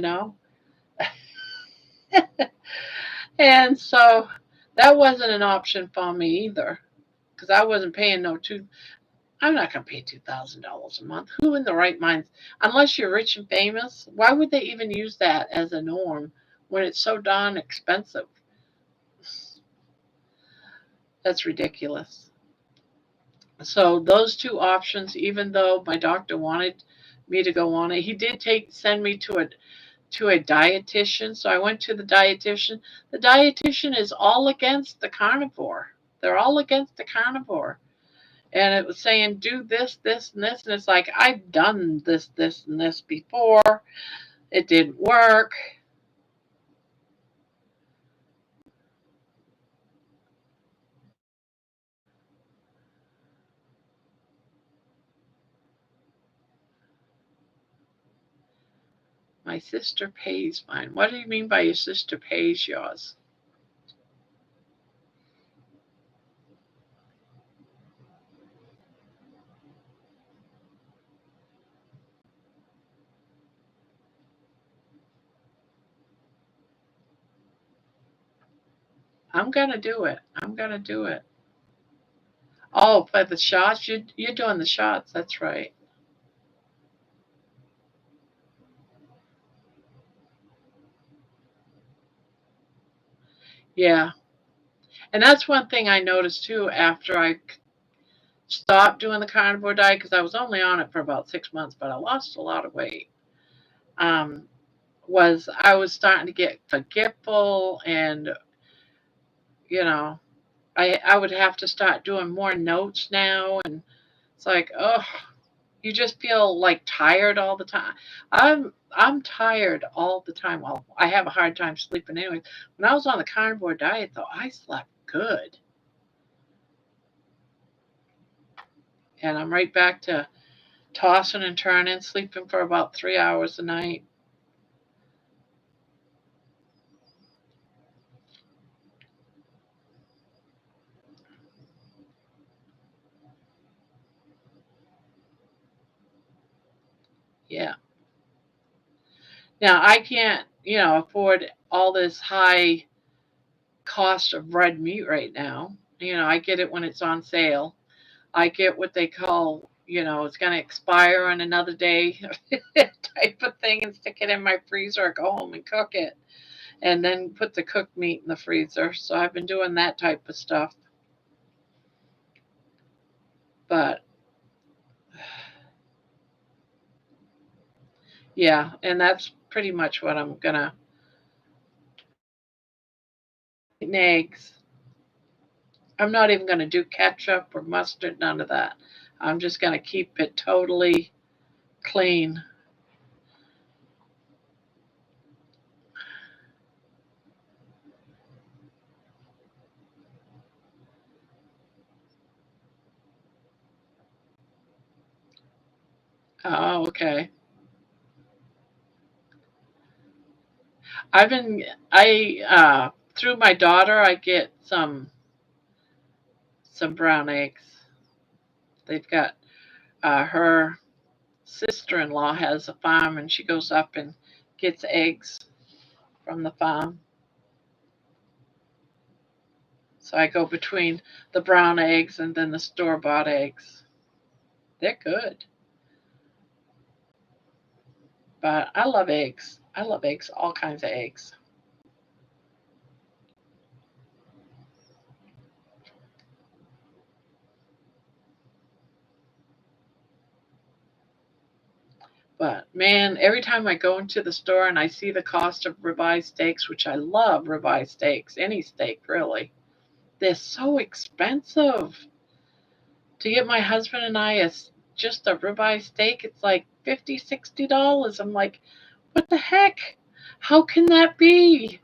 And so that wasn't an option for me either because I wasn't paying I'm not going to pay $2,000 a month. Who in the right mind, unless you're rich and famous, why would they even use that as a norm when it's so darn expensive? That's ridiculous. So those two options, even though my doctor wanted me to go on it, he did send me to a dietitian. So I went to the dietitian. The dietitian is all against the carnivore. They're all against the carnivore. And it was saying, do this, this, and this. And it's like, I've done this, this, and this before. It didn't work. My sister pays mine. What do you mean by your sister pays yours? I'm gonna do it. I'm gonna do it. Oh, but the shots, you're doing the shots. That's right. Yeah, and that's one thing I noticed too after I stopped doing the carnivore diet because I was only on it for about 6 months, but I lost a lot of weight. Um, was I was starting to get forgetful, and you know, I would have to start doing more notes now, and it's like, oh, you just feel like tired all the time. I'm tired all the time. Well, I have a hard time sleeping anyway. When I was on the carnivore diet, though, I slept good, and I'm right back to tossing and turning, sleeping for about 3 hours a night. Yeah. Now I can't, afford all this high cost of red meat right now. I get it when it's on sale. I get what they call, it's going to expire on another day type of thing, and stick it in my freezer or go home and cook it and then put the cooked meat in the freezer. So I've been doing that type of stuff. But yeah, and that's pretty much what I'm going to eat. Eggs. I'm not even going to do ketchup or mustard, none of that. I'm just going to keep it totally clean. Oh, okay. I've been I through my daughter I get some brown eggs. They've got her sister-in-law has a farm, and she goes up and gets eggs from the farm. So I go between the brown eggs and then the store-bought eggs. They're good. But I love eggs. I love eggs, all kinds of eggs. But man, every time I go into the store and I see the cost of ribeye steaks, which I love ribeye steaks, any steak really, they're so expensive. To get my husband and I just a ribeye steak, it's like $50, $60. I'm like, what the heck? How can that be?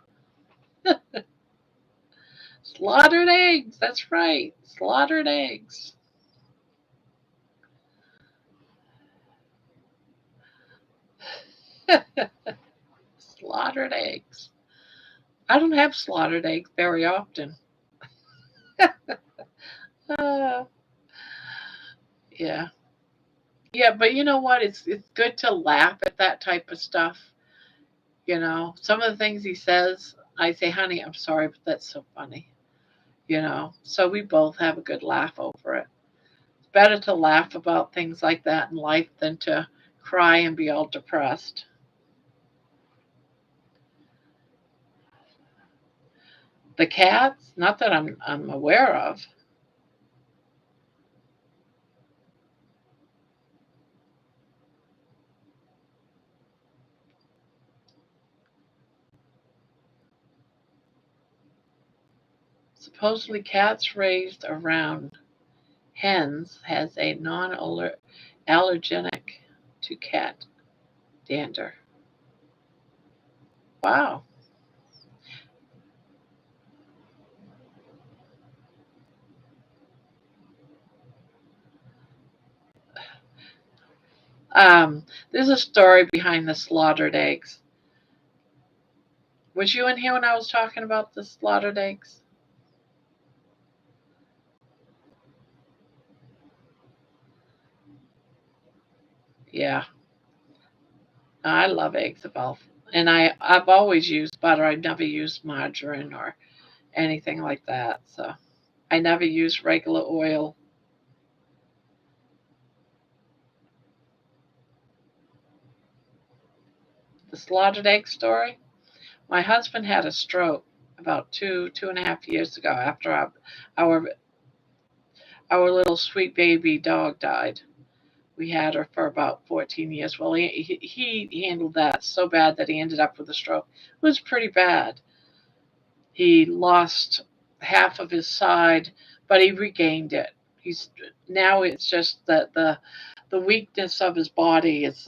Slaughtered eggs. That's right. Slaughtered eggs. Slaughtered eggs. I don't have slaughtered eggs very often. Uh, yeah. Yeah, but you know what? It's good to laugh at that type of stuff. Some of the things he says, I say, honey, I'm sorry, but that's so funny. So we both have a good laugh over it. It's better to laugh about things like that in life than to cry and be all depressed. The cats, not that I'm aware of. Supposedly cats raised around hens has a non-allergenic to cat dander. Wow. There's a story behind the slaughtered eggs. Was you in here when I was talking about the slaughtered eggs? Yeah, I love eggs above. And I've always used butter. I've never used margarine or anything like that. So I never use regular oil. The slaughtered egg story. My husband had a stroke about 2.5 years ago after our our little sweet baby dog died. We had her for about 14 years. Well, he handled that so bad that he ended up with a stroke. It was pretty bad. He lost half of his side, but he regained it. He's now it's just that the weakness of his body is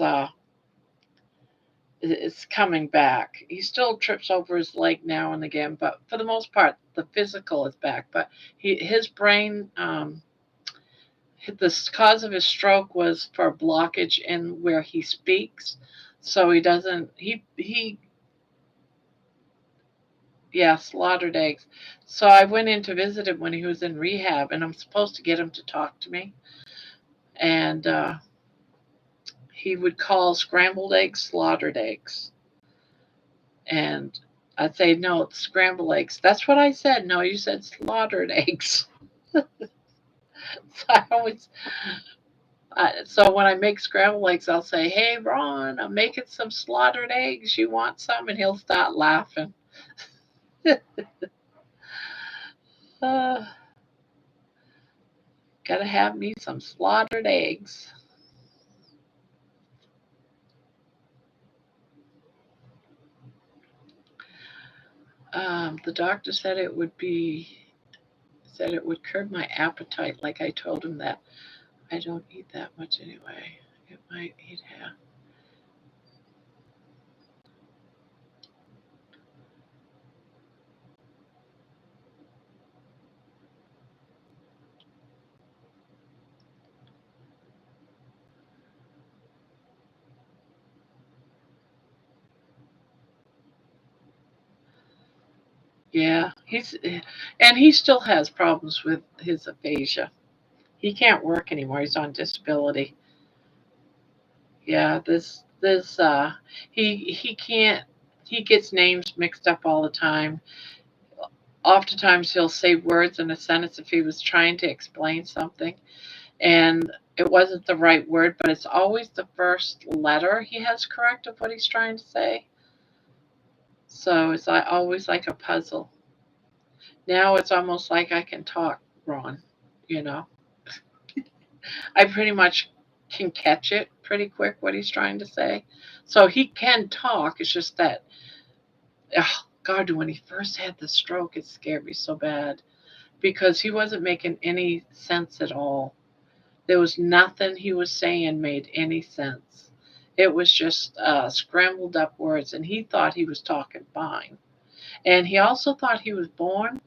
coming back. He still trips over his leg now and again, but for the most part, the physical is back. But his brain, the cause of his stroke was for a blockage in where he speaks, so he doesn't. He yeah, slaughtered eggs. So I went in to visit him when he was in rehab, and I'm supposed to get him to talk to me, and he would call scrambled eggs slaughtered eggs. And I'd say, no, it's scrambled eggs. That's what I said. No, you said slaughtered eggs. So I always, so when I make scrambled eggs, I'll say, hey, Ron, I'm making some slaughtered eggs. You want some? And he'll start laughing. uh, Gotta have me some slaughtered eggs. The doctor said it would curb my appetite. Like I told him that I don't eat that much anyway. It might eat half. Yeah, he still has problems with his aphasia. He can't work anymore. He's on disability. Yeah, this he can't. He gets names mixed up all the time. Oftentimes he'll say words in a sentence if he was trying to explain something and it wasn't the right word, but it's always the first letter he has correct of what he's trying to say. So it's always like a puzzle. Now it's almost like I can talk, Ron. You know, I pretty much can catch it pretty quick what he's trying to say. So he can talk. It's just that, oh God, when he first had the stroke, it scared me so bad because he wasn't making any sense at all. There was nothing he was saying made any sense. It was just scrambled up words, and he thought he was talking fine. And he also thought he was born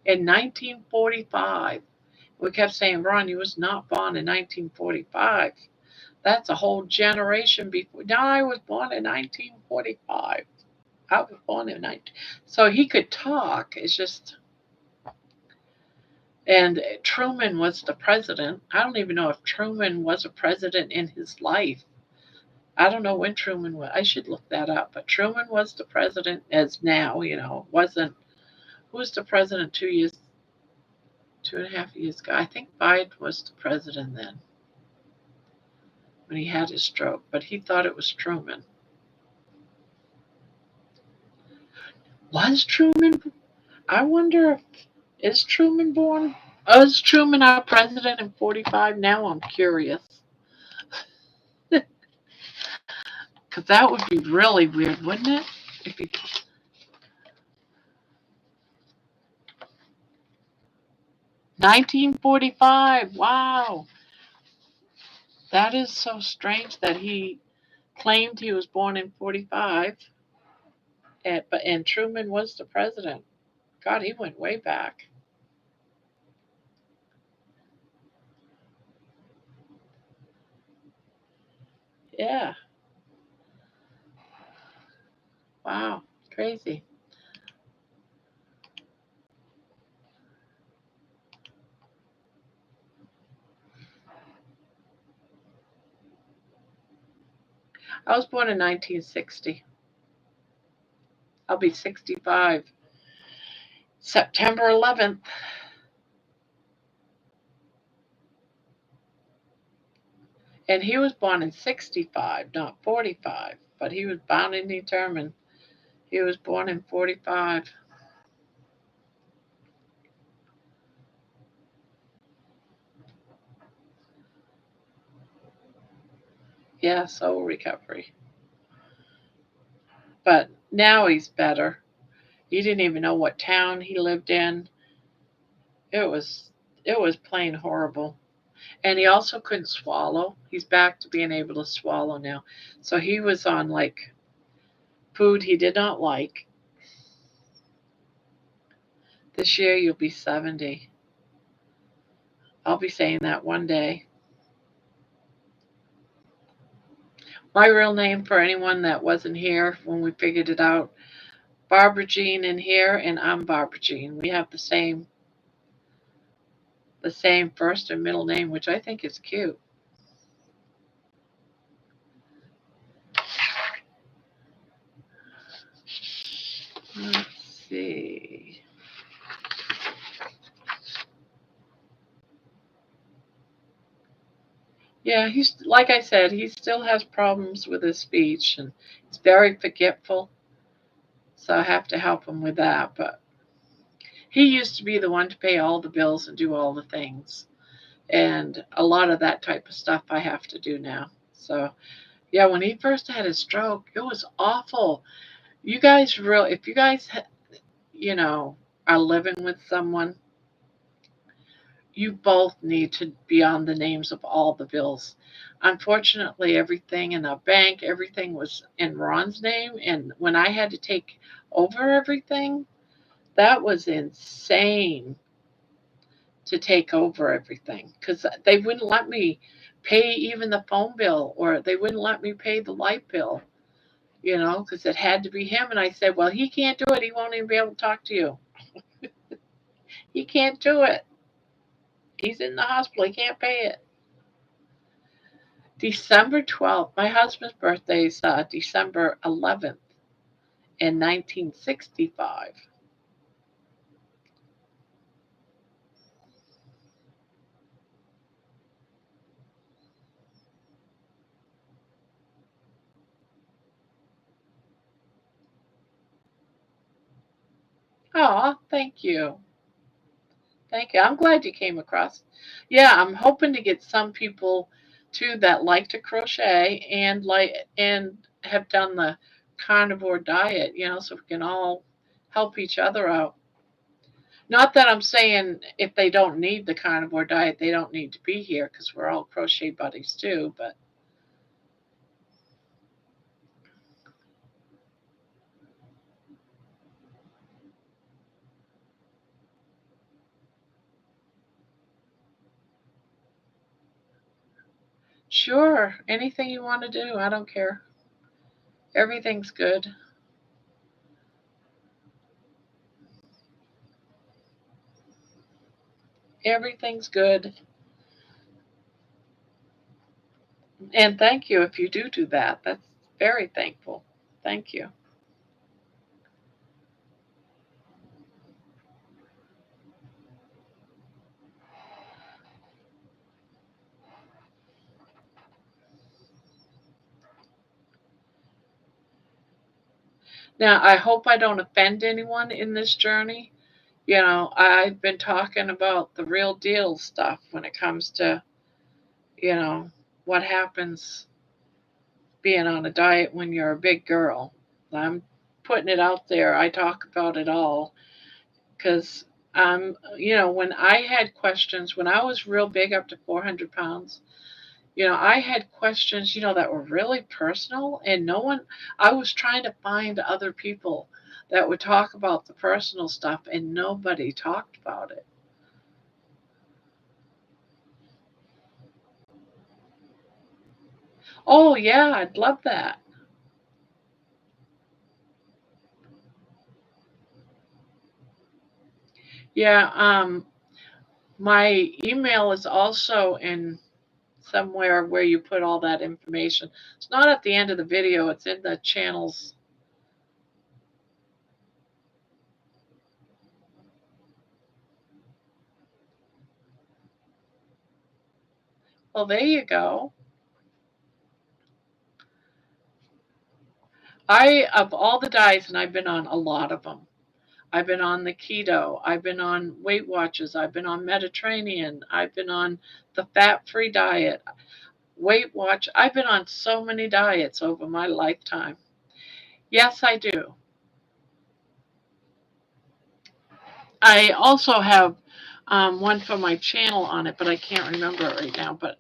in 1945. We kept saying, Ron, he was not born in 1945. That's a whole generation before. No, I was born in 1945. I was born in 19. So he could talk. It's just, and Truman was the president. I don't even know if Truman was a president in his life. I don't know when Truman was. I should look that up. But Truman was the president as now, wasn't. Who was the president 2 years, 2.5 years ago? I think Biden was the president then when he had his stroke, but he thought it was Truman. Was Truman? I wonder if is Truman born? Was Truman our president in 45? Now I'm curious. Because that would be really weird, wouldn't it? If he 1945. Wow. That is so strange that he claimed he was born in 45 and Truman was the president. God, he went way back. Yeah. Wow. Crazy. I was born in 1960. I'll be 65 September 11th. And he was born in 65, not 45. But he was bound and determined. He was born in 45. Yeah, soul recovery. But now he's better. He didn't even know what town he lived in. It was plain horrible. And he also couldn't swallow. He's back to being able to swallow now. So he was on like food he did not like. This year you'll be 70. I'll be saying that one day. My real name, for anyone that wasn't here when we figured it out, Barbara Jean in here, and I'm Barbara Jean. We have the same first and middle name, which I think is cute. Let's see. Yeah, he's like I said, he still has problems with his speech and he's very forgetful. So I have to help him with that. But he used to be the one to pay all the bills and do all the things. And a lot of that type of stuff I have to do now. So yeah, when he first had his stroke, it was awful. You guys if you guys, are living with someone, you both need to be on the names of all the bills. Unfortunately, everything in our bank, everything was in Ron's name. And when I had to take over everything, that was insane to take over everything because they wouldn't let me pay even the phone bill or they wouldn't let me pay the light bill, because it had to be him. And I said, well, he can't do it. He won't even be able to talk to you. He can't do it. He's in the hospital. He can't pay it. December 12th. My husband's birthday is December 11th in 1965. Oh, thank you. Thank you. I'm glad you came across. Yeah, I'm hoping to get some people too that like to crochet and have done the carnivore diet, so we can all help each other out. Not that I'm saying if they don't need the carnivore diet, they don't need to be here because we're all crochet buddies too, but sure, anything you want to do, I don't care. Everything's good. Everything's good. And thank you if you do that. That's very thankful. Thank you. Now, I hope I don't offend anyone in this journey. I've been talking about the real deal stuff when it comes to, you know, what happens being on a diet when you're a big girl. I'm putting it out there. I talk about it all because, when I had questions, when I was real big, up to 400 pounds, I had questions, that were really personal, and no one, I was trying to find other people that would talk about the personal stuff, and nobody talked about it. Oh, yeah, I'd love that. Yeah, my email is also in somewhere where you put all that information. It's not at the end of the video, it's in the channels. Well, there you go. Of all the diets, and I've been on a lot of them. I've been on the keto. I've been on Weight Watchers. I've been on Mediterranean. I've been on the fat-free diet. Weight Watch. I've been on so many diets over my lifetime. Yes, I do. I also have one for my channel on it, but I can't remember it right now. But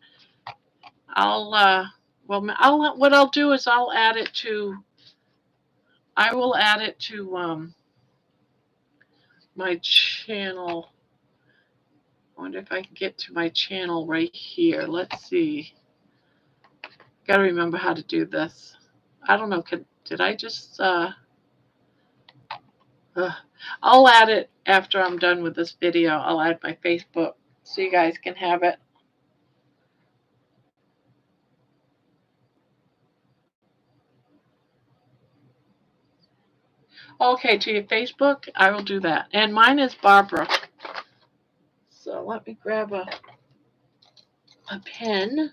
what I'll do is I will add it to my channel. I wonder if I can get to my channel right here. Let's see. Got to remember how to do this. I don't know. Did I just? I'll add it after I'm done with this video. I'll add my Facebook so you guys can have it. Okay, to your Facebook, I will do that. And mine is Barbara. So let me grab a pen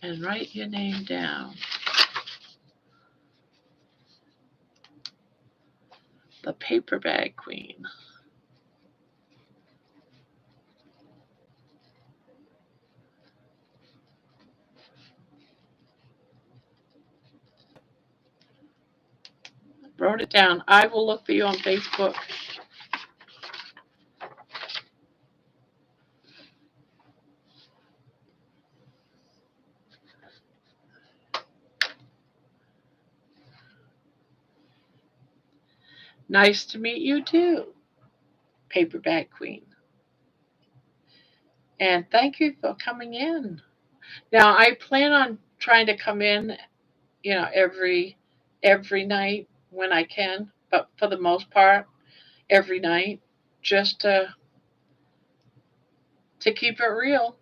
and write your name down. The Paper Bag Queen. Wrote it down. I will look for you on Facebook. Nice to meet you too, Paper Bag Queen. And thank you for coming in. Now I plan on trying to come in, every night when I can, but for the most part, every night, just to keep it real.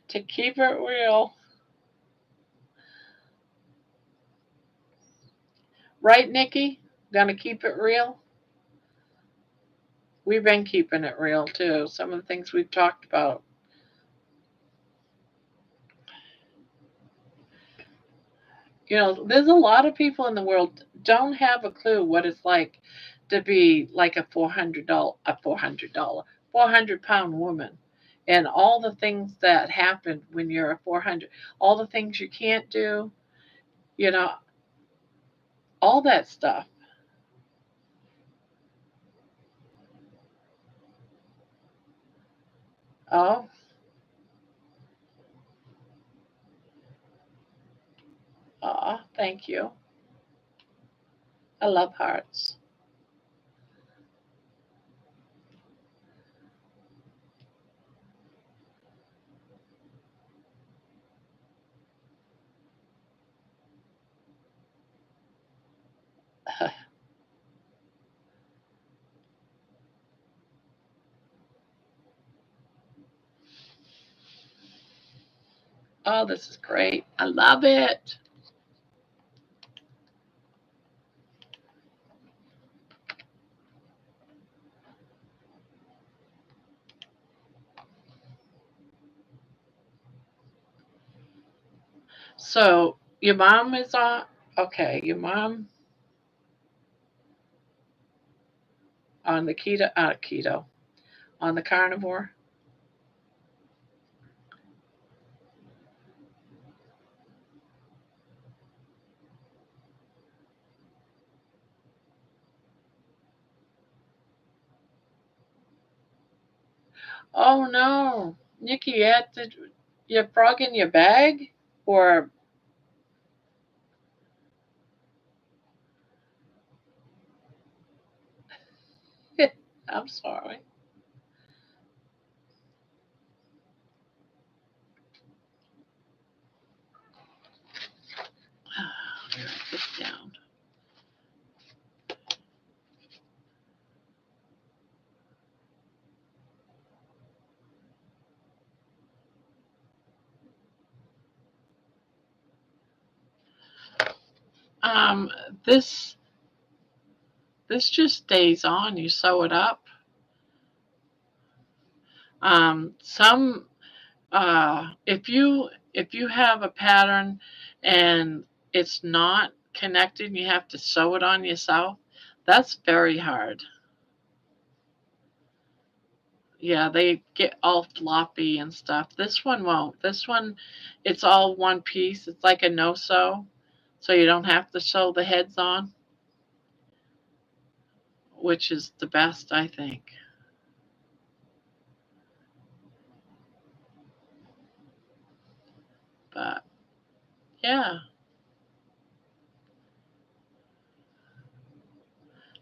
To keep it real. Right, Nikki? Gonna keep it real? We've been keeping it real too. Some of the things we've talked about. There's a lot of people in the world don't have a clue what it's like to be like a $400 woman, and all the things that happen when you're a 400, all the things you can't do, you know, all that stuff. Oh, thank you. I love hearts. Oh, this is great. I love it. So your mom is on. Okay, your mom on the keto, on the carnivore. Oh no, Nikki, you had your frog in your bag, or I'm sorry. Let me write this down. Um, this just stays on. You sew it up. Some if you have a pattern and it's not connected and you have to sew it on yourself, that's very hard. Yeah, they get all floppy and stuff. This one won't. This one, it's all one piece. It's like a no-sew, so you don't have to sew the heads on, which is the best, I think. But yeah,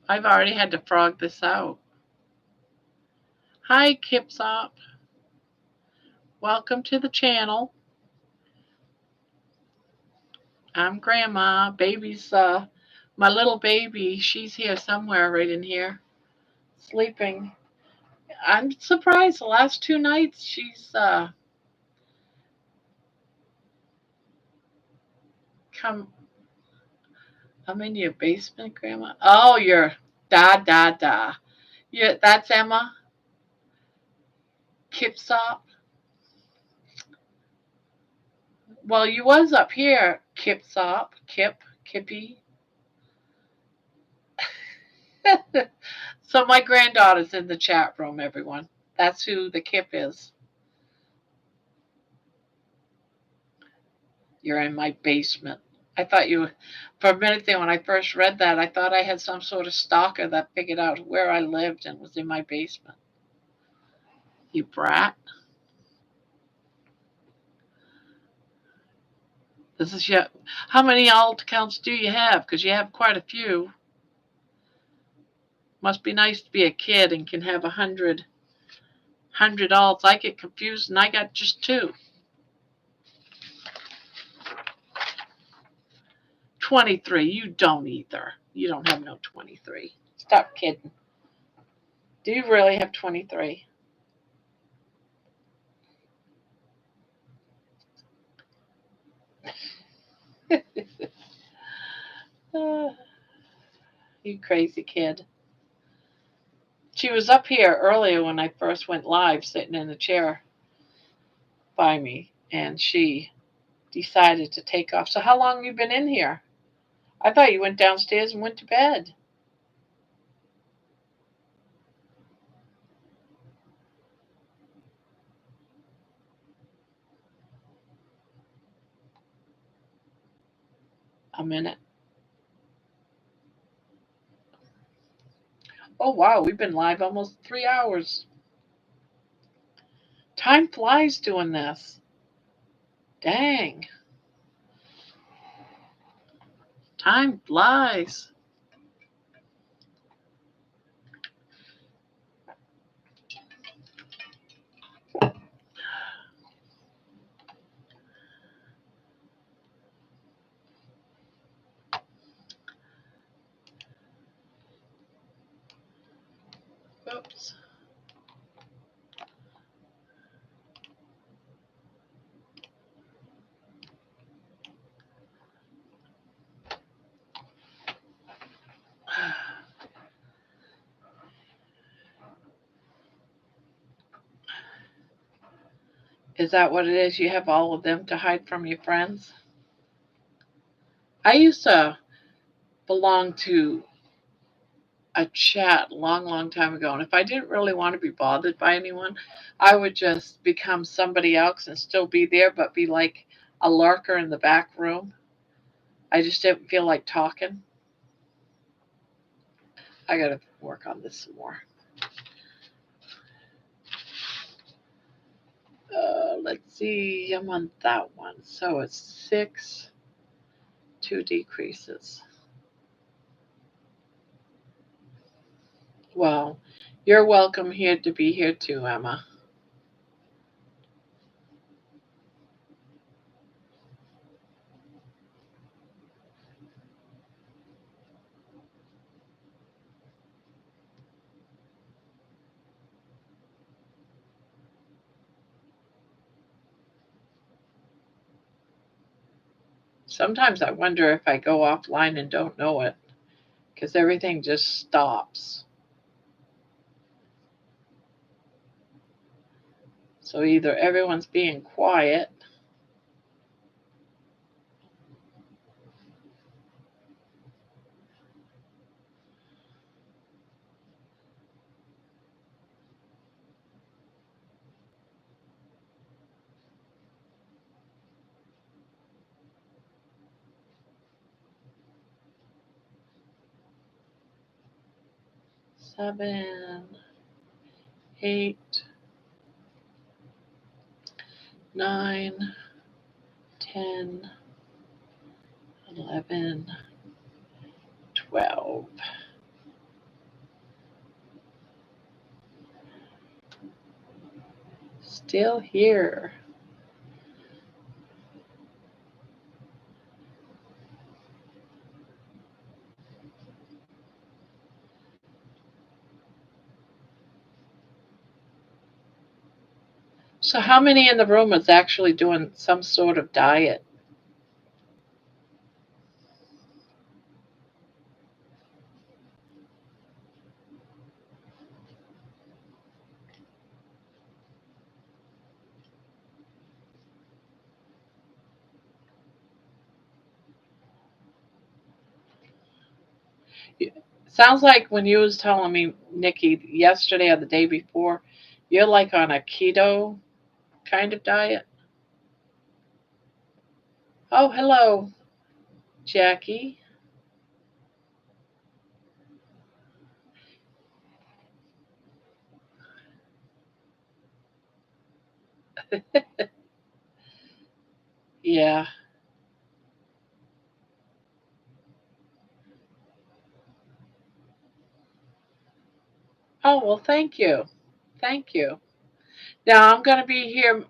I've already had to frog this out. Hi, Kipsop. Welcome to the channel. I'm Grandma. Baby's my little baby. She's here somewhere, right in here, sleeping. I'm surprised. The last 2 nights, she's come. I'm in your basement, Grandma. Oh, you're da. Yeah, that's Emma Kipsop. Well, you was up here, Kipsop, Kippy. So my granddaughter's in the chat room, everyone. That's who the Kip is. You're in my basement. I thought you, for a minute there when I first read that, I thought I had some sort of stalker that figured out where I lived and was in my basement. You brat. This is your. How many alt accounts do you have? Because you have quite a few. Must be nice to be a kid and can have 100 alts. I get confused and I got just 2. 23. You don't either. You don't have no 23. Stop kidding. Do you really have 23? You crazy kid. She was up here earlier when I first went live, sitting in a chair by me, and she decided to take off. So how long have you been in here? I thought you went downstairs and went to bed. A minute. Oh, wow, we've been live almost 3 hours. Time flies doing this. Dang. Time flies. Oops. Is that what it is? You have all of them to hide from your friends? I used to belong to a chat long time ago, and if I didn't really want to be bothered by anyone, I would just become somebody else and still be there, but be like a lurker in the back room. I just didn't feel like talking. I gotta work on this some more. Let's see, I'm on that one. So it's 6, 2 decreases. Well, you're welcome here to be here too, Emma. Sometimes I wonder if I go offline and don't know it, because everything just stops. So either everyone's being quiet. Seven, 8, 9, 10, 11, 12. Still here. So how many in the room is actually doing some sort of diet? Sounds like when you was telling me, Nikki, yesterday or the day before, you're like on a keto kind of diet. Oh, hello, Jackie. Yeah. Oh, well, thank you. Thank you. Now I'm going to be here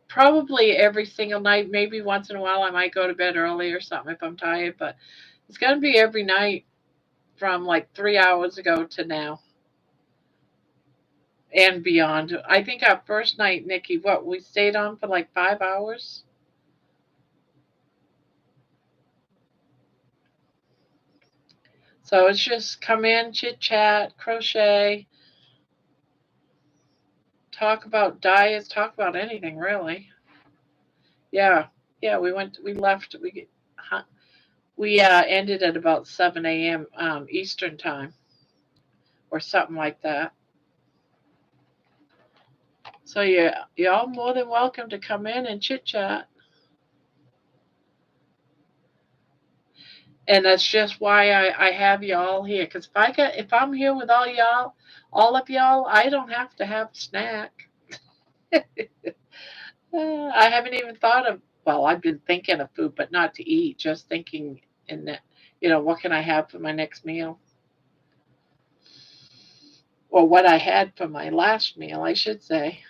probably every single night. Maybe once in a while I might go to bed early or something if I'm tired, but it's going to be every night from like 3 hours ago to now and beyond. I think our first night, Nikki, what, we stayed on for like 5 hours? So it's just come in, chit chat, crochet, talk about diets, talk about anything really. Yeah, yeah. We left. We ended at about 7 a.m. Eastern time or something like that. So yeah, y'all more than welcome to come in and chit chat. And that's just why I have y'all here. Because if I'm here with all of y'all, I don't have to have a snack. I haven't even thought of. Well, I've been thinking of food, but not to eat. Just thinking in that, what can I have for my next meal, or what I had for my last meal, I should say.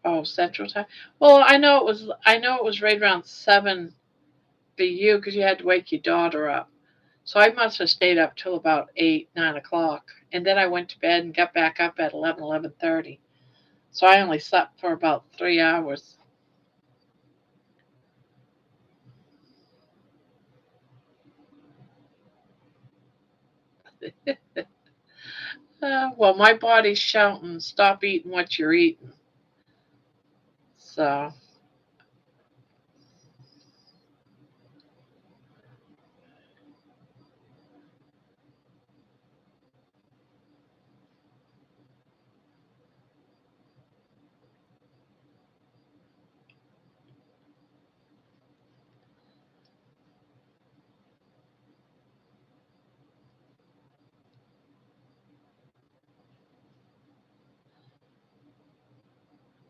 Oh, Central Time. Well, I know it was. I know it was right around 7 for you because you had to wake your daughter up. So I must have stayed up till about 8, 9 o'clock, and then I went to bed and got back up at 11, 11:30. So I only slept for about 3 hours. Well, my body's shouting, "Stop eating what you're eating." So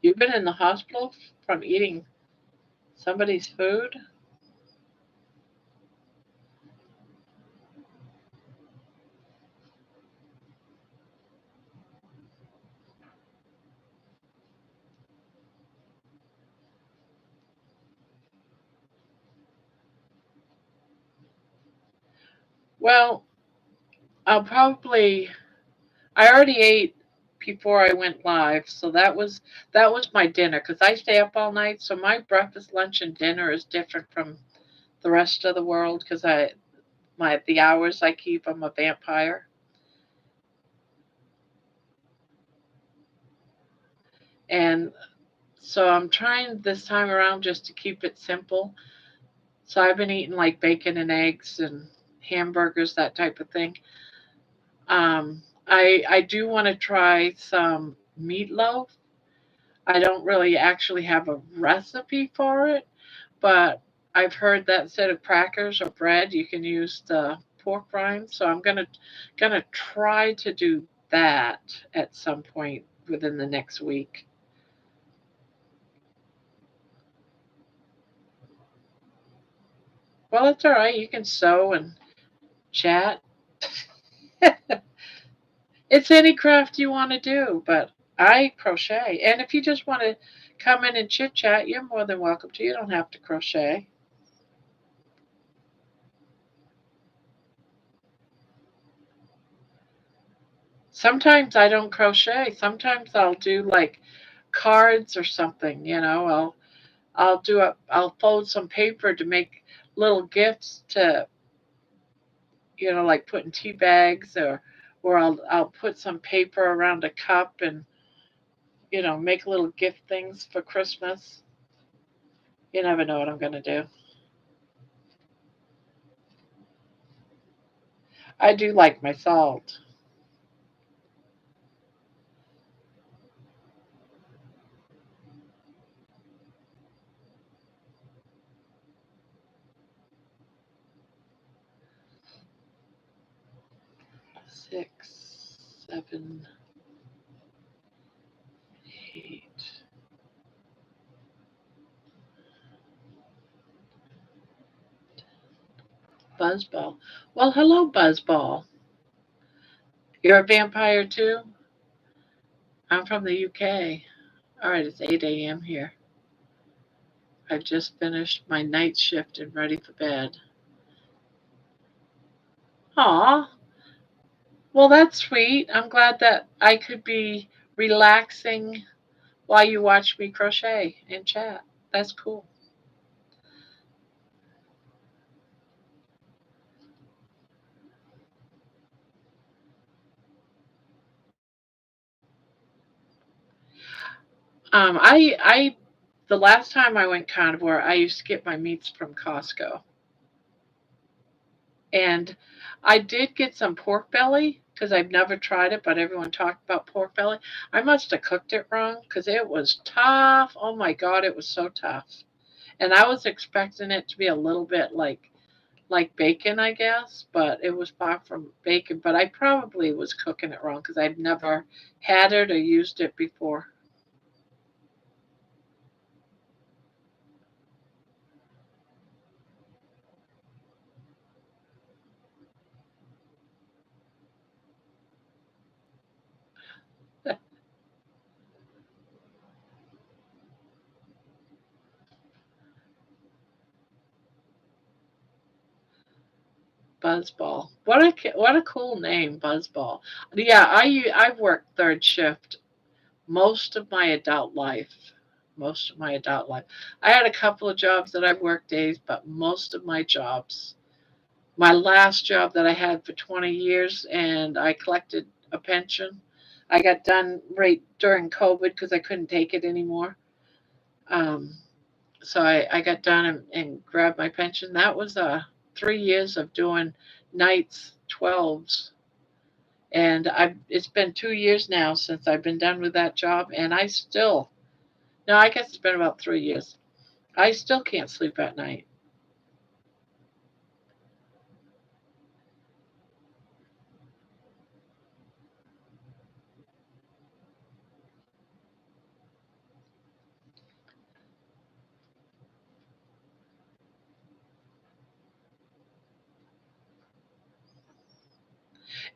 you've been in the hospital from eating somebody's food? Well, I'll probably. I already ate before I went live, so that was my dinner because I stay up all night. So my breakfast, lunch, and dinner is different from the rest of the world because the hours I keep, I'm a vampire. And so I'm trying this time around just to keep it simple. So I've been eating like bacon and eggs and hamburgers, that type of thing. I do want to try some meatloaf. I don't really actually have a recipe for it, but I've heard that instead of crackers or bread, you can use the pork rinds. So I'm gonna try to do that at some point within the next week. Well, it's all right. You can sew and chat. It's any craft you want to do, but I crochet. And if you just want to come in and chit chat, you're more than welcome to. You don't have to crochet. Sometimes I don't crochet. Sometimes I'll do like cards or something, I'll fold some paper to make little gifts to, like put in tea bags or I'll put some paper around a cup and, make little gift things for Christmas. You never know what I'm going to do. I do like my salt. 6, 7, 8. Buzzball. Well, hello, Buzzball. You're a vampire too? I'm from the UK. All right, it's 8 a.m. here. I've just finished my night shift and ready for bed. Aw, well, that's sweet. I'm glad that I could be relaxing while you watch me crochet and chat. That's cool. The last time I went carnivore, I used to get my meats from Costco. And I did get some pork belly because I've never tried it, but everyone talked about pork belly. I must have cooked it wrong because it was tough. Oh my God, it was so tough. And I was expecting it to be a little bit like bacon, I guess, but it was far from bacon. But I probably was cooking it wrong because I've never had it or used it before. Buzzball. What a cool name, Buzzball. Yeah, I've worked third shift most of my adult life. Most of my adult life. I had a couple of jobs that I've worked days, but most of my jobs. My last job that I had for 20 years, and I collected a pension. I got done right during COVID because I couldn't take it anymore. Um, so I got done and grabbed my pension. That was 3 years of doing nights, 12s. And it's been 2 years now since I've been done with that job, and no, I guess it's been about 3 years. I still can't sleep at night.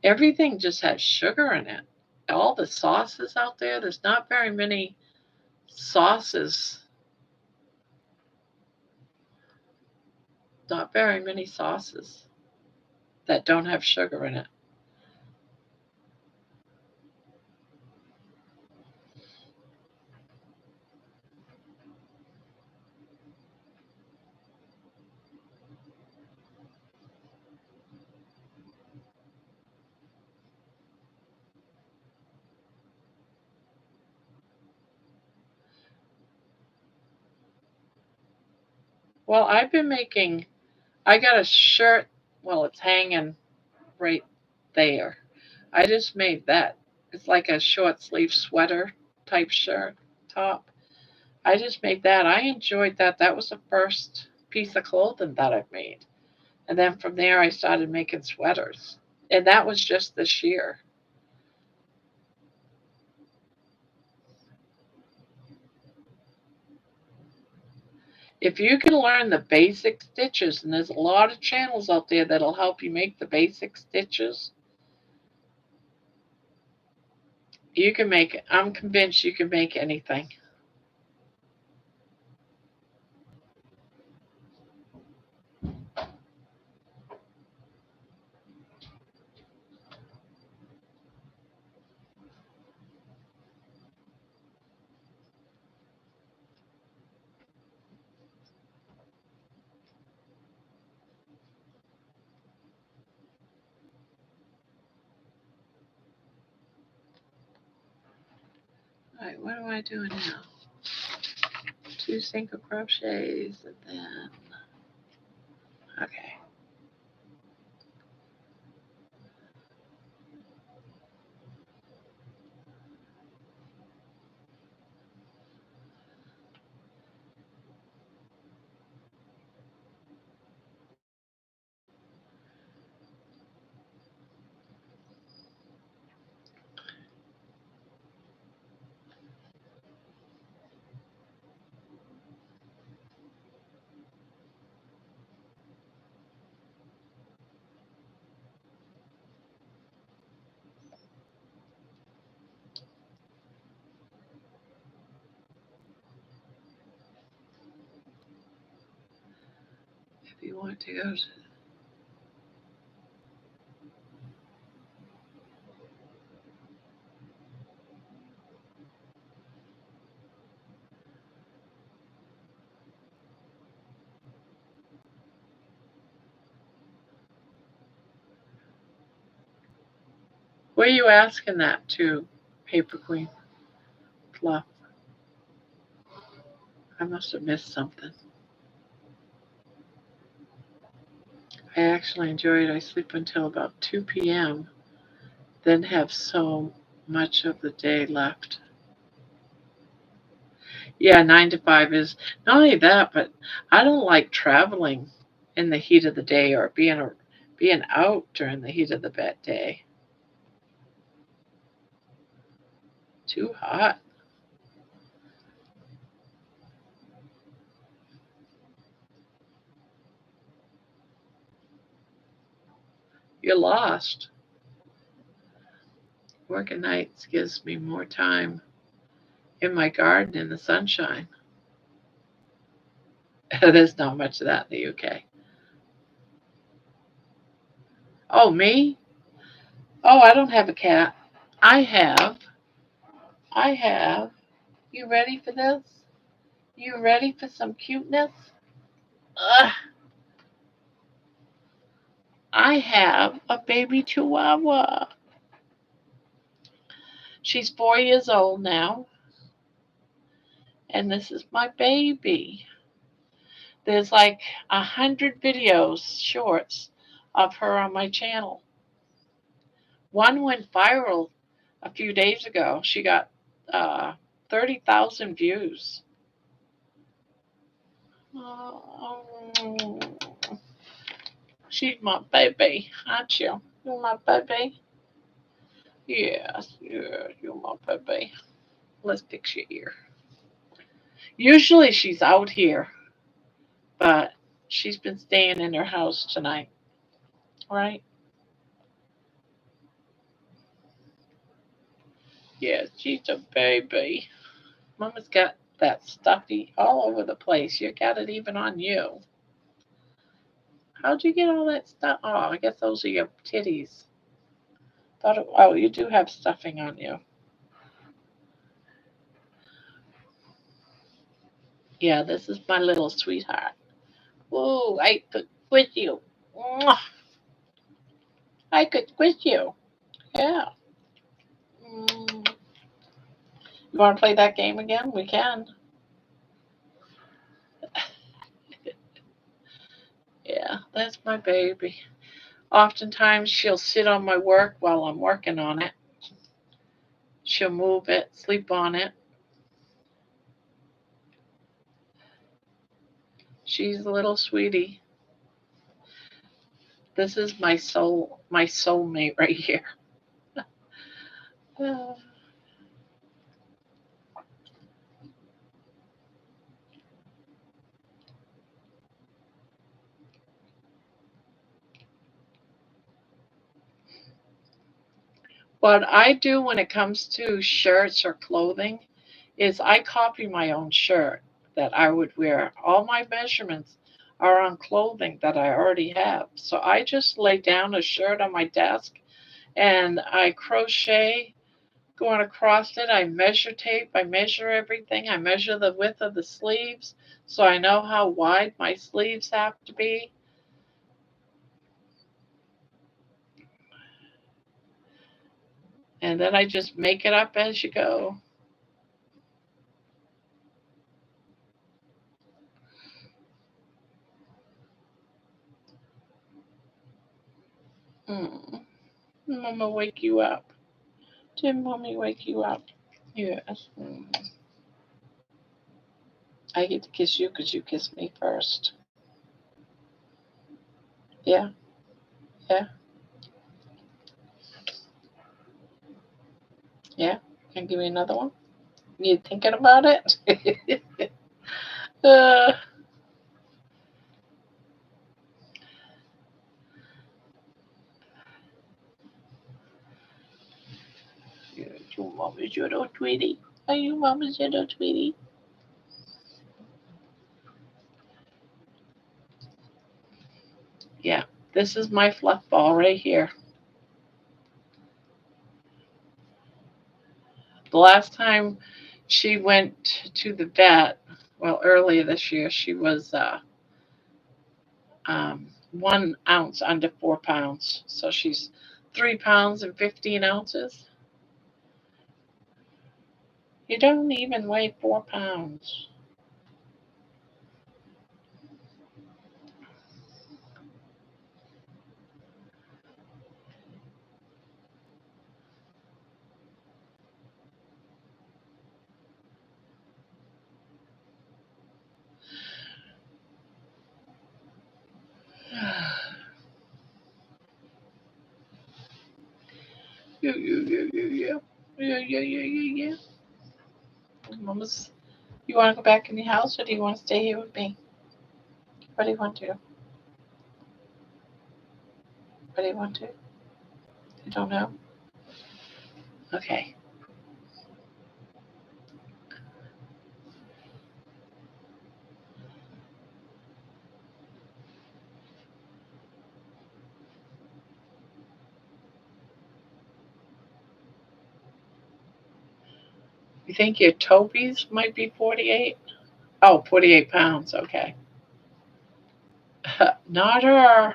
Everything just has sugar in it. All the sauces out there, there's not very many sauces, not very many sauces that don't have sugar in it. Well, I've been making, I got a shirt, well, it's hanging right there. I just made that. It's like a short sleeve sweater type shirt top. I just made that. I enjoyed that. That was the first piece of clothing that I've made. And then from there, I started making sweaters. And that was just this year. If you can learn the basic stitches, and there's a lot of channels out there that'll help you make the basic stitches, you can make it. I'm convinced you can make anything. All right, what am I doing now? 2 single crochets and then, okay. If you want to go to, where are you asking that to, Paper Queen Fluff? I must have missed something. I actually enjoy it. I sleep until about 2 p.m., then have so much of the day left. Yeah, 9 to 5 is not only that, but I don't like traveling in the heat of the day or being out during the heat of the day. Too hot. You're lost. Working nights gives me more time in my garden in the sunshine. There's not much of that in the UK. Oh, me? Oh, I don't have a cat. I have. I have. You ready for this? You ready for some cuteness? Ugh. I have a baby chihuahua. She's 4 years old now, and this is my baby. There's like 100 videos, shorts of her on my channel. One went viral a few days ago. She got 30,000 views. Oh, she's my baby, aren't you? You're my baby. Yes, you're my baby. Let's fix your ear. Usually she's out here, but she's been staying in her house tonight, right? Yes, she's a baby. Mama's got that stuffy all over the place. You got it even on you. How'd you get all that stuff? Oh, I guess those are your titties. Oh, you do have stuffing on you. Yeah, this is my little sweetheart. Ooh, I could squish you. Mwah. I could squish you. Yeah. Mm. You want to play that game again? We can. Yeah, that's my baby. Oftentimes she'll sit on my work while I'm working on it. She'll move it, sleep on it. She's a little sweetie. This is my soulmate right here. What I do when it comes to shirts or clothing is I copy my own shirt that I would wear. All my measurements are on clothing that I already have. So I just lay down a shirt on my desk and I crochet going across it. I measure tape, I measure everything. I measure the width of the sleeves so I know how wide my sleeves have to be. And then I just make it up as you go. Mm. Mama wake you up. Did mommy wake you up? Yes. I get to kiss you because you kissed me first. Yeah, yeah, yeah. Can you give me another one? You thinking about it? uh, you mama's little tweety. Are you mama's little tweety? Yeah, this is my fluff ball right here. The last time she went to the vet, well, earlier this year, she was 1 ounce under 4 pounds. So she's 3 pounds and 15 ounces. You don't even weigh 4 pounds. Yeah, yeah, yeah, yeah, yeah. Yeah, yeah, yeah, yeah, yeah. Mama's. You want to go back in the house or do you want to stay here with me? What do you want to do? What do you want to? You don't know? Okay. You think your Toby's might be 48? Oh, 48 pounds. Okay. Not her.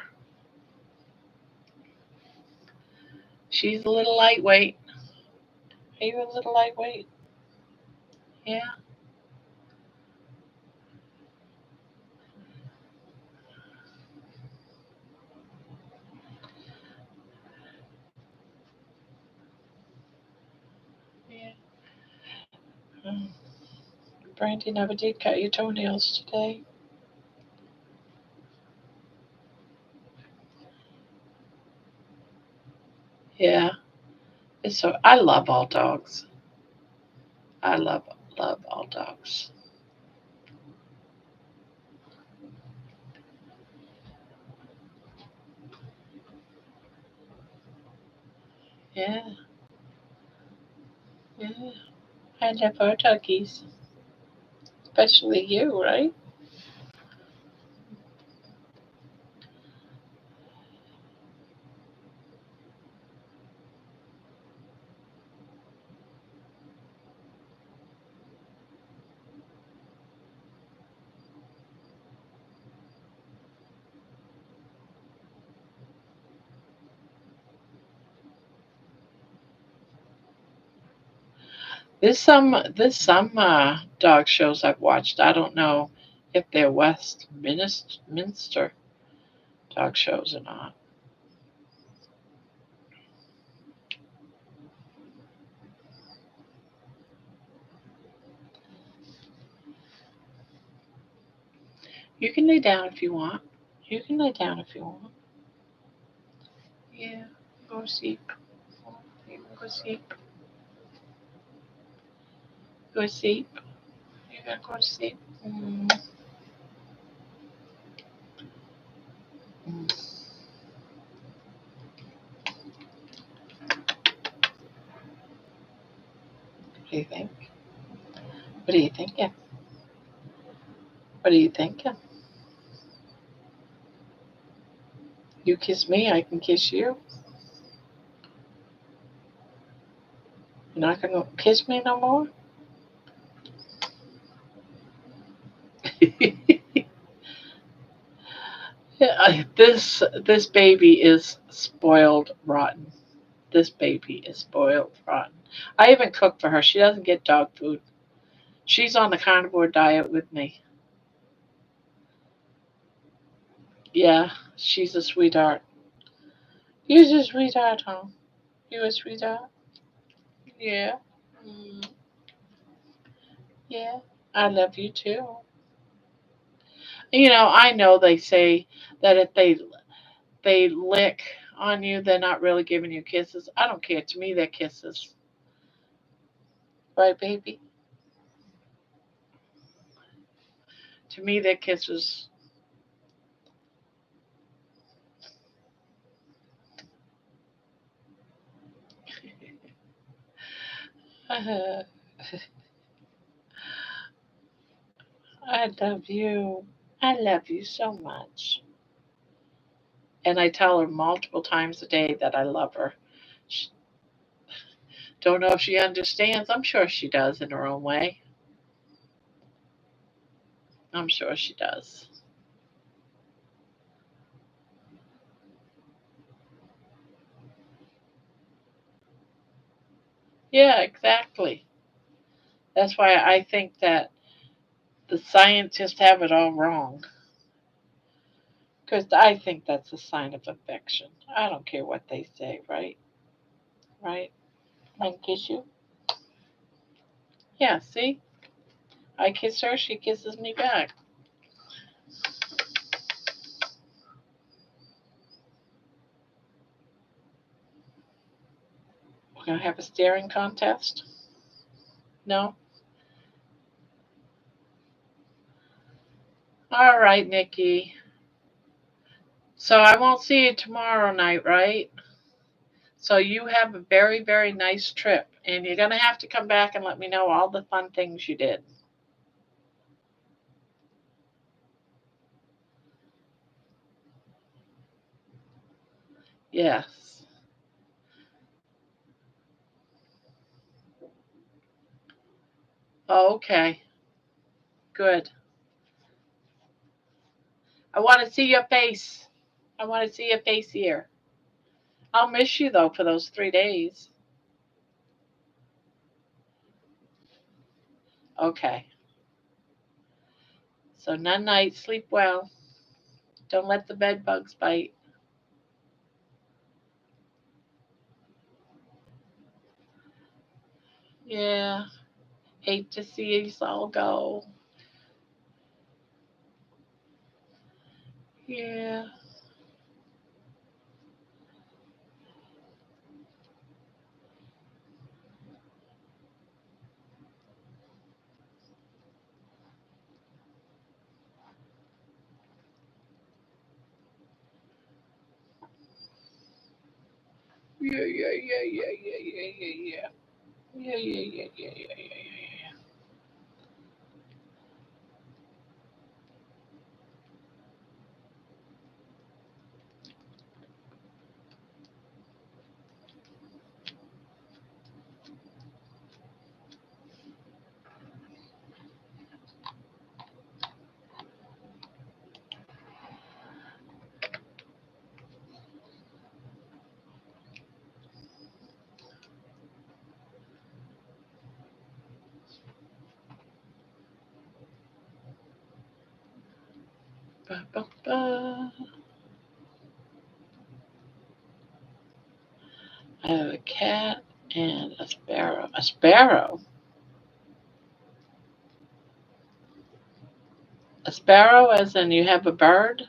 She's a little lightweight. Are you a little lightweight? Yeah. Yeah. Mm. Brandy never did cut your toenails today. Yeah. It's so I love all dogs. I love all dogs. Yeah. Yeah. I love our doggies. Especially you, right? There's some dog shows I've watched. I don't know if they're Westminster. dog shows or not. You can lay down if you want. You can lay down if you want. Yeah, go sleep. You can go sleep. Go sleep. You gotta go to sleep. What do you think? What are you thinking? What are you thinking? You kiss me, I can kiss you. You're not gonna kiss me no more? This baby is spoiled rotten. This baby is spoiled rotten. I even cook for her. She doesn't get dog food. She's on the carnivore diet with me. Yeah, she's a sweetheart. You're a sweetheart, huh? You a sweetheart? Yeah. Mm, yeah. I love you too. I know they say that if they lick on you, they're not really giving you kisses. I don't care. To me, they're kisses. Right, baby? To me, they're kisses. I love you. I love you so much. And I tell her multiple times a day that I love her. She, don't know if she understands. I'm sure she does in her own way. I'm sure she does. Yeah, exactly. That's why I think that the scientists have it all wrong. Because I think that's a sign of affection. I don't care what they say, right? Right? I kiss you. Yeah, see? I kiss her, she kisses me back. We're going to have a staring contest? No? All right, Nikki. So I won't see you tomorrow night, right? So you have a very, very nice trip. And you're going to have to come back and let me know all the fun things you did. Yes. Oh, okay. Good. I want to see your face. I want to see your face here. I'll miss you, though, for those 3 days. Okay. So, none night, sleep well. Don't let the bed bugs bite. Yeah. Hate to see us all go. Yeah. Yeah, yeah, yeah, yeah, yeah, yeah, yeah, yeah. Yeah, yeah, yeah, yeah, yeah, yeah, yeah. Ba, ba, ba. a cat and a sparrow. A sparrow? A sparrow as in you have a bird?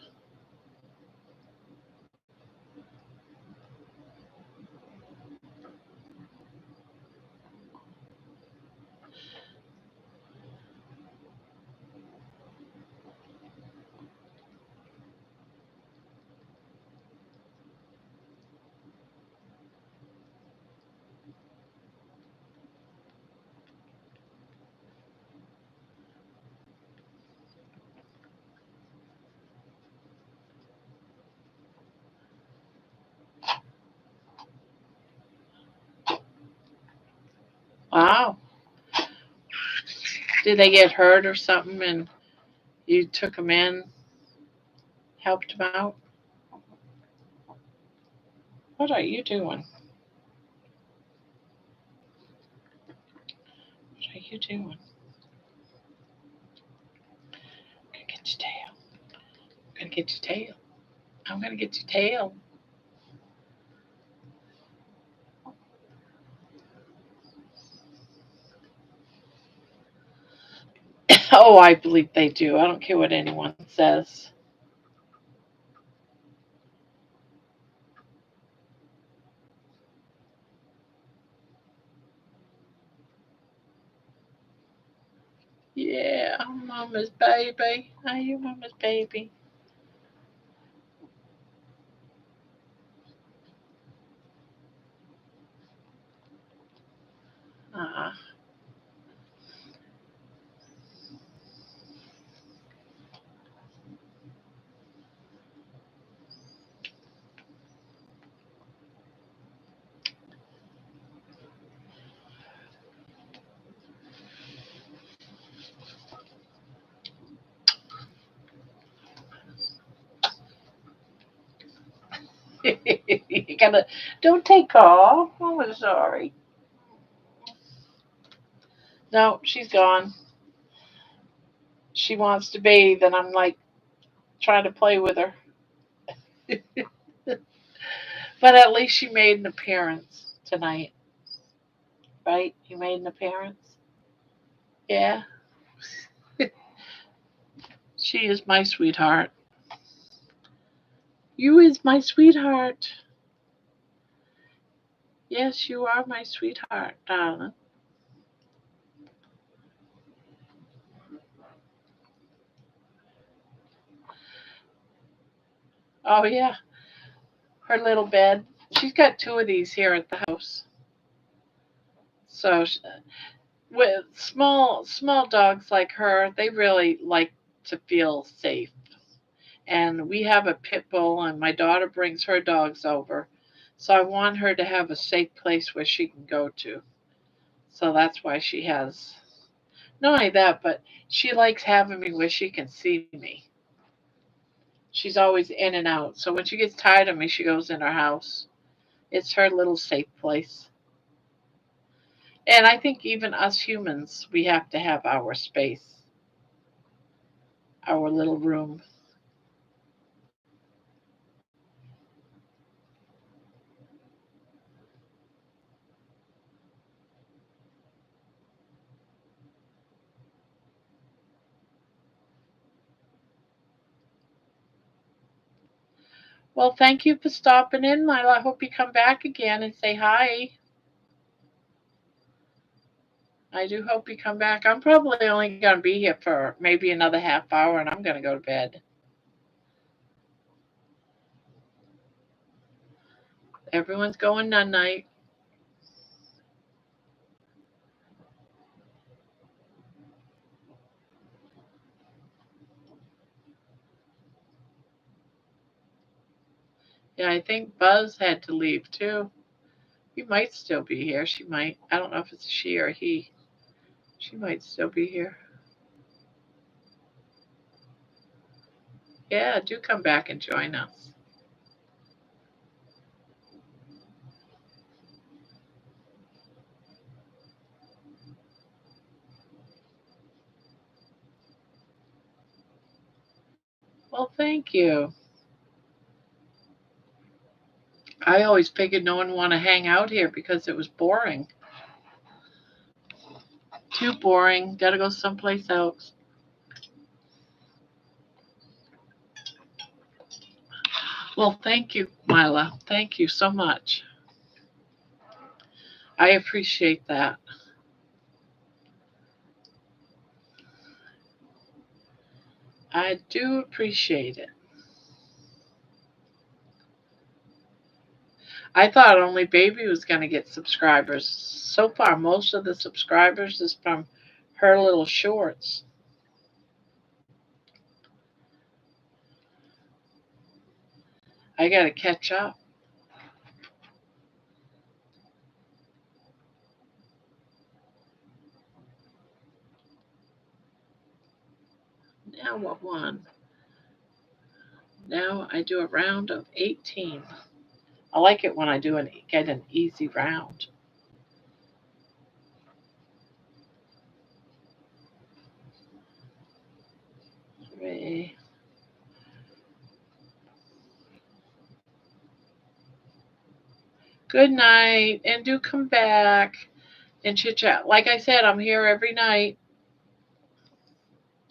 Wow. Did they get hurt or something and you took them in, helped them out? What are you doing? What are you doing? I'm gonna get your tail. I'm gonna get your tail. I'm gonna get your tail. Oh, I believe they do. I don't care what anyone says. Yeah, I'm mama's baby. Are you mama's baby? Uh, you gotta don't take off. Oh, I'm sorry. No, she's gone. She wants to bathe, and I'm like trying to play with her. But at least she made an appearance tonight, right? You made an appearance. Yeah, she is my sweetheart. You is my sweetheart. Yes, you are my sweetheart, darling. Oh yeah, her little bed. She's got two of these here at the house. So with small dogs like her, they really like to feel safe. And we have a pit bull, and my daughter brings her dogs over. So I want her to have a safe place where she can go to. So that's why she has not only that, but she likes having me where she can see me. She's always in and out. So when she gets tired of me, she goes in her house. It's her little safe place. And I think even us humans, we have to have our space, our little room. Well, thank you for stopping in, Lila. I hope you come back again and say hi. I do hope you come back. I'm probably only going to be here for maybe another half hour and I'm going to go to bed. Everyone's going night night. Yeah, I think Buzz had to leave too. He might still be here. She might. I don't know if it's a she or a he. She might still be here. Yeah, do come back and join us. Well, thank you. I I always figured no one wanted to hang out here because it was boring. Too boring. Gotta go someplace else. Well, thank you, Mila. Thank you so much. I appreciate that. I do appreciate it. I thought only Baby was going to get subscribers. So far, most of the subscribers is from her little shorts. I got to catch up. Now what one? Now I do a round of 18. I like it when I get an easy round. 3. Good night, and do come back and chit chat. Like I said, I'm here every night.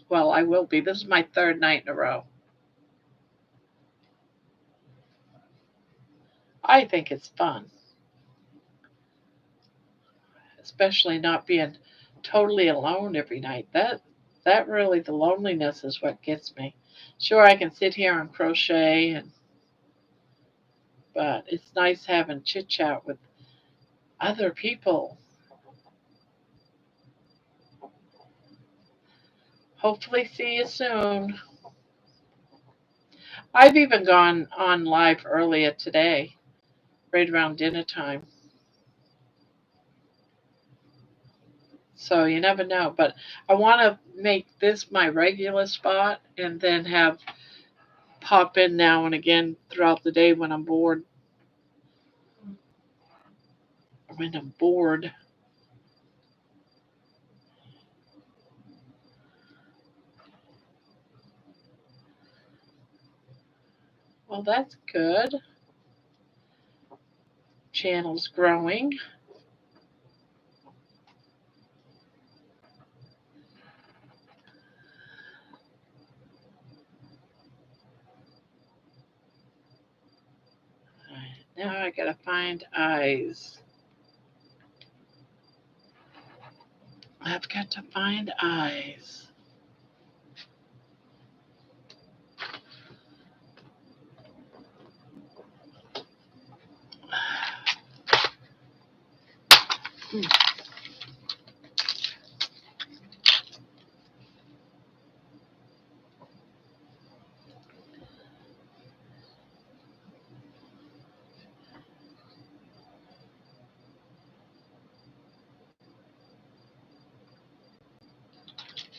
Well, I will be. This is my 3rd night in a row. I think it's fun, especially not being totally alone every night. That really, the loneliness is what gets me. Sure, I can sit here and crochet, but it's nice having chit chat with other people. Hopefully, see you soon. I've even gone on live earlier today, right around dinner time. So you never know. But I want to make this my regular spot and then have pop in now and again throughout the day when I'm bored. When I'm bored. Well, that's good. Channel's growing. Now I gotta find eyes. I've got to find eyes.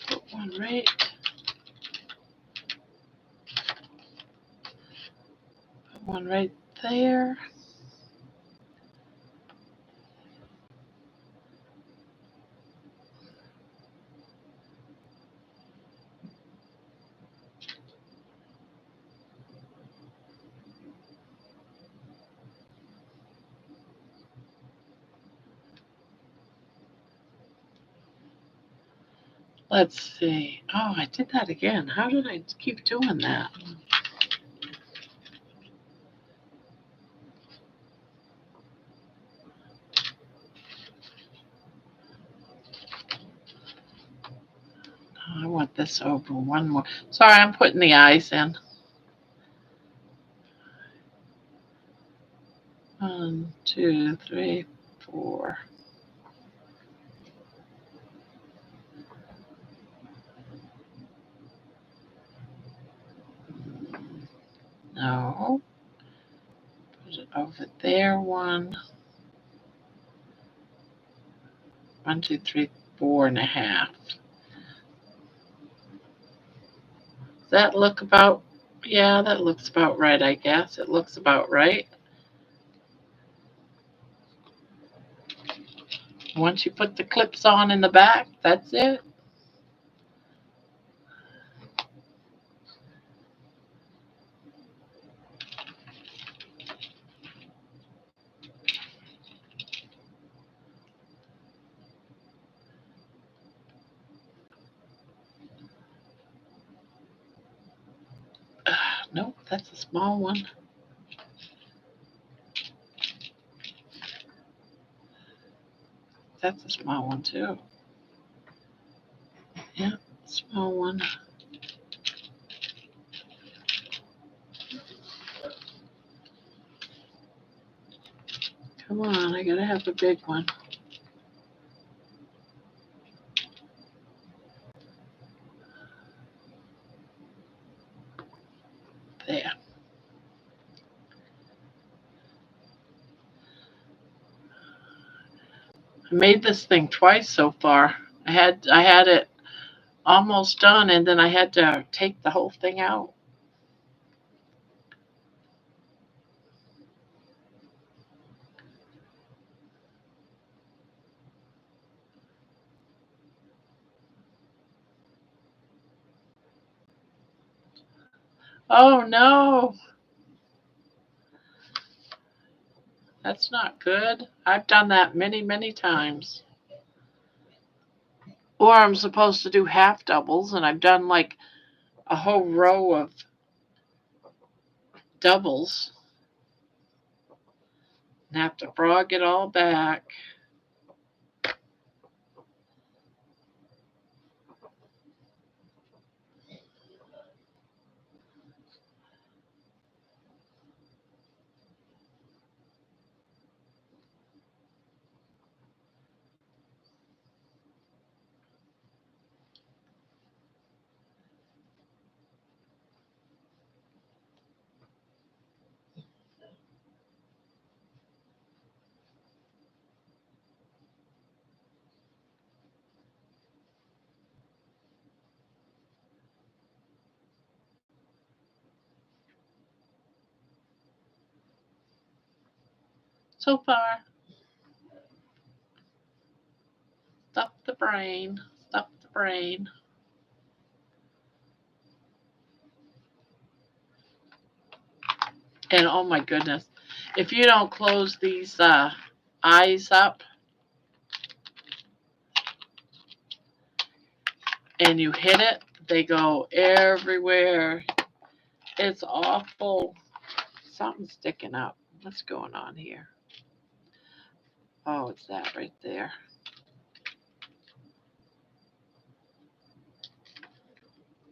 Put one right. Put one right there. Let's see. Oh, I did that again. How did I keep doing that? I want this over one more. Sorry, I'm putting the eyes in. 1, 2, 3, 4. No. Put it over there. 1, 2, 3, 4.5. Does that look about? Yeah, that looks about right, I guess. It looks about right. Once you put the clips on in the back, that's it. That's a small one. That's a small one too. Yeah, small one. Come on, I gotta have a big one. There. I made this thing twice so far. I had it almost done, and then I had to take the whole thing out. Oh no, that's not good. I've done that many, many times. Or I'm supposed to do half doubles, and I've done like a whole row of doubles and have to frog it all back. So far, stuff the brain, stuff the brain. And oh my goodness, if you don't close these eyes up and you hit it, they go everywhere. It's awful. Something's sticking up. What's going on here? Oh, it's that right there.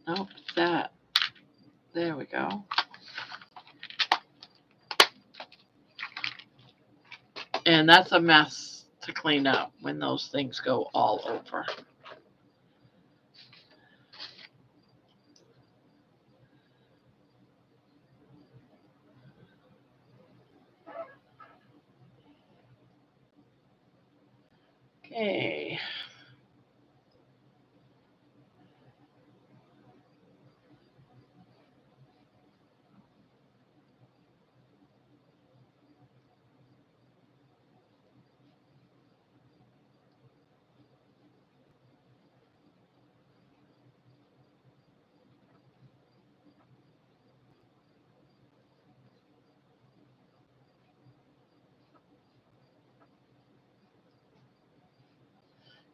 Nope, it's that. There we go. And that's a mess to clean up when those things go all over. Okay.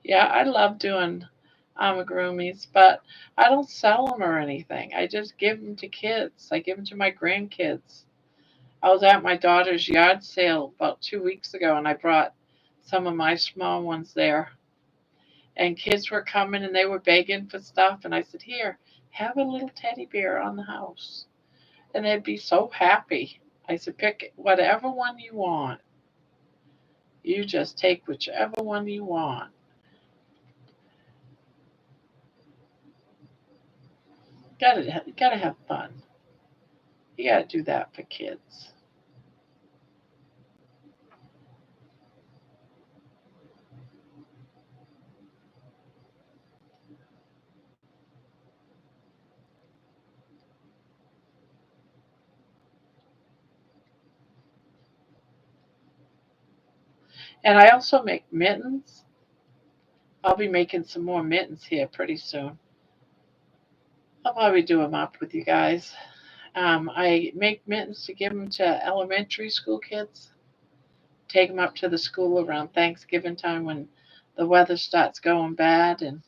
Yeah, I love doing amigurumis, but I don't sell them or anything. I just give them to kids. I give them to my grandkids. I was at my daughter's yard sale about 2 weeks ago, and I brought some of my small ones there. And kids were coming and they were begging for stuff. And I said, "Here, have a little teddy bear on the house." And they'd be so happy. I said, "Pick whatever one you want. You just take whichever one you want." Gotta have fun. You gotta do that for kids. And I also make mittens. I'll be making some more mittens here pretty soon. I'll probably do them up with you guys. I make mittens to give them to elementary school kids. Take them up to the school around Thanksgiving time when the weather starts going bad, and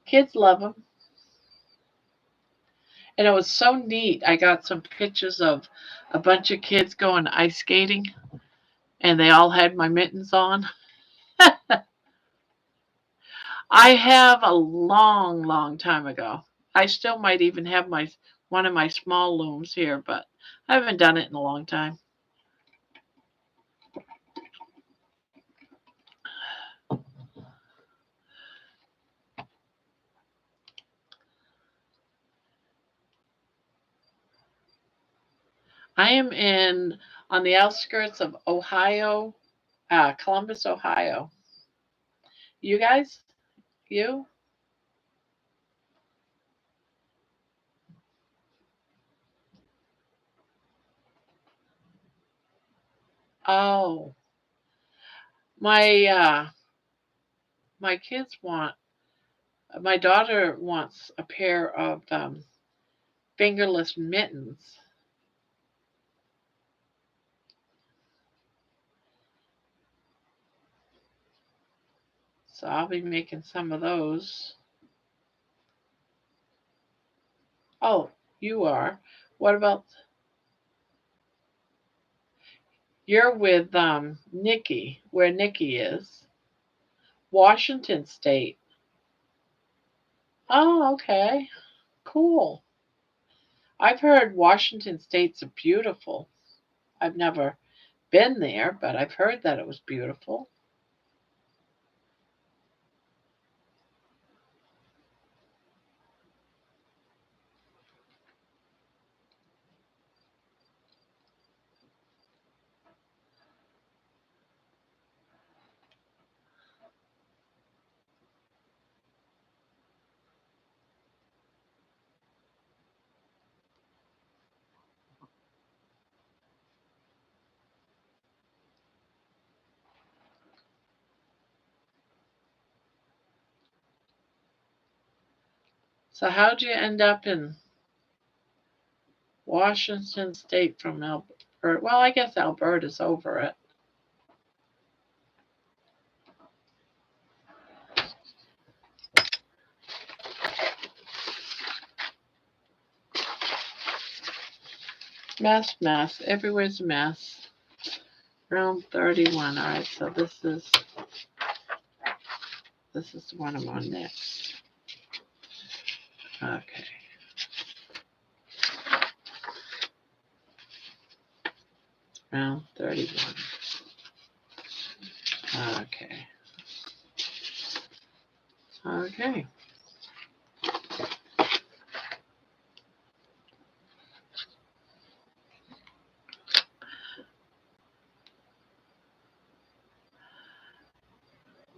kids love them. And it was so neat. I got some pictures of a bunch of kids going ice skating, and they all had my mittens on. I have a long, long time ago. I still might even have my one of my small looms here, but I haven't done it in a long time. I am in on the outskirts of Ohio, Columbus, Ohio. You guys? You? Oh, my my kids want. My daughter wants a pair of fingerless mittens. So I'll be making some of those. Oh, you are. What about you're with Nikki, where Nikki is? Washington State. Oh, okay. Cool. I've heard Washington State's beautiful. I've never been there, but I've heard that it was beautiful. So how'd you end up in Washington State from Alberta? Well, I guess Alberta's over it. Mess, mess. Everywhere's a mess. Round 31. All right, so this is the one I'm on next. Okay. Round 31. Okay. Okay.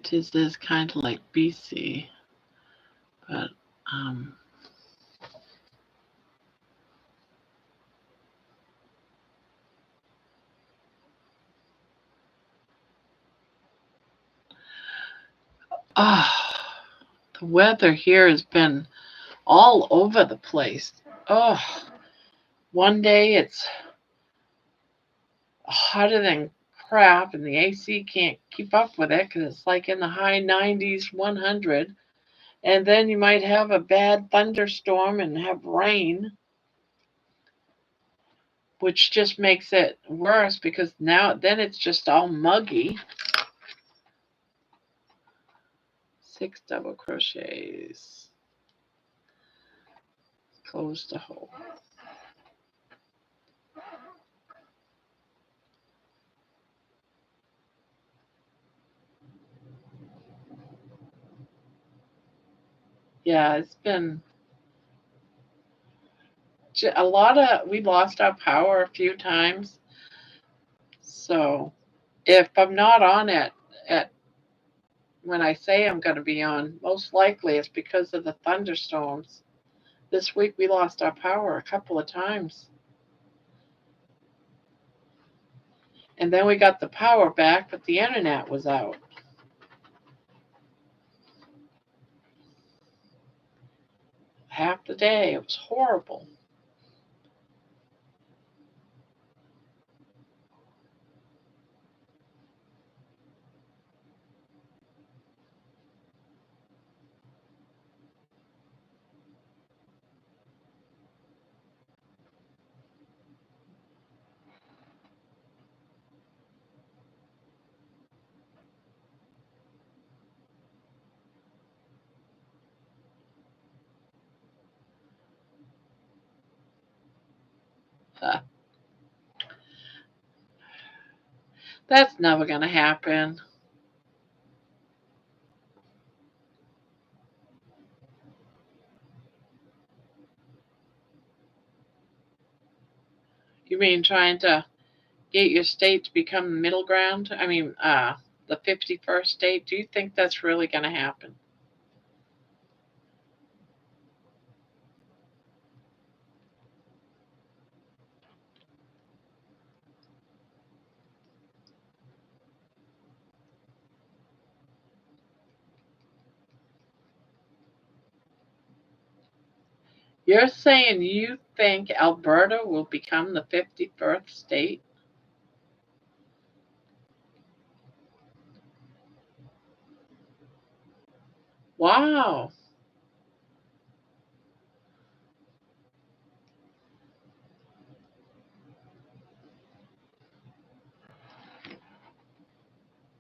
This is kind of like BC, but um, oh, the weather here has been all over the place. Oh, one day it's hotter than crap, and the AC can't keep up with it because it's like in the high 90s, 100. And then you might have a bad thunderstorm and have rain, which just makes it worse because then it's just all muggy. 6 double crochets. Close the hole. Yeah, it's been a lot of. We lost our power a few times. So if I'm not on it at when I say I'm going to be on, most likely it's because of the thunderstorms. This week we lost our power a couple of times. And then we got the power back, but the internet was out. Half the day. It was horrible. That's never going to happen. You mean trying to get your state to become the middle ground? I mean, the 51st state? Do you think that's really going to happen? You're saying you think Alberta will become the 51st state? Wow.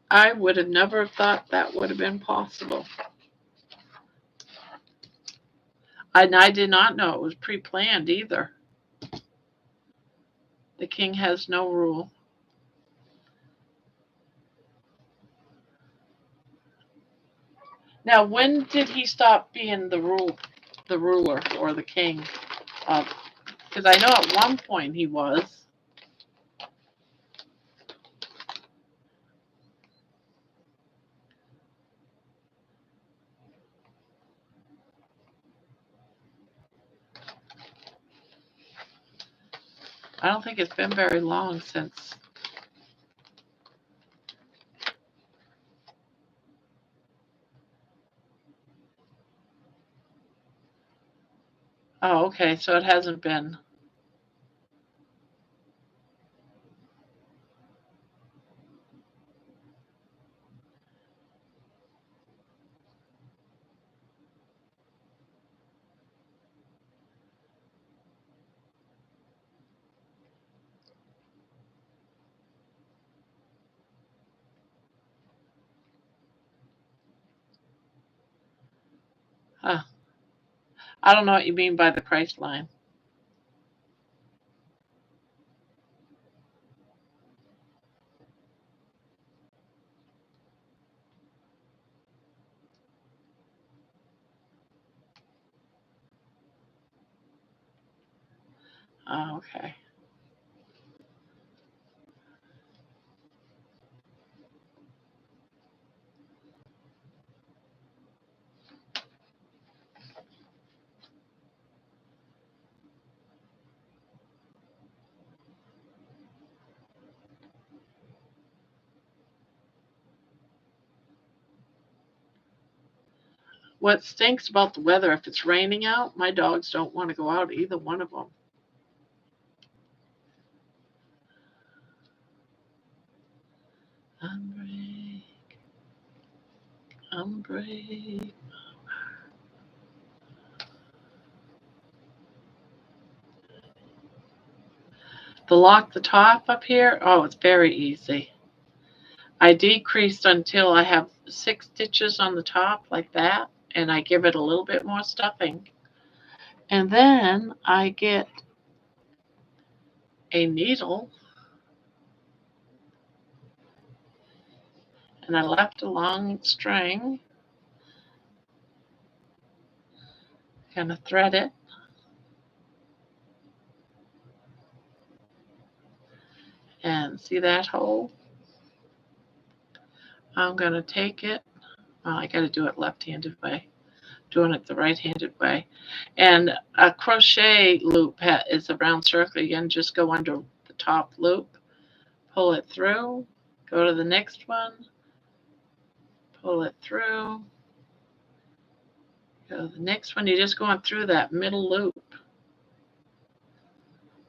I would have never thought that would have been possible. And I did not know it was pre planned either. The king has no rule. Now, when did he stop being the ruler or the king? Because I know at one point he was. I don't think it's been very long since. Oh, okay. So it hasn't been. Huh. I don't know what you mean by the price line. Oh, okay. What stinks about the weather, if it's raining out, my dogs don't want to go out, either one of them. Unbreak, unbreak. To lock the top up here, oh, it's very easy. I decreased until I have 6 stitches on the top like that, and I give it a little bit more stuffing. And then I get a needle, and I left a long string, kind of thread it, and see that hole? I'm going to take it. Well, I got to do it left-handed way. Doing it the right-handed way. And a crochet loop is a round circle. Again, just go under the top loop, pull it through, go to the next one, pull it through, go to the next one. You're just going through that middle loop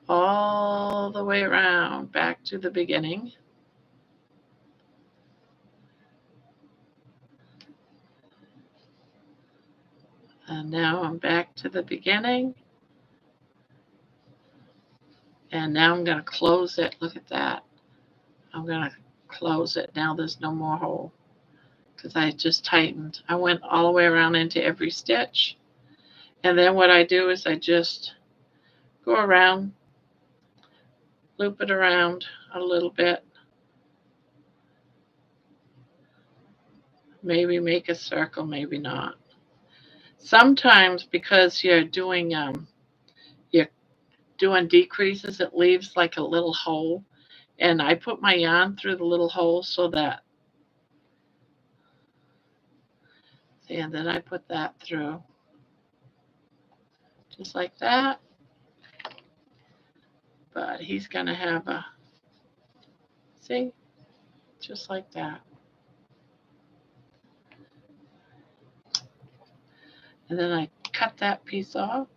all the way around back to the beginning. And now I'm back to the beginning. And now I'm going to close it. Look at that. I'm going to close it. Now there's no more hole because I just tightened. I went all the way around into every stitch. And then what I do is I just go around loop it around a little bit. Maybe make a circle, maybe not. Sometimes because you're doing decreases, it leaves like a little hole. And I put my yarn through the little hole so that, see, and then I put that through just like that. But he's going to have a, see, just like that. And then I cut that piece off,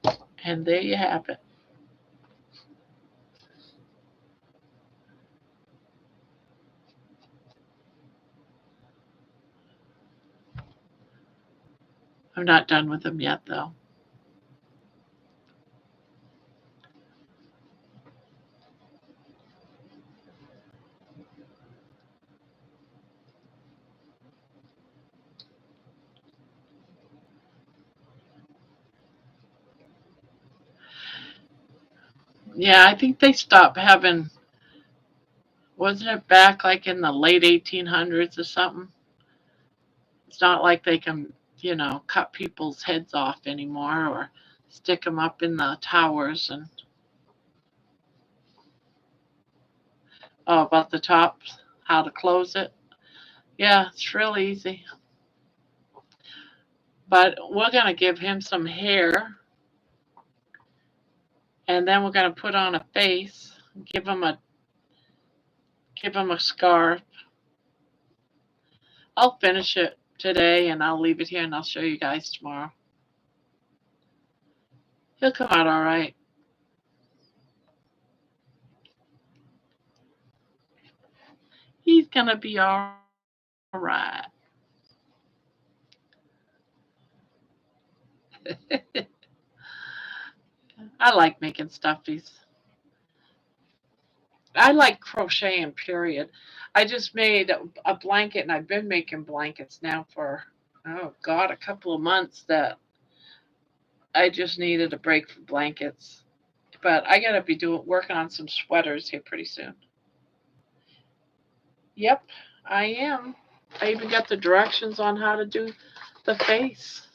and there you have it. I'm not done with them yet, though. Yeah, I think they stopped having, wasn't it back like in the late 1800s or something? It's not like they can, cut people's heads off anymore or stick them up in the towers. And oh, about the top, how to close it. Yeah, it's real easy. But we're going to give him some hair, and then we're going to put on a face, give him a scarf. I'll finish it today, and I'll leave it here, and I'll show you guys tomorrow. He'll come out all right. He's going to be all right. I like making stuffies. I like crocheting, period. I just made a blanket, and I've been making blankets now for, oh God, a couple of months that I just needed a break from blankets. But I gotta be working on some sweaters here pretty soon. Yep, I am. I even got the directions on how to do the face.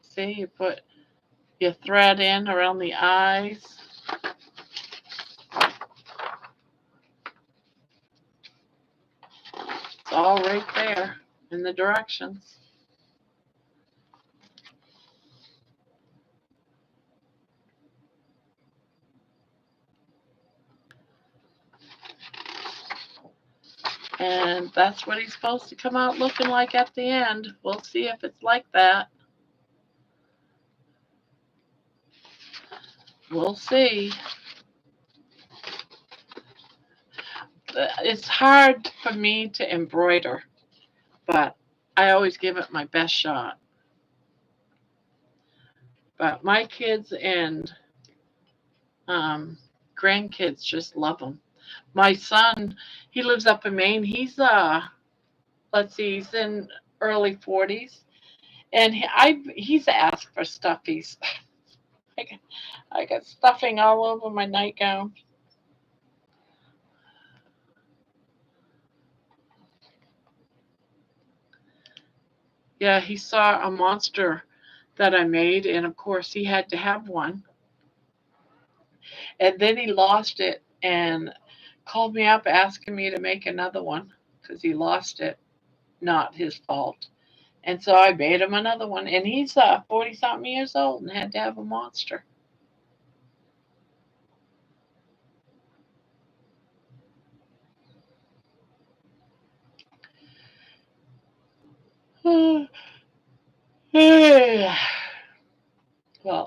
See, you put your thread in around the eyes. It's all right there in the directions. And that's what he's supposed to come out looking like at the end. We'll see if it's like that. We'll see. It's hard for me to embroider, but I always give it my best shot. But my kids and grandkids just love them. My son, he lives up in Maine. Let's see, he's in early 40s, and he's asked for stuffies. I got, I got stuffing all over my nightgown. Yeah, he saw a monster that I made, and of course he had to have one. And then he lost it and called me up asking me to make another one because he lost it. Not his fault. And so I made him another one. And he's 40 something years old and had to have a monster. Well,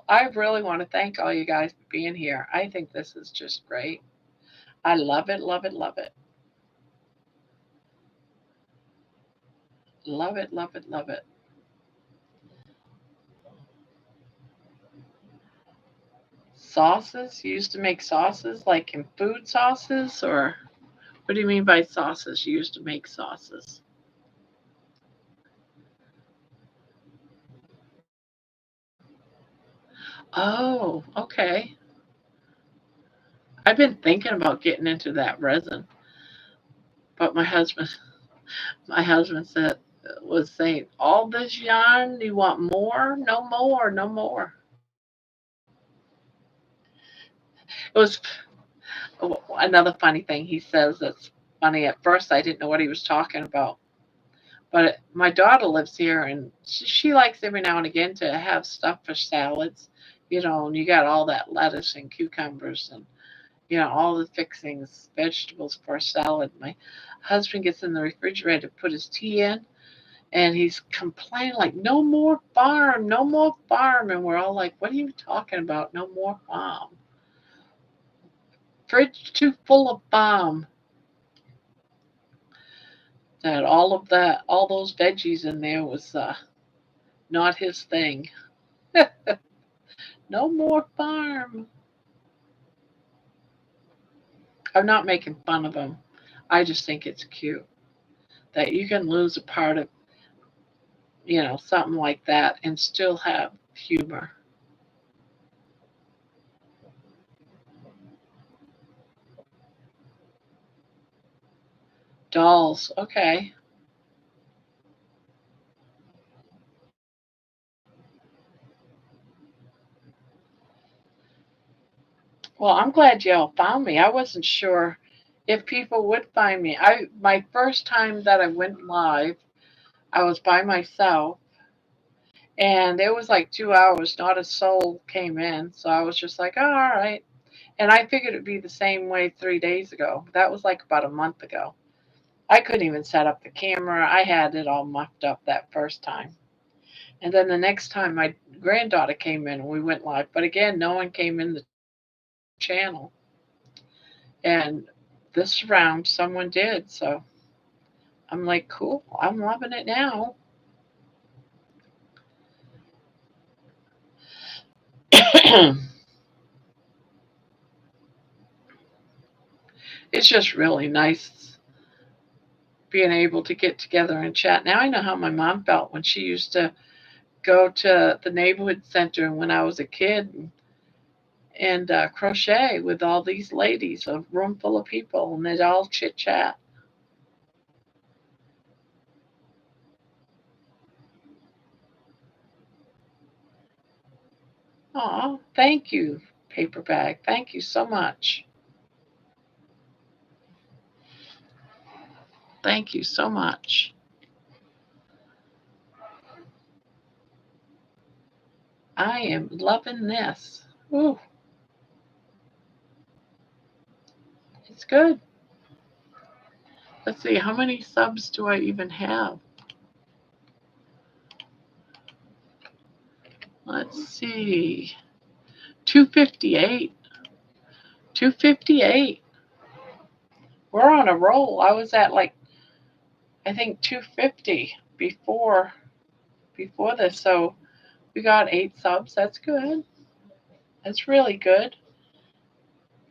I really want to thank all you guys for being here. I think this is just great. I love it, love it, love it. Love it, love it, love it. Sauces? You used to make sauces like in food sauces? Or what do you mean by sauces? You used to make sauces. Oh, okay. I've been thinking about getting into that resin, but my husband was saying, all this yarn, you want more? No more, no more. It was another funny thing he says that's funny. At first, I didn't know what he was talking about. But my daughter lives here, and she likes every now and again to have stuff for salads. And you got all that lettuce and cucumbers and all the fixings, vegetables for a salad. My husband gets in the refrigerator to put his tea in, and he's complaining like, "No more farm, no more farm," and we're all like, "What are you talking about? No more farm? Fridge too full of farm." That all those veggies in there was not his thing. No more farm. I'm not making fun of him. I just think it's cute that you can lose a part of, something like that and still have humor. Dolls, okay. Well, I'm glad y'all found me. I wasn't sure if people would find me. My first time that I went live, I was by myself, and it was like 2 hours. Not a soul came in, so I was just like, oh, all right. And I figured it'd be the same way 3 days ago. That was like about a month ago. I couldn't even set up the camera. I had it all muffed up that first time. And then the next time my granddaughter came in and we went live. But again, no one came in the channel. And this round someone did. So I'm like, cool. I'm loving it now. It's just really nice being able to get together and chat. Now I know how my mom felt when she used to go to the neighborhood center when I was a kid and crochet with all these ladies, a room full of people, and they'd all chit chat. Oh, thank you, paper bag. Thank you so much. Thank you so much. I am loving this. Ooh, it's good. Let's see, how many subs do I even have? Let's see. 258. 258. We're on a roll. I was at like I think 250 before this. So we got 8 subs. That's good. That's really good.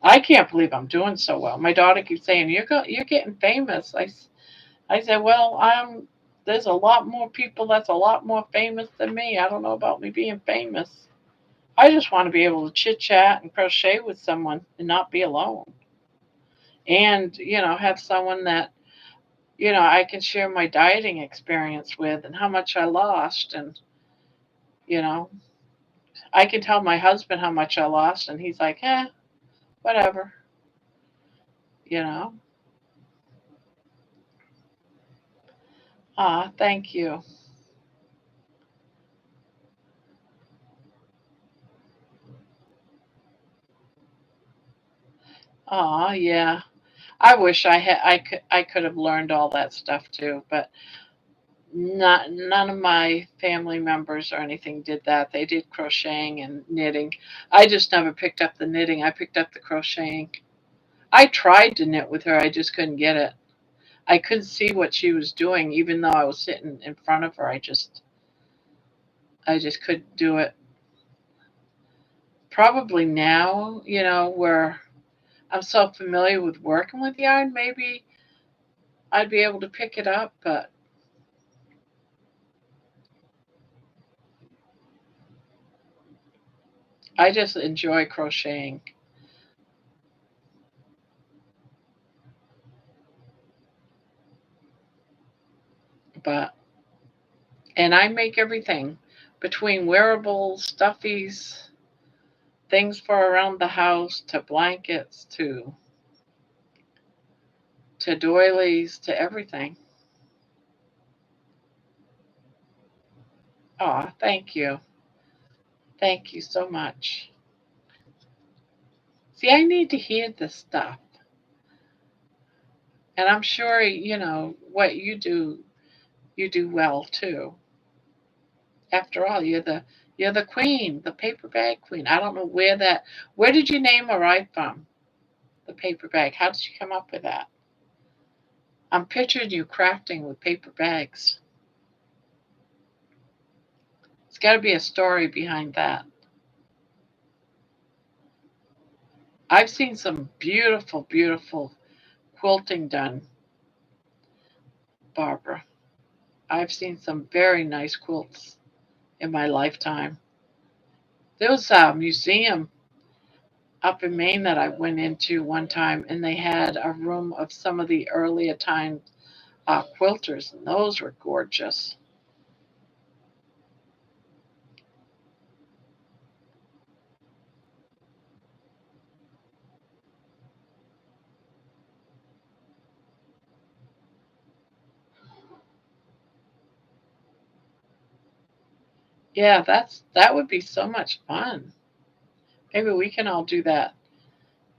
I can't believe I'm doing so well. My daughter keeps saying, "You're getting famous." I said, "Well, there's a lot more people that's a lot more famous than me. I don't know about me being famous. I just want to be able to chit chat and crochet with someone and not be alone, and have someone that I can share my dieting experience with and how much I lost, and you know I can tell my husband how much I lost, and he's like, whatever, you know." Ah, thank you. Ah, yeah. I wish I could have learned all that stuff too, but none of my family members or anything did that. They did crocheting and knitting. I just never picked up the knitting. I picked up the crocheting. I tried to knit with her. I just couldn't get it. I couldn't see what she was doing, even though I was sitting in front of her. I just couldn't do it. Probably now, where I'm so familiar with working with yarn, maybe I'd be able to pick it up, but I just enjoy crocheting. And I make everything between wearables, stuffies, things for around the house, to blankets, to doilies, to everything. Oh, thank you. Thank you so much. See, I need to hear this stuff. And I'm sure, what you do well too. After all, you're the queen, the paper bag queen. I don't know where did you name her right from? The paper bag. How did you come up with that? I'm picturing you crafting with paper bags. It's got to be a story behind that. I've seen some beautiful, beautiful quilting done, Barbara. I've seen some very nice quilts in my lifetime. There was a museum up in Maine that I went into one time, and they had a room of some of the earlier time quilters, and those were gorgeous. Yeah, that would be so much fun. Maybe we can all do that,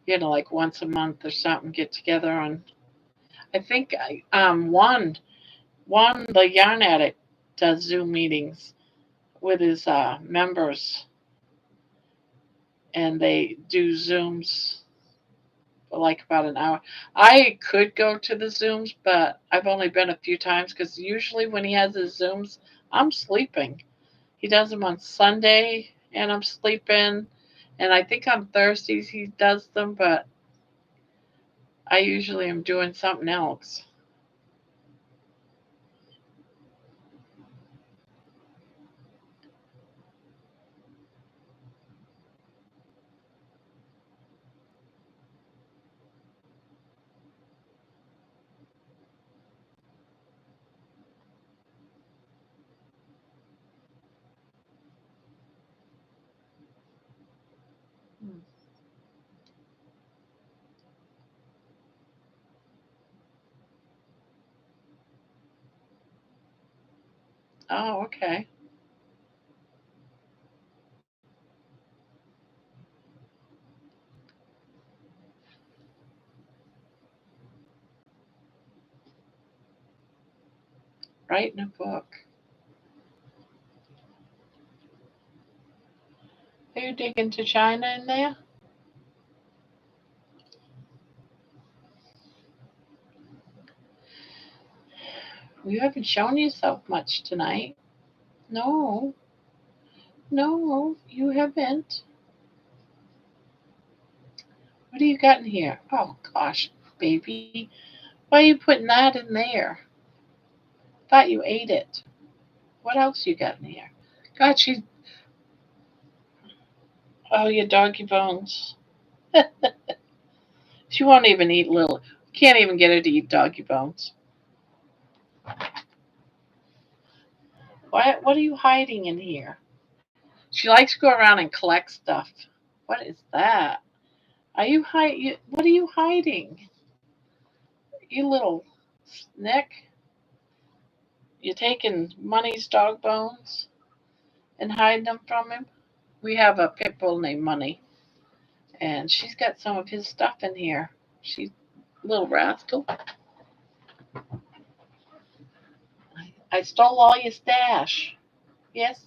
like once a month or something. Get together on. I think one the yarn addict does Zoom meetings with his members, and they do Zooms for like about an hour. I could go to the Zooms, but I've only been a few times because usually when he has his Zooms, I'm sleeping. He does them on Sunday, and I'm sleeping. And I think on Thursdays he does them, but I usually am doing something else. Hmm. Oh, okay. Writing a book. Are you digging to China in there? You haven't shown yourself much tonight. No, no, you haven't. What do you got in here? Oh gosh, baby. Why are you putting that in there? Thought you ate it. What else you got in here? God, oh, your doggy bones. She won't even eat little. Can't even get her to eat doggy bones. What are you hiding in here? She likes to go around and collect stuff. What is that? What are you hiding? You little snick. You taking Money's dog bones and hiding them from him? We have a pit bull named Money, and she's got some of his stuff in here. She's a little rascal. I stole all your stash. Yes,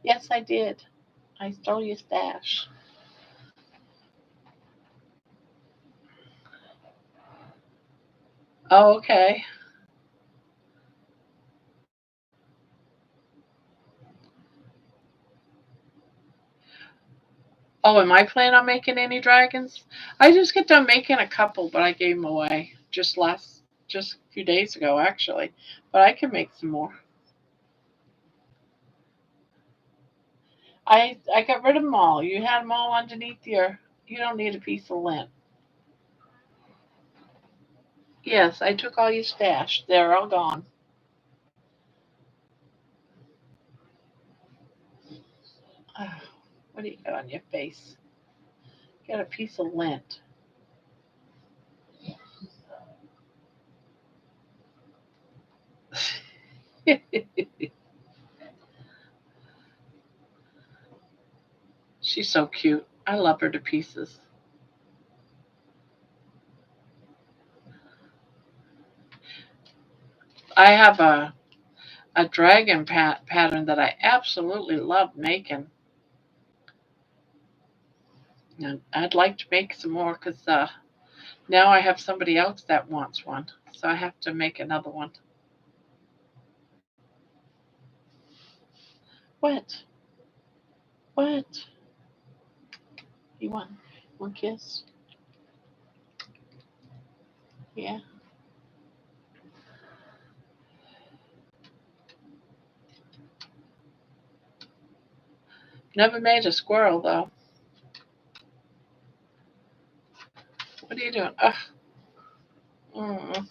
yes, I did. I stole your stash. Oh, okay. Oh, am I planning on making any dragons? I just got done making a couple, but I gave them away just a few days ago, actually. But I can make some more. I got rid of them all. You had them all underneath your. You don't need a piece of lint. Yes, I took all your stash. They're all gone. Oh, what do you got on your face? You got a piece of lint. She's so cute. I love her to pieces. I have a dragon pattern that I absolutely love making. And I'd like to make some more because now I have somebody else that wants one. So I have to make another one. What? What? You want one kiss? Yeah. Never made a squirrel though. What are you doing? Ugh. Mm.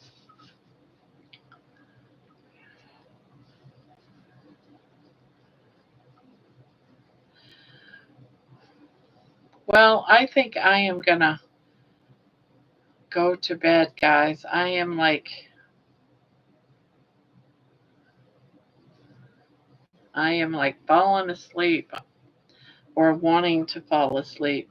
Well, I think I am gonna go to bed, guys. I am like falling asleep or wanting to fall asleep.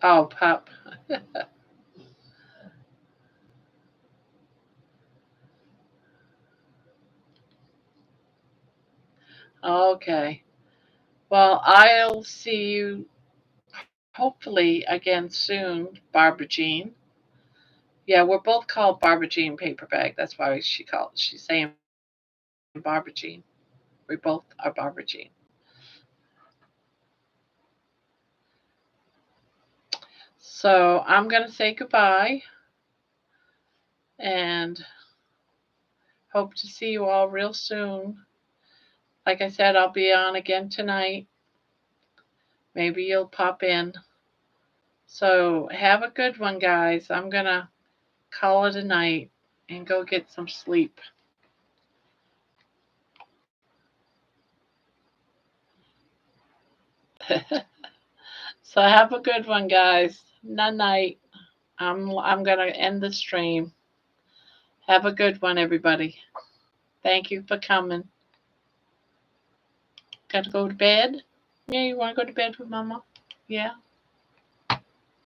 Oh, pup. Okay. Well, I'll see you hopefully again soon, Barbara Jean. Yeah, we're both called Barbara Jean Paperbag. That's why she's saying Barbara Jean. We both are Barbara Jean. So I'm gonna say goodbye and hope to see you all real soon. Like I said, I'll be on again tonight. Maybe you'll pop in. So have a good one, guys. I'm gonna call it a night and go get some sleep. So have a good one, guys. Night night. I'm gonna end the stream. Have a good one, everybody. Thank you for coming. Gotta go to bed? Yeah, you wanna go to bed with Mama? Yeah.